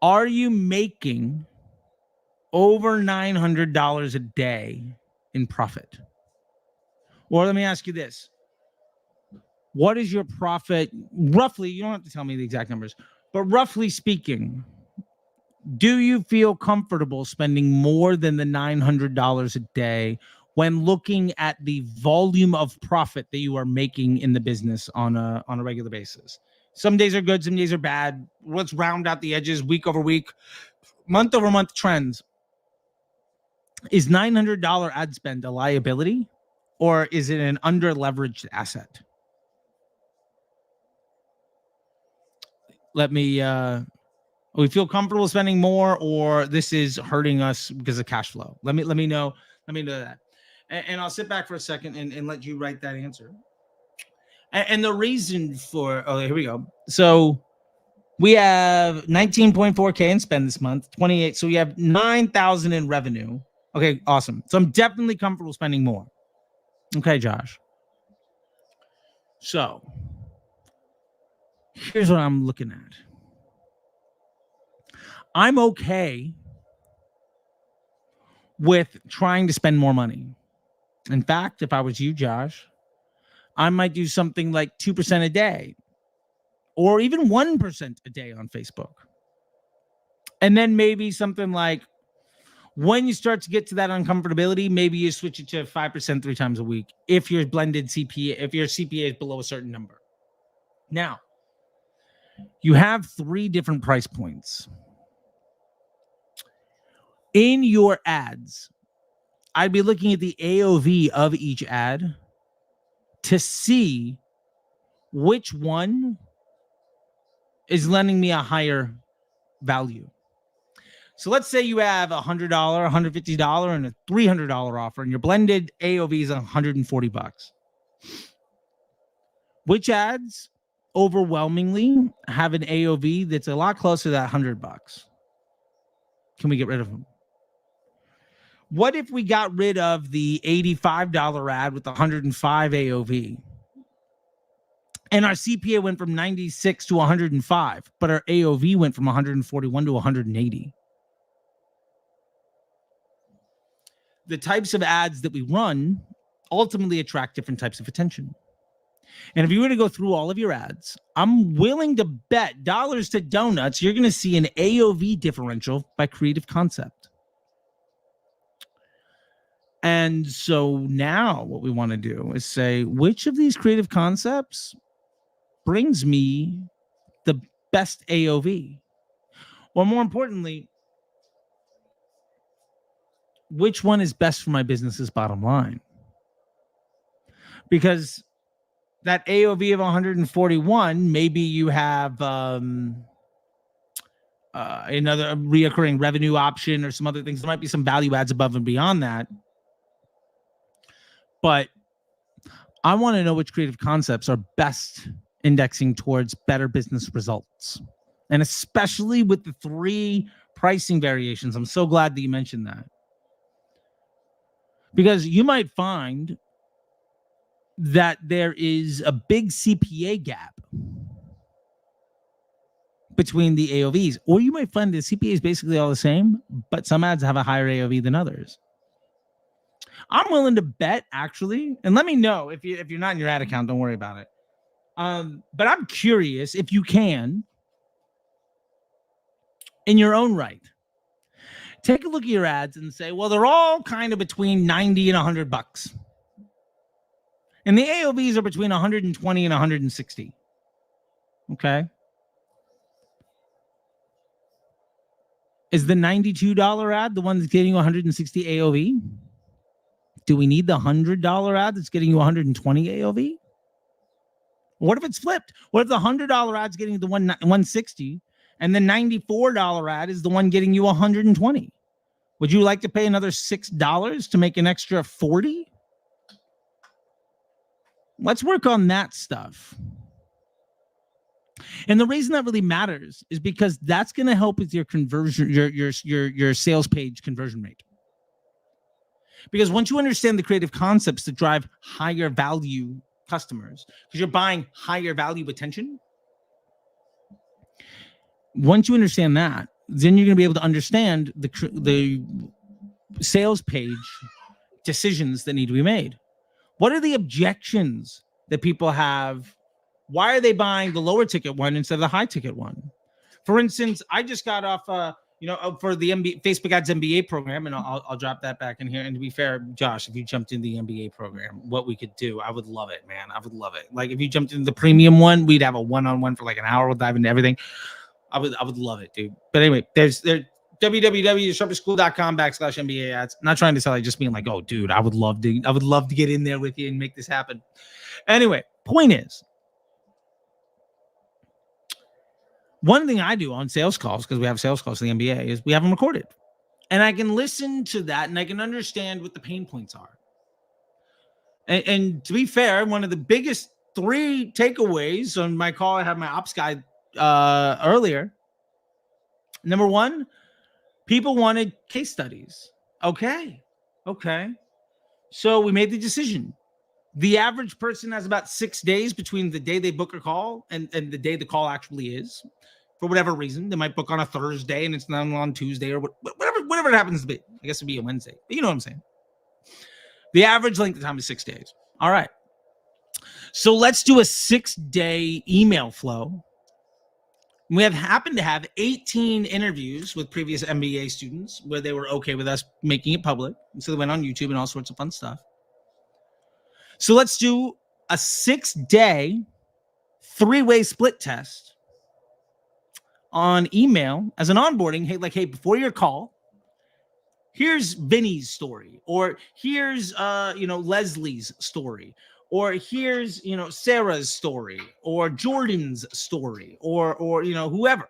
Are you making over $900 a day in profit? Or let me ask you this. What is your profit roughly? You don't have to tell me the exact numbers, but roughly speaking, do you feel comfortable spending more than the $900 a day when looking at the volume of profit that you are making in the business on a regular basis? Some days are good, some days are bad. Let's round out the edges week over week, month over month trends. Is $900 ad spend a liability, or is it an under leveraged asset? Let me we feel comfortable spending more, or this is hurting us because of cash flow. Let me know that, and I'll sit back for a second and let you write that answer. And the reason for here we go. So we have 19.4K in spend this month, 28. So we have 9,000 in revenue. Okay, awesome. So I'm definitely comfortable spending more. Okay, Josh. So here's what I'm looking at. I'm okay with trying to spend more money. In fact, if I was you, Josh, I might do something like 2% a day or even 1% a day on Facebook. And then maybe something like when you start to get to that uncomfortability, maybe you switch it to 5% 3 times a week if your blended CPA, if your CPA is below a certain number. Now, you have 3 different price points. In your ads, I'd be looking at the AOV of each ad to see which one is lending me a higher value. So let's say you have a $100, $150, and a $300 offer, and your blended AOV is $140. Which ads overwhelmingly have an AOV that's a lot closer to that $100? Can we get rid of them? What if we got rid of the $85 ad with the 105 AOV? And our CPA went from 96 to 105, but our AOV went from 141 to 180. The types of ads that we run ultimately attract different types of attention. And if you were to go through all of your ads, I'm willing to bet dollars to donuts, you're going to see an AOV differential by creative concept. And so now what we want to do is say, which of these creative concepts brings me the best AOV? Or more importantly, which one is best for my business's bottom line? Because that AOV of 141, maybe you have another reoccurring revenue option or some other things. There might be some value adds above and beyond that. But I want to know which creative concepts are best indexing towards better business results. And especially with the 3 pricing variations, I'm so glad that you mentioned that. Because you might find that there is a big CPA gap between the AOVs. Or you might find the CPA is basically all the same, but some ads have a higher AOV than others. I'm willing to bet, actually, and let me know if you're not in your ad account, don't worry about it. But I'm curious if you can, in your own right, take a look at your ads and say, well, they're all kind of between 90 and $100. And the AOVs are between 120 and 160. Okay. Is the $92 ad the one that's getting you 160 AOV? Do we need the $100 ad that's getting you 120 AOV? What if it's flipped? What if the $100 ad's getting you the 160 and the $94 ad is the one getting you 120? Would you like to pay another $6 to make an extra 40? Let's work on that stuff. And the reason that really matters is because that's going to help with your conversion, your sales page conversion rate. Because once you understand the creative concepts that drive higher value customers, because you're buying higher value attention, once you understand that, then you're going to be able to understand the sales page decisions that need to be made. What are the objections that people have? Why are they buying the lower ticket one instead of the high ticket one? For instance, I just got off, for the Facebook Ads MBA program, and I'll drop that back in here. And to be fair, Josh, if you jumped in the MBA program, what we could do, I would love it, man. I would love it. Like if you jumped into the premium one, we'd have a one-on-one for like an hour. We'll dive into everything. I would love it, dude. But anyway, there's www.disruptorschool.com/MBA ads. I'm not trying to sell it, just being like, oh, dude, I would love to get in there with you and make this happen. Anyway, point is, one thing I do on sales calls, because we have sales calls to the MBA, is we have them recorded. And I can listen to that and I can understand what the pain points are. And to be fair, one of the biggest 3 takeaways on my call, I had my ops guy earlier. Number 1, people wanted case studies. Okay. So we made the decision. The average person has about 6 days between the day they book a call and the day the call actually is. For whatever reason, they might book on a Thursday and it's not on Tuesday or whatever it happens to be. I guess it'd be a Wednesday, but you know what I'm saying. The average length of time is 6 days. All right. So let's do a 6-day email flow. We have happened to have 18 interviews with previous MBA students where they were okay with us making it public. And so they went on YouTube and all sorts of fun stuff. So let's do a 6-day 3-way split test on email as an onboarding. Hey, before your call, here's Vinny's story, or here's Leslie's story, or here's Sarah's story, or Jordan's story, or whoever.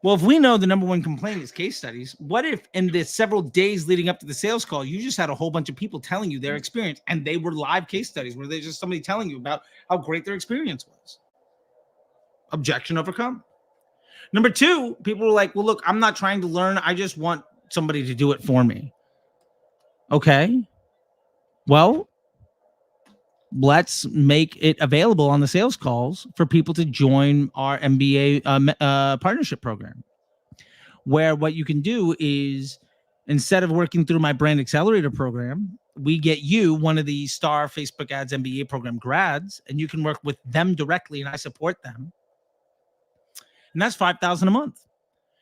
Well, if we know the number 1 complaint is case studies, what if in the several days leading up to the sales call, you just had a whole bunch of people telling you their experience and they were live case studies where they just somebody telling you about how great their experience was? Objection overcome. Number 2, people were like, well, look, I'm not trying to learn. I just want somebody to do it for me. Okay. Well, let's make it available on the sales calls for people to join our MBA partnership program, where what you can do is, instead of working through my brand accelerator program, we get you one of the star Facebook Ads MBA program grads, and you can work with them directly, and I support them. And that's $5,000 a month.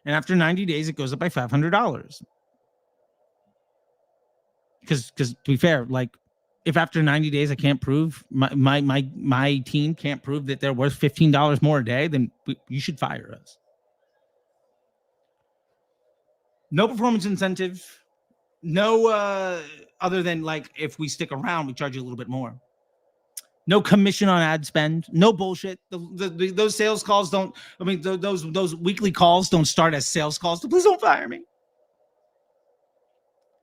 And after 90 days, it goes up by $500. Because to be fair, like, if after 90 days I can't prove, my team can't prove that they're worth $15 more a day, then you should fire us. No performance incentive. No other than, like, if we stick around, we charge you a little bit more. No commission on ad spend. No bullshit. Those sales calls don't. I mean, those weekly calls don't start as sales calls. So please don't fire me.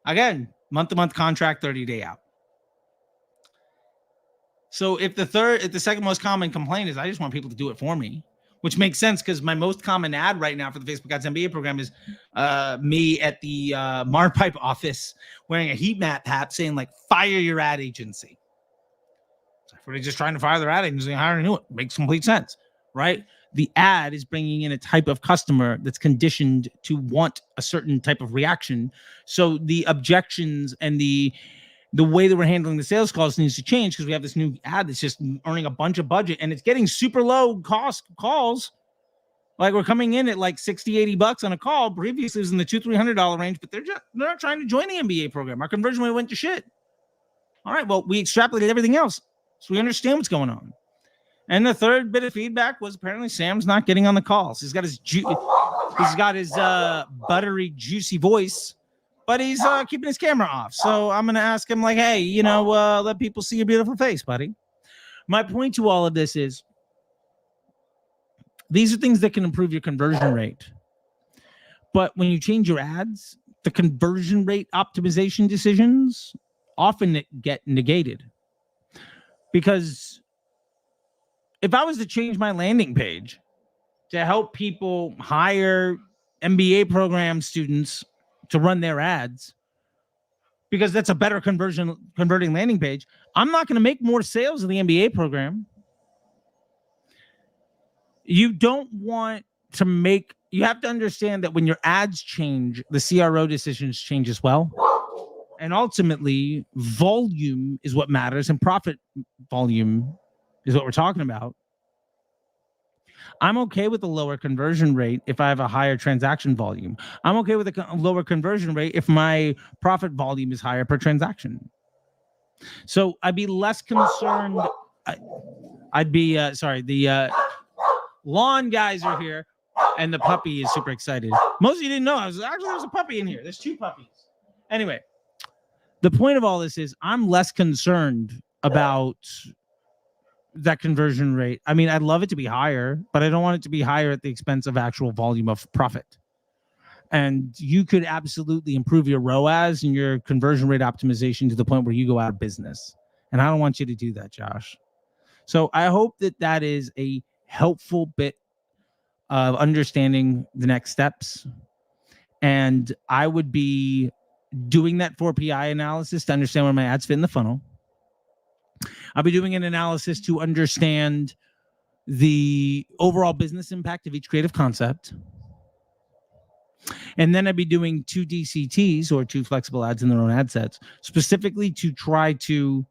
Again, month-to-month contract, 30-day out. So if the second most common complaint is I just want people to do it for me, which makes sense because my most common ad right now for the Facebook Ads MBA program is me at the Marpipe office wearing a heat map hat saying, like, fire your ad agency. Everybody's just trying to fire their ad agency and hire a new one. Makes complete sense, right? the ad is bringing in a type of customer that's conditioned to want a certain type of reaction. So the objections and the way that we're handling the sales calls needs to change, because we have this new ad that's just earning a bunch of budget and it's getting super low cost calls. Like, we're coming in at like 60, 80 bucks on a call. Previously it was in the $200-$300 range, but they're not trying to join the MBA program. Our conversion rate went to shit. All right, well, we extrapolated everything else, so we understand what's going on. And the third bit of feedback was apparently Sam's not getting on the calls. He's got his buttery, juicy voice, but he's keeping his camera off. So I'm going to ask him, like, hey, let people see your beautiful face, buddy. My point to all of this is, these are things that can improve your conversion rate. But when you change your ads, the conversion rate optimization decisions often get negated. Because if I was to change my landing page to help people hire MBA program students to run their ads, because that's a better converting landing page, I'm not going to make more sales in the MBA program. You don't want to make, you have to understand that when your ads change, the CRO decisions change as well. And ultimately, volume is what matters, and profit volume is what we're talking about. I'm okay with a lower conversion rate if I have a higher transaction volume. I'm okay with a lower conversion rate if my profit volume is higher per transaction. So I'd be less concerned. The lawn guys are here, and the puppy is super excited. Most of you didn't know. There's a puppy in here. There's 2 puppies. Anyway, the point of all this is I'm less concerned about that conversion rate. I mean, I'd love it to be higher, but I don't want it to be higher at the expense of actual volume of profit. And you could absolutely improve your ROAS and your conversion rate optimization to the point where you go out of business. And I don't want you to do that, Josh. So I hope that is a helpful bit of understanding the next steps. And I would be doing that 4PI analysis to understand where my ads fit in the funnel. I'll be doing an analysis to understand the overall business impact of each creative concept. And then I'd be doing 2 DCTs, or 2 flexible ads in their own ad sets, specifically to try to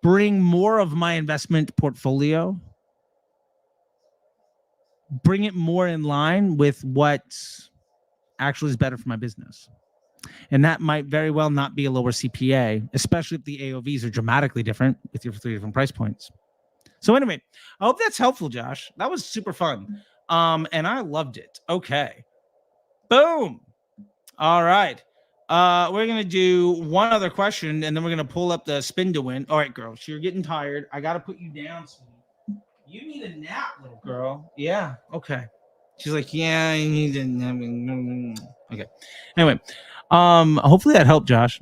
bring more of my investment portfolio, bring it more in line with what actually is better for my business. And that might very well not be a lower CPA, especially if the AOVs are dramatically different with your 3 different price points. So anyway, I hope that's helpful, Josh. That was super fun. And I loved it. Okay. Boom. All right. We're going to do one other question, and then we're going to pull up the spin to win. All right, girl. So you're getting tired. I got to put you down, sweetie. You need a nap, little girl. Yeah. Okay. She's like, yeah, I need a nap. Okay. Anyway, hopefully that helped, Josh.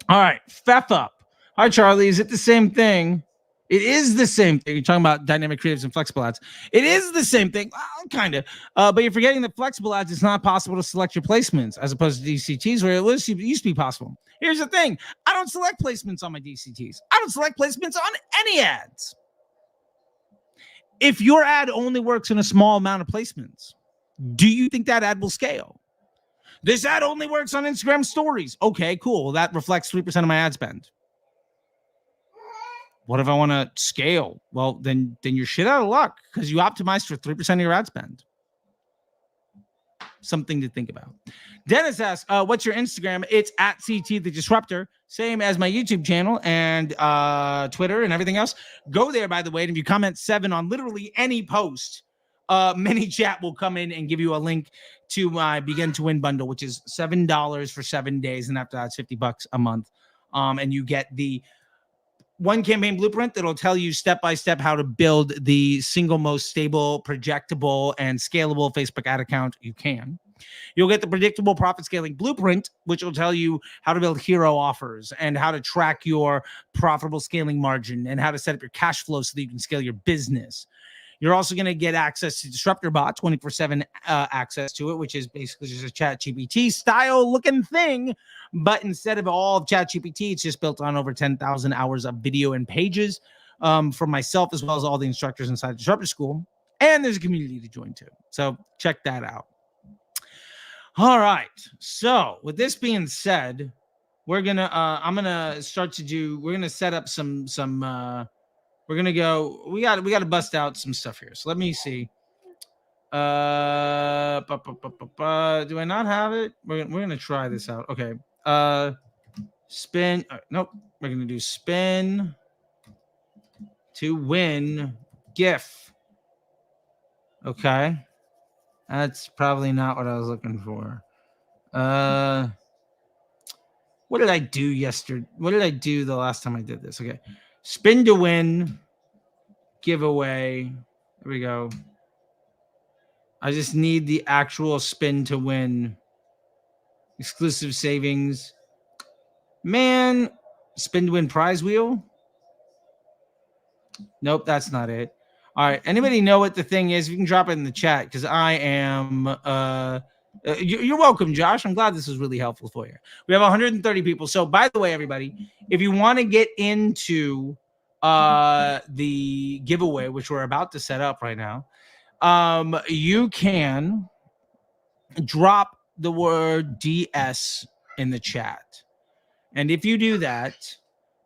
All right. Feff up. Hi, Charlie. Is it the same thing? It is the same thing. You're talking about dynamic creatives and flexible ads. It is the same thing. Well, kind of. But you're forgetting that flexible ads, it's not possible to select your placements as opposed to DCTs, where it used to be possible. Here's the thing. I don't select placements on my DCTs. I don't select placements on any ads. If your ad only works in a small amount of placements, do you think that ad will scale? This ad only works on Instagram stories. Okay, cool. That reflects 3% of my ad spend. What if I want to scale? Well, then you're shit out of luck, because you optimized for 3% of your ad spend. Something to think about. Dennis asks, what's your Instagram? It's at CT the Disruptor, same as my YouTube channel and Twitter and everything else. Go there, by the way, and if you comment 7 on literally any post, ManyChat will come in and give you a link to my Begin to Win bundle, which is $7 for 7 days, and after that, it's $50 a month. And you get the 1 campaign blueprint that'll tell you step-by-step how to build the single most stable, projectable, and scalable Facebook ad account you can. You'll get the predictable profit scaling blueprint, which will tell you how to build hero offers and how to track your profitable scaling margin and how to set up your cash flow so that you can scale your business. You're also going to get access to Disruptor Bot, 24/7 access to it, which is basically just a ChatGPT style looking thing. But instead of all of ChatGPT, it's just built on over 10,000 hours of video and pages. for myself as well as all the instructors inside the Disruptor School. And there's a community to join too. So check that out. All right. So with this being said, we're gonna I'm gonna start to do. We're gonna set up some. We're gonna go. We got to bust out some stuff here. So let me see. Do I not have it? We're gonna try this out. Okay. Spin. Nope. We're gonna do spin to win GIF. Okay. That's probably not what I was looking for. What did I do yesterday? What did I do the last time I did this? Okay. Spin to win giveaway. There we go. I just need the actual spin to win. Exclusive savings. Man, spin to win prize wheel. Nope, that's not it. All right. Anybody know what the thing is? You can drop it in the chat because I am. You're welcome, Josh. I'm glad this was really helpful for you. We have 130 people. So, by the way, everybody, if you want to get into the giveaway, which we're about to set up right now, you can drop the word DS in the chat. And if you do that,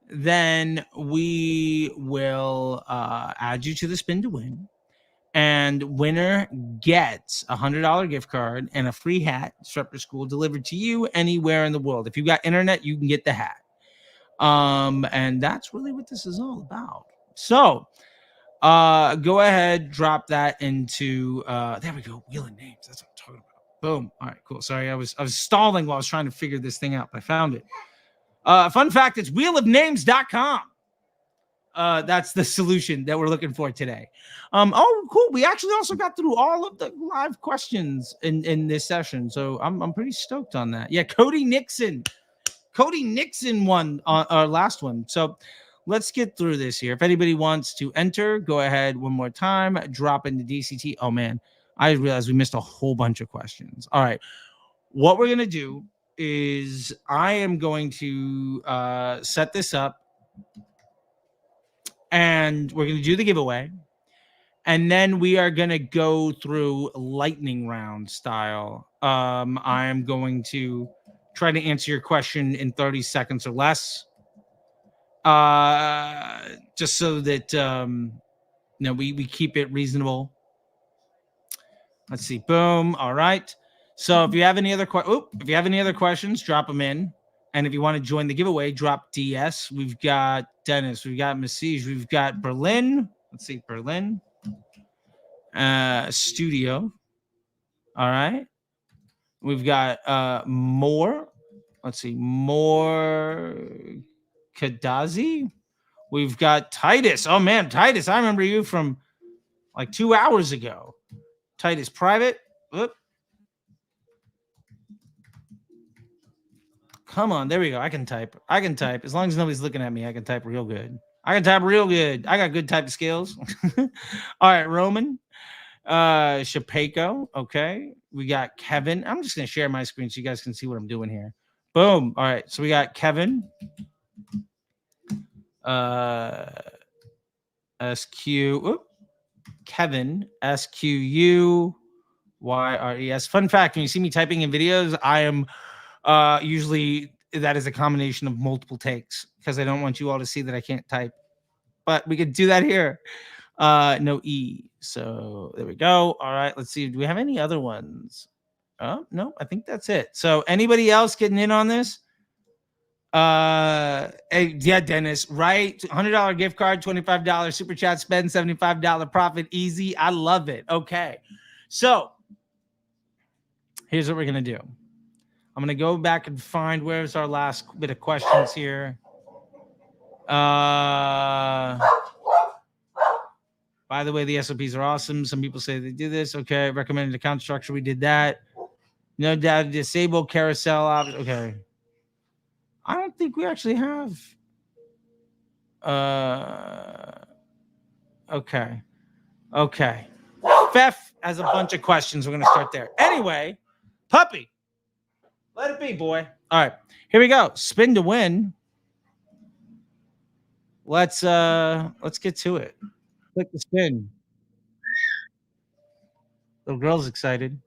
then we will add you to the spin to win. And winner gets a $100 gift card and a free hat, Disruptor School, delivered to you anywhere in the world. If you got internet, you can get the hat. And that's really what this is all about. So go ahead, drop that into there we go. Wheel of names. That's what I'm talking about. Boom. All right, cool. Sorry, I was stalling while I was trying to figure this thing out, but I found it. Fun fact, it's wheelofnames.com. That's the solution that we're looking for today. Oh, cool. We actually also got through all of the live questions in this session. So I'm pretty stoked on that. Yeah, Cody Nixon won our last one. So let's get through this here. If anybody wants to enter, go ahead one more time. Drop into DCT. Oh, man, I realized we missed a whole bunch of questions. All right. What we're going to do is I am going to set this up. And we're going to do the giveaway. And then we are going to go through lightning round style. I am going to try to answer your question in 30 seconds or less. Just so that we keep it reasonable. Let's see. Boom. All right. So if you have any other questions, drop them in. And if you want to join the giveaway, drop DS. We've got Dennis. We've got Massige. We've got Berlin. Let's see, Berlin. Studio. All right. We've got more. Let's see, more Kadazi. We've got Titus. Oh, man, Titus. I remember you from like 2 hours ago. Titus Private. Whoop. Come on, there we go. I can type. As long as nobody's looking at me, I can type real good. I got good typing skills. All right, Roman. Shapeko. Okay. We got Kevin. I'm just going to share my screen so you guys can see what I'm doing here. Boom. All right. So we got Kevin. Kevin. SQUYRES. Fun fact, when you see me typing in videos, I am usually that is a combination of multiple takes because I don't want you all to see that I can't type. But we could do that here. No E. So there we go. All right. Let's see. Do we have any other ones? Oh, no, I think that's it. So anybody else getting in on this? Yeah, Dennis, right? $100 gift card, $25 super chat spend, $75 profit, easy. I love it. Okay. So here's what we're going to do. I'm going to go back and find where's our last bit of questions here. By the way, the SOPs are awesome. Some people say they do this. Okay. Recommended account structure. We did that. No doubt. Disable carousel options. Okay. I don't think we actually have. Okay. Fef has a bunch of questions. We're going to start there. Anyway, puppy. Let it be, boy. All right. Here we go. Spin to win. let's get to it. Click the spin. Little girl's excited.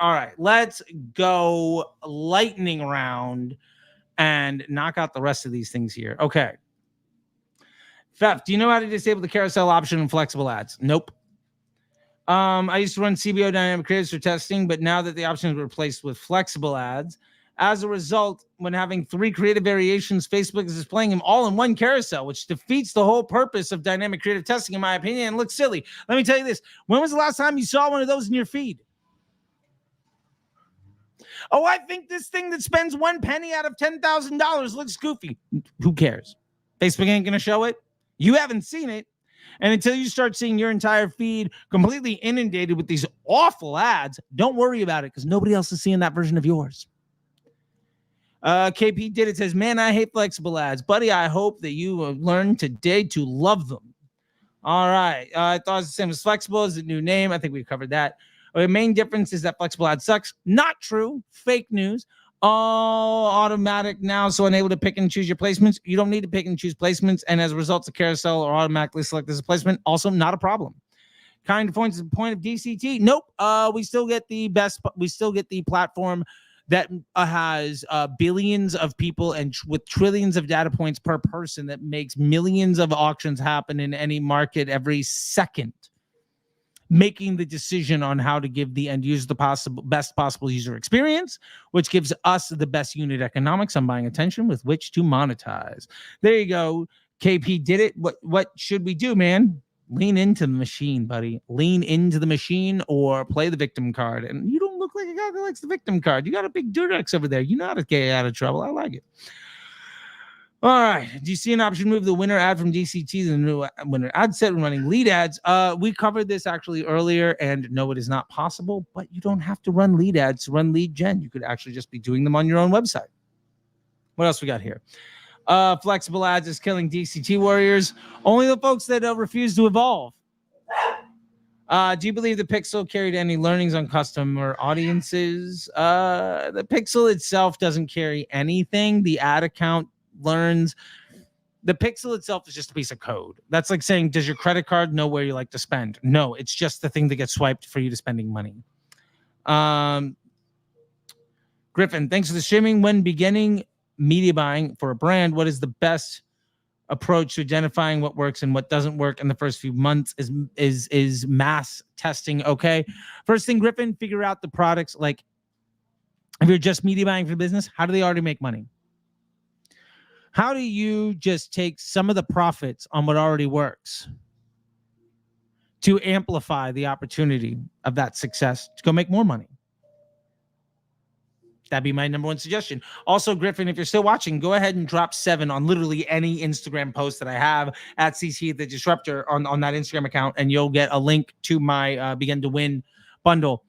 All right, let's go lightning round and knock out the rest of these things here. Okay. Fef, do you know how to disable the carousel option in flexible ads? Nope. I used to run CBO dynamic creatives for testing, but now that the option is replaced with flexible ads, as a result, when having 3 creative variations, Facebook is displaying them all in one carousel, which defeats the whole purpose of dynamic creative testing, in my opinion, and looks silly. Let me tell you this. When was the last time you saw one of those in your feed? Oh, I think this thing that spends 1 penny out of $10,000 looks goofy. Who cares? Facebook ain't going to show it. You haven't seen it. And until you start seeing your entire feed completely inundated with these awful ads, don't worry about it because nobody else is seeing that version of yours. KP did it, says, man, I hate flexible ads. Buddy, I hope that you learn today to love them. All right. I thought it was the same as flexible as the new name. I think we covered that. The main difference is that flexible ad sucks. Not true. Fake news. All automatic now, so unable to pick and choose your placements. You don't need to pick and choose placements, and as a result, the carousel are automatically selected as a placement. Also, not a problem. Kind of points to the point of DCT. Nope. We still get the best. We still get the platform that has billions of people and with trillions of data points per person that makes millions of auctions happen in any market every second, making the decision on how to give the end user the best possible user experience, which gives us the best unit economics on buying attention with which to monetize. There you go. KP did it. What should we do, man? Lean into the machine, buddy. Lean into the machine or play the victim card. And you don't look like a guy that likes the victim card. You got a big Durex over there. You know how to get out of trouble. I like it. All right. Do you see an option to move the winner ad from DCT to the new winner ad set when running lead ads? We covered this actually earlier, and no, it is not possible, but you don't have to run lead ads to run lead gen. You could actually just be doing them on your own website. What else we got here? Flexible ads is killing DCT warriors. Only the folks that refuse to evolve. Do you believe the Pixel carried any learnings on customer audiences? The Pixel itself doesn't carry anything. The ad account learns. The Pixel itself is just a piece of code. That's like saying, does your credit card know where you like to spend? No, it's just the thing that gets swiped for you to spending money. Griffin, thanks for the streaming. When beginning media buying for a brand, what is the best approach to identifying what works and what doesn't work in the first few months? Is mass testing okay? First thing, Griffin, figure out the products. Like, if you're just media buying for business, how do they already make money? How do you just take some of the profits on what already works to amplify the opportunity of that success to go make more money? That'd be my number one suggestion. Also, Griffin, if you're still watching, go ahead and drop 7 on literally any Instagram post that I have at CC the Disruptor on that Instagram account, and you'll get a link to my Begin to Win bundle,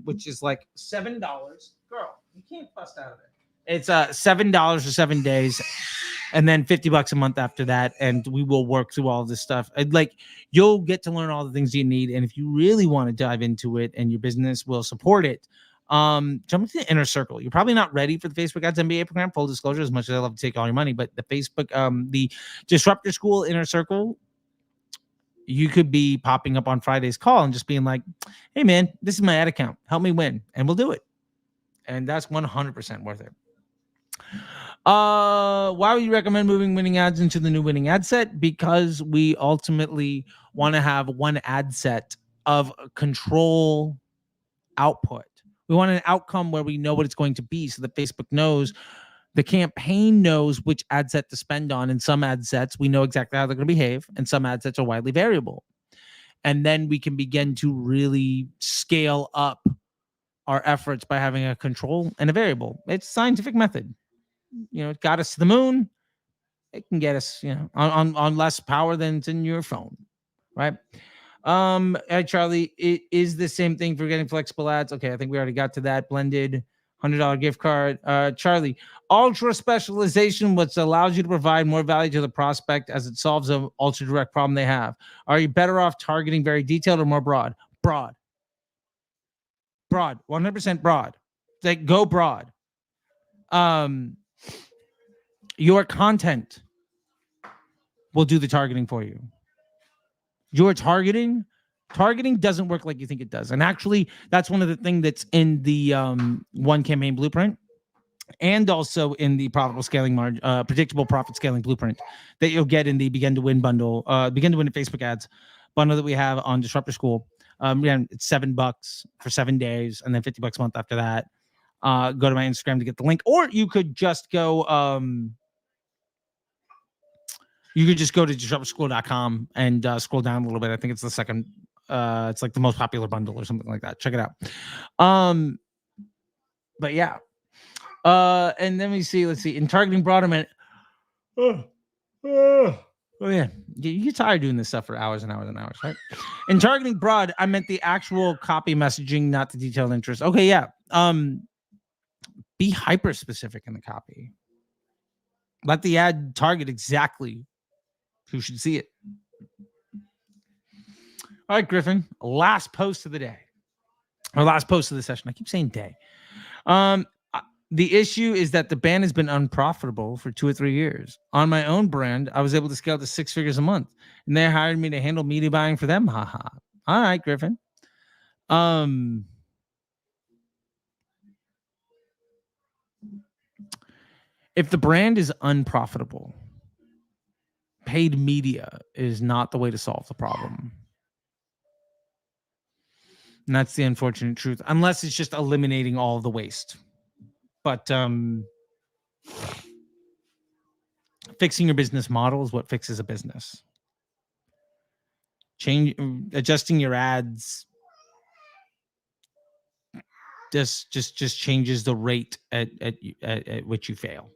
which is like $7. Girl, you can't bust out of it. It's $7 for 7 days, and then $50 a month after that. And we will work through all this stuff. Like, you'll get to learn all the things you need. And if you really want to dive into it and your business will support it, jump into the Inner Circle. You're probably not ready for the Facebook Ads MBA program. Full disclosure, as much as I love to take all your money, but the Facebook, the Disruptor School Inner Circle, you could be popping up on Friday's call and just being like, hey man, this is my ad account. Help me win. And we'll do it. And that's 100% worth it. Why would you recommend moving winning ads into the new winning ad set? Because we ultimately want to have one ad set of control output. We want an outcome where we know what it's going to be, so that Facebook knows, the campaign knows which ad set to spend on. In some ad sets, we know exactly how they're going to behave, and some ad sets are widely variable. And then we can begin to really scale up our efforts by having a control and a variable. It's a scientific method. it got us to the moon. It can get us, on less power than it's in your phone, right? Hey, Charlie, it is the same thing for getting flexible ads. Okay, I think we already got to that. Blended $100 gift card. Charlie, ultra specialization, which allows you to provide more value to the prospect as it solves an ultra direct problem they have. Are you better off targeting very detailed or more broad? Broad, 100% broad. Like, go broad. Your content will do the targeting for you. Your targeting doesn't work like you think it does. And actually, that's one of the things that's in the one campaign blueprint, and also in the profitable scaling margin, predictable profit scaling blueprint that you'll get in the begin to win bundle, begin to win Facebook ads bundle that we have on Disruptor School. Again, it's $7 for 7 days, and then $50 a month after that. Go to my Instagram to get the link, or you could just go. You could just go to disruptorschool.com and scroll down a little bit. I think it's the second. It's like the most popular bundle or something like that. Check it out. But yeah. And then let's see. In targeting broader, oh yeah. You get tired doing this stuff for hours and hours and hours, right? In targeting broad, I meant the actual copy messaging, not the detailed interest. Okay, yeah. Be hyper specific in the copy. Let the ad target exactly who should see it. All right, Griffin. Last post of the day. Or last post of the session. I keep saying day. The issue is that the band has been unprofitable for 2 or 3 years. On my own brand, I was able to scale to 6 figures a month, and they hired me to handle media buying for them. Haha. All right, Griffin. If the brand is unprofitable, paid media is not the way to solve the problem. And that's the unfortunate truth, unless it's just eliminating all of the waste. But fixing your business model is what fixes a business. Adjusting your ads just changes the rate at which you fail.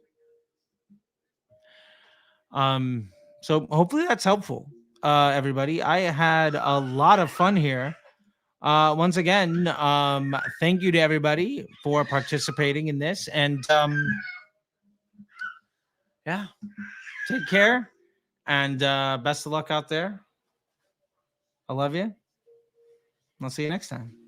So hopefully that's helpful, everybody. I had a lot of fun here. Once again, thank you to everybody for participating in this, and yeah, take care, and best of luck out there. I love you. I'll see you next time.